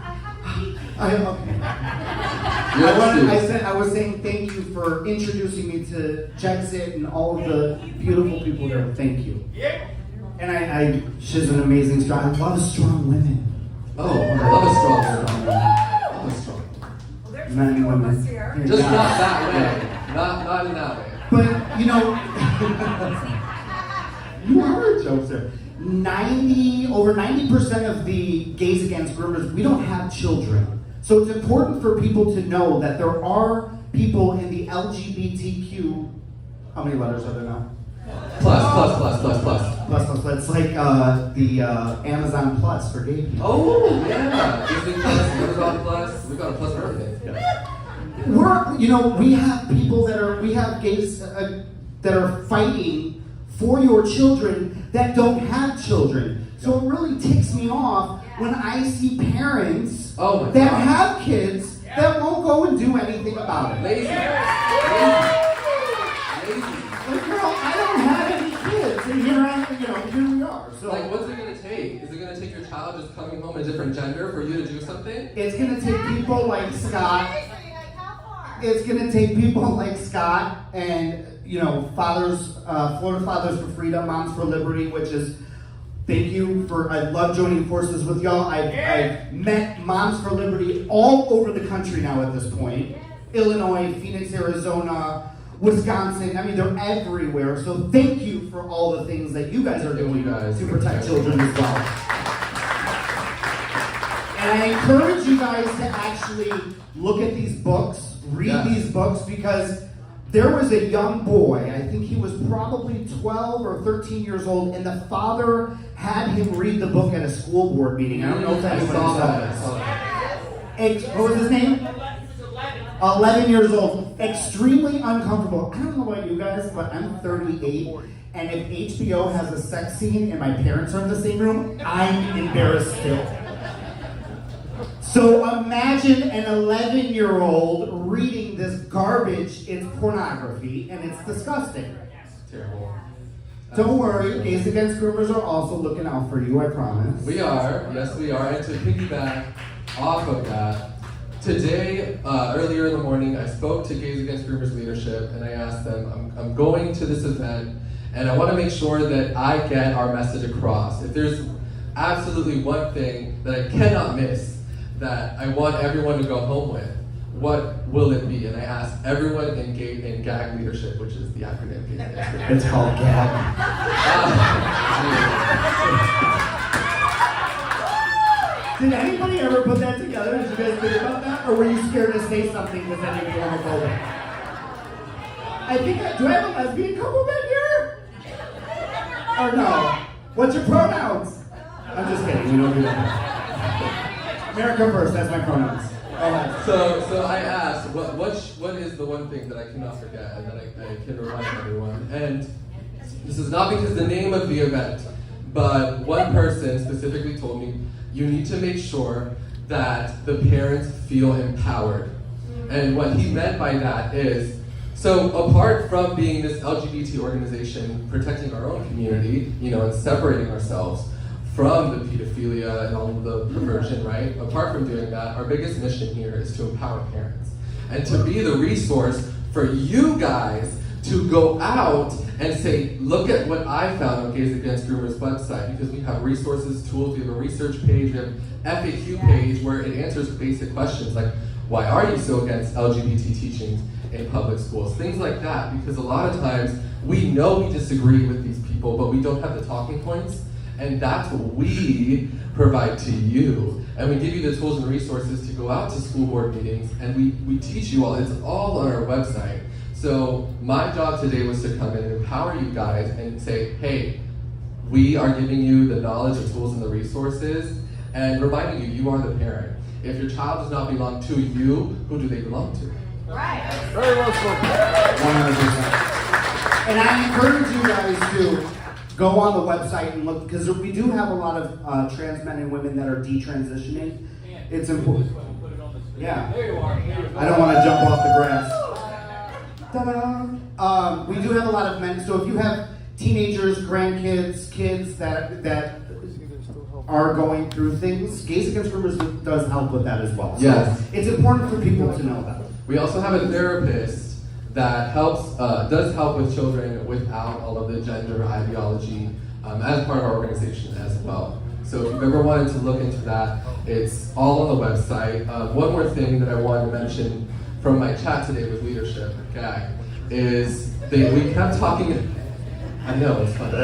Speaker 21: I was saying thank you for introducing me to JEXIT and all of the beautiful people there. Thank you. And she's an amazing strong. I love strong women.
Speaker 3: Oh, I love a strong woman.
Speaker 21: Men and women.
Speaker 3: Just not that way. Not in that way.
Speaker 21: But you are a jokester. Over 90% of the Gays Against Groomers, we don't have children. So it's important for people to know that there are people in the LGBTQ. How many letters are there now?
Speaker 3: Plus.
Speaker 21: It's like the Amazon Plus for gay people.
Speaker 3: Oh, yeah. Disney Plus, Amazon Plus. We've got a plus for everything. Yeah.
Speaker 21: We have people we have gays that are fighting for your children that don't have children. So it really ticks me off when I see parents that have kids that won't go and do anything about it.
Speaker 3: Lazy.
Speaker 21: Like, girl, I don't have any kids, and here we are. So,
Speaker 3: what's it gonna take? Is it gonna take your child just coming home a different gender for you to do something?
Speaker 21: It's gonna take people like Scott. It's gonna take people like Scott and Florida Fathers for Freedom, Moms for Liberty, which is. Thank you I love joining forces with y'all. I've met Moms for Liberty all over the country now at this point. Illinois, Phoenix, Arizona, Wisconsin. I mean, they're everywhere. So thank you for all the things that you guys are doing to protect children as well. And I encourage you guys to actually look at these books, read these books, because there was a young boy, I think he was probably 12 or 13 years old, and the father had him read the book at a school board meeting. I don't know if anyone saw this. What was his name? 11 years old. Extremely uncomfortable. I don't know about you guys, but I'm 38, and if HBO has a sex scene and my parents are in the same room, I'm embarrassed still. So imagine an 11-year-old reading this garbage. It's pornography, and it's disgusting.
Speaker 3: Terrible.
Speaker 21: Don't worry, Gays Against Groomers are also looking out for you, I promise.
Speaker 3: We are, yes we are. And to piggyback off of that, today, earlier in the morning, I spoke to Gays Against Groomers leadership, and I asked them, I'm going to this event, and I want to make sure that I get our message across. If there's absolutely one thing that I cannot miss that I want everyone to go home with, what will it be? And I asked everyone in GAG leadership, which is the acronym.
Speaker 21: It's called GAG. Did anybody ever put that together? Did you guys think about that? Or were you scared to say something because then you'd be homophobic? I think, do I have a lesbian couple back here? Or no? What's your pronouns? I'm just kidding, we don't do that. America first, that's my pronouns.
Speaker 3: So I asked, what is the one thing that I cannot forget and that I can remind everyone? And this is not because the name of the event, but one person specifically told me, you need to make sure that the parents feel empowered. And what he meant by that is, so apart from being this LGBT organization protecting our own community, and separating ourselves from the pedophilia and all of the perversion, right? Apart from doing that, our biggest mission here is to empower parents and to be the resource for you guys to go out and say, look at what I found on Gays Against Groomers website, because we have resources, tools, we have a research page, we have FAQ page where it answers basic questions like, why are you so against LGBT teachings in public schools? Things like that, because a lot of times we know we disagree with these people, but we don't have the talking points. And that's what we provide to you. And we give you the tools and resources to go out to school board meetings, and we teach you all. It's all on our website. So my job today was to come in and empower you guys and say, hey, we are giving you the knowledge, the tools, and the resources, and reminding you, you are the parent. If your child does not belong to you, who do they belong to?
Speaker 9: Right.
Speaker 21: Very well spoken. 100%. And I encourage you guys to go on the website and look, because we do have a lot of trans men and women that are detransitioning. It's important. Yeah. I don't want to jump off the grass. Ta-da! We do have a lot of men, so if you have teenagers, grandkids, kids that are going through things, Gays Against Groomers does help with that as well. So
Speaker 3: yes.
Speaker 21: It's important for people to know that.
Speaker 3: We also have a therapist that does help with children without all of the gender ideology as part of our organization as well. So if you've ever wanted to look into that, it's all on the website. One more thing that I wanted to mention from my chat today with leadership, GAG, is we kept talking. I know it's funny.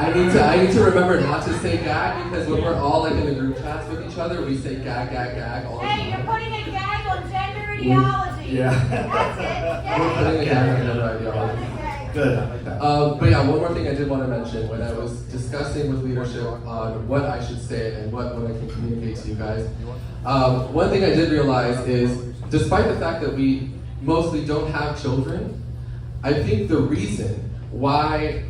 Speaker 3: I need to remember not to say GAG, because when we're all in the group chats with each other, we say GAG, GAG, GAG all the time.
Speaker 8: Hey, you're putting a gag on gender ideology.
Speaker 21: Yeah.
Speaker 8: That's it.
Speaker 3: We're putting a gag on gender ideology.
Speaker 21: Good, I like that.
Speaker 3: But yeah, one more thing I did want to mention when I was discussing with leadership on what I should say and what I can communicate to you guys. One thing I did realize is, despite the fact that we mostly don't have children, I think the reason why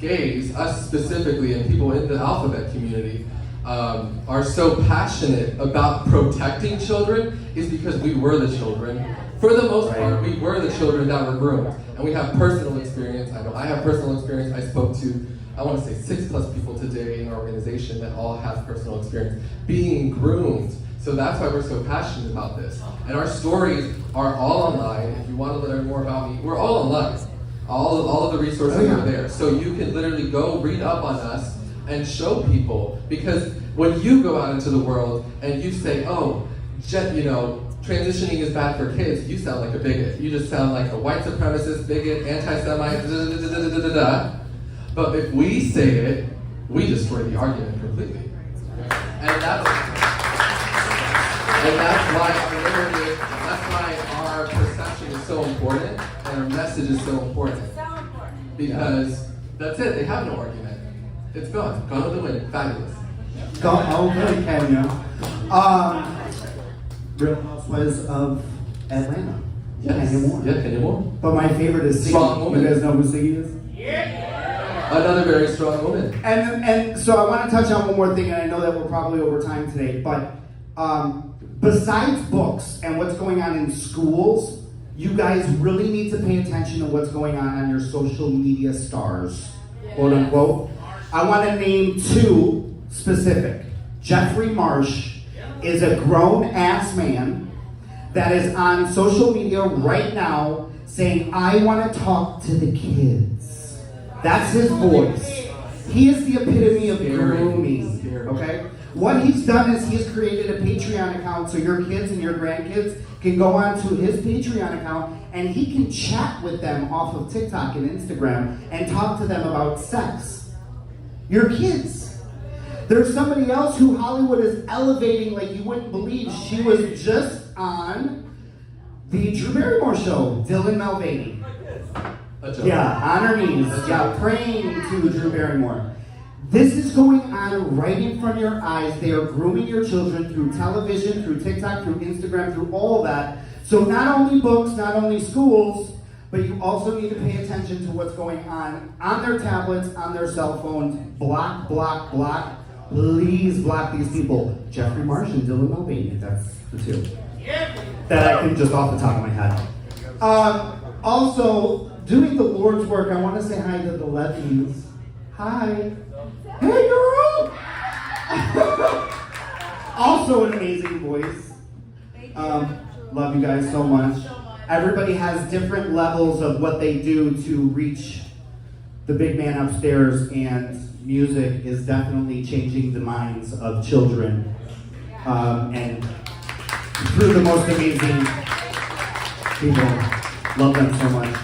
Speaker 3: gays, us specifically, and people in the alphabet community are so passionate about protecting children is because we were the children. For the most part, we were the children that were groomed. And we have personal experience. I know I have personal experience. I spoke to, I want to say 6+ people today in our organization that all have personal experience being groomed. So that's why we're so passionate about this. And our stories are all online. If you want to learn more about me, we're all online. All of the resources are there. So you can literally go read up on us and show people. Because when you go out into the world and you say, oh, transitioning is bad for kids, you sound like a bigot. You just sound like a white supremacist, bigot, anti-Semite, da-da-da-da-da-da-da. But if we say it, we destroy the argument completely. And that's why our perception is so important, and our message is so important. Because that's it, they have no argument. It's gone with the wind, fabulous.
Speaker 21: Okay, Kenya. Real Housewives of Atlanta.
Speaker 3: Yes.
Speaker 21: Kenya Moore.
Speaker 3: Yeah, Kenya Moore.
Speaker 21: But my favorite is Siggy.
Speaker 3: Strong woman.
Speaker 21: You guys know who Siggy is?
Speaker 3: Yeah. Another very strong woman.
Speaker 21: And so I want to touch on one more thing, and I know that we're probably over time today, but besides books and what's going on in schools, you guys really need to pay attention to what's going on your social media stars, quote unquote. I want to name 2 specific. Jeffrey Marsh is a grown-ass man that is on social media right now saying, I want to talk to the kids. That's his voice. He is the epitome of grooming, okay? What he's done is he's created a Patreon account so your kids and your grandkids can go onto his Patreon account and he can chat with them off of TikTok and Instagram and talk to them about sex. Your kids. There's somebody else who Hollywood is elevating like you wouldn't believe. She was just on the Drew Barrymore show, Dylan Mulvaney. Yeah, on her knees, yeah, praying to Drew Barrymore. This is going on right in front of your eyes. They are grooming your children through television, through TikTok, through Instagram, through all that. So not only books, not only schools, but you also need to pay attention to what's going on their tablets, on their cell phones. Block, block, block. Please block these people. Jeffrey Marsh and Dylan Mulvaney, that's the two. That I can just off the top of my head. Also, doing the Lord's work, I want to say hi to the levies. Hi. Hey, girl! Also an amazing voice. Love you guys so much. Everybody has different levels of what they do to reach the big man upstairs, and music is definitely changing the minds of children. And through the most amazing people. Love them so much.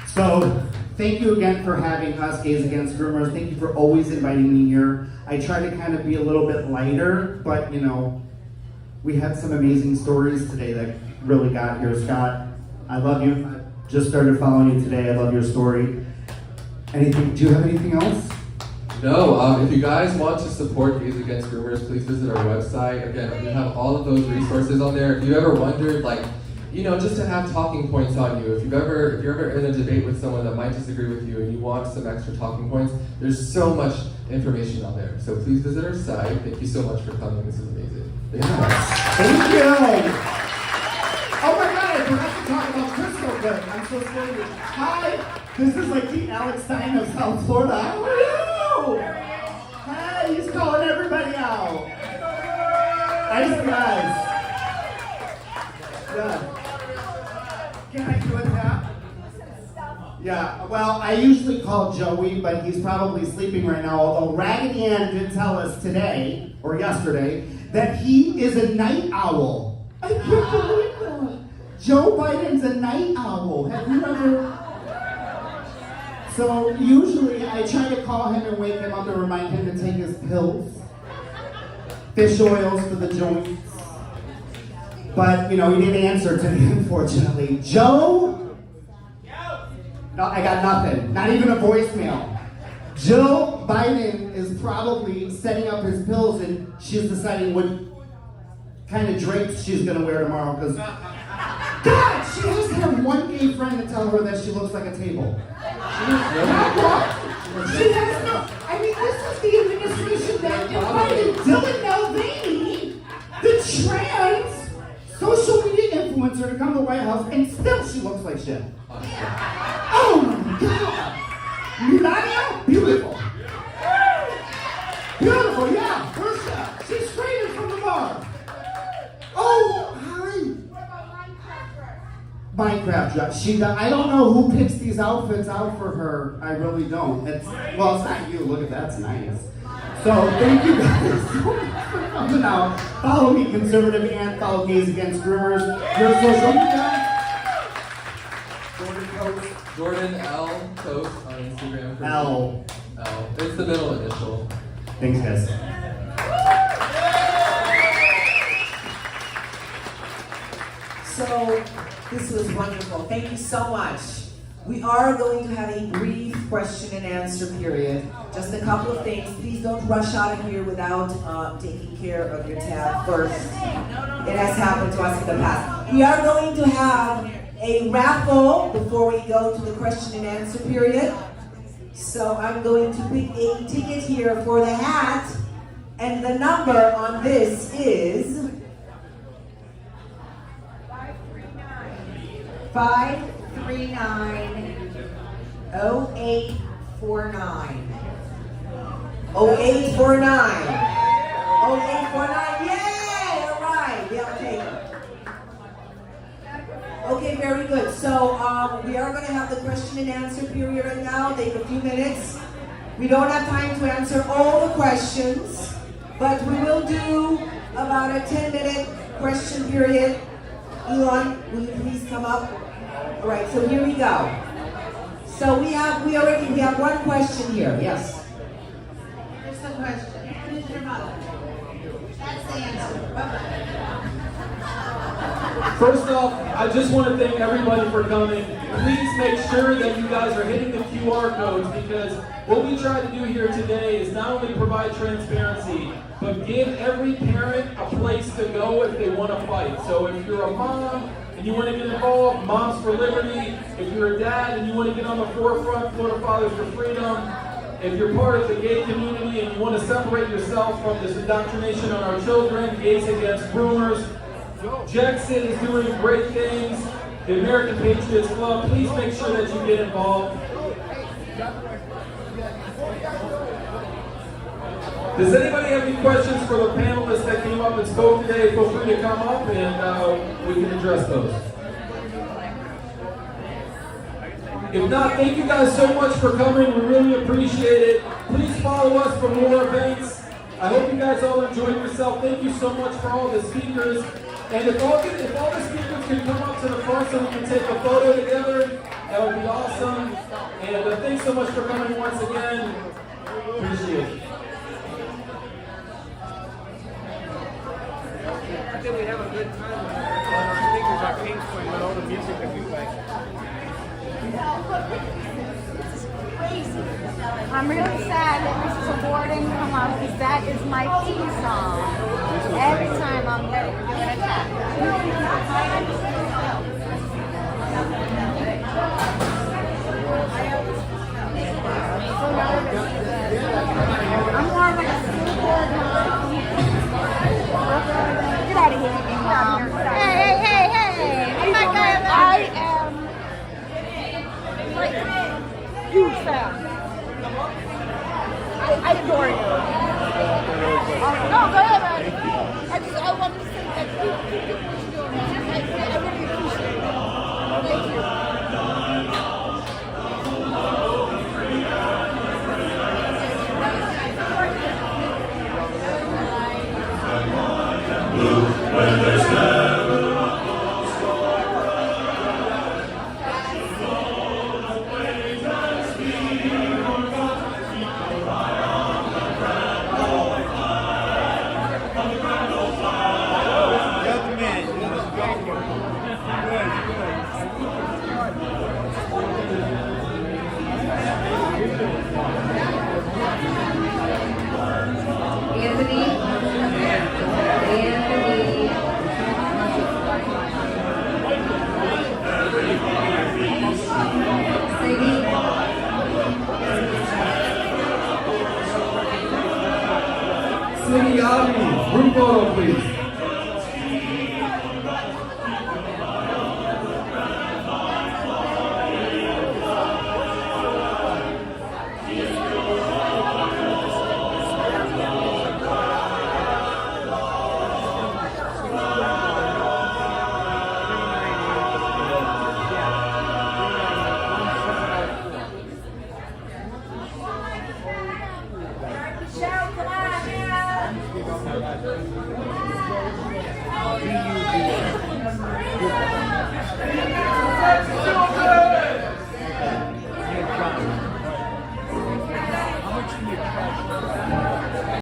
Speaker 21: So, thank you again for having us, Gays Against Groomers. Thank you for always inviting me here. I try to kind of be a little bit lighter, but you know, we had some amazing stories today that really got here. Scott, I love you. I just started following you today. I love your story. Anything? Do you have anything else?
Speaker 3: No, if you guys want to support Gays Against Groomers, please visit our website. Again, we have all of those resources on there. If you ever wondered, like, you know, just to have talking points on you. If you're ever in a debate with someone that might disagree with you and you want some extra talking points, there's so much information on there. So please visit our site. Thank you so much for coming. This is amazing.
Speaker 21: Thank you. Oh my God, I forgot to talk about Crystal, but I'm so sorry. Hi, this is like the Alex Stein of South Florida. How are you? Hi, he's calling everybody out. Nice guys. Yeah. Can I do it now? Yeah, well, I usually call Joey, but he's probably sleeping right now, although Raggedy Ann did tell us today, or yesterday, that he is a night owl. I can't believe that. Joe Biden's a night owl. Have you ever? So usually I try to call him and wake him up and remind him to take his pills. Fish oils for the joints. But, you know, he didn't answer to me, unfortunately. Joe? No, I got nothing. Not even a voicemail. Joe Biden is probably setting up his pills and she's deciding what kind of drapes she's going to wear tomorrow. Because, God, she just had one gay friend to tell her that she looks like a table. She has no. I mean, this is the administration that invited Dylan Mulvaney, the trans social media influencer, to come to the White House, and still she looks like shit. Oh my God! Melania, beautiful. Beautiful, yeah. Where's she? She's screaming from the bar. Oh, hi. Minecraft. I don't know who picks these outfits out for her. I really don't. Well, it's not you. Look at that's nice. So thank you guys so much for coming out. Follow me, Conservative and follow Gays Against Groomers. Your social media.
Speaker 3: Jordan L. Toste on Instagram.
Speaker 21: L.
Speaker 3: It's the middle initial.
Speaker 21: Thanks, guys.
Speaker 20: So, this was wonderful. Thank you so much. We are going to have a brief question and answer period. Just a couple of things. Please don't rush out of here without taking care of your tab first. It has happened to us in the past. We are going to have a raffle before we go to the question and answer period. So I'm going to pick a ticket here for the hat, and the number on this is 539-0849. 0849. 0849. Yay! All right. Yeah, I'll take it. Okay, very good. So we are going to have the question and answer period right now. Take a few minutes.
Speaker 5: We don't have time to answer all the questions, but we will do about a 10-minute question period. Elon, will you please come up? All right, so here we go. So we have one question here. Yes.
Speaker 9: Here's the question. Who's your mother? That's the answer. Bye-bye.
Speaker 7: First off, I just want to thank everybody for coming. Please make sure that you guys are hitting the QR codes, because what we try to do here today is not only provide transparency, but give every parent a place to go if they want to fight. So if you're a mom and you want to get involved, Moms for Liberty. If you're a dad and you want to get on the forefront, Florida Fathers for Freedom. If you're part of the gay community and you want to separate yourself from this indoctrination on our children, Gays Against Groomers, JEXIT is doing great things. The American Patriots Club, please make sure that you get involved. Does anybody have any questions for the panelists that came up and spoke today? Feel free to come up and we can address those. If not, thank you guys so much for coming. We really appreciate it. Please follow us for more events. I hope you guys all enjoyed yourself. Thank you so much for all the speakers. And if all the speakers can come up to the front so we can take a photo together, that would be awesome. And thanks so much for coming once again. Appreciate it.
Speaker 17: I think we have a good time when our speakers are playing with all the music that we play.
Speaker 8: I'm really sad that Mrs. Award didn't come out, because that is my theme song. Every time I'm there, we're doing a tap. I'm more of a school board mom. Get out of here. Get out of here. Hey. I'm not going to. I am like huge fan. I adore you. No, go ahead, man. I wanted to say that keep doing what you're doing. I really appreciate it. Thank you.
Speaker 6: When there's never
Speaker 7: Group photo, please.
Speaker 8: Let's do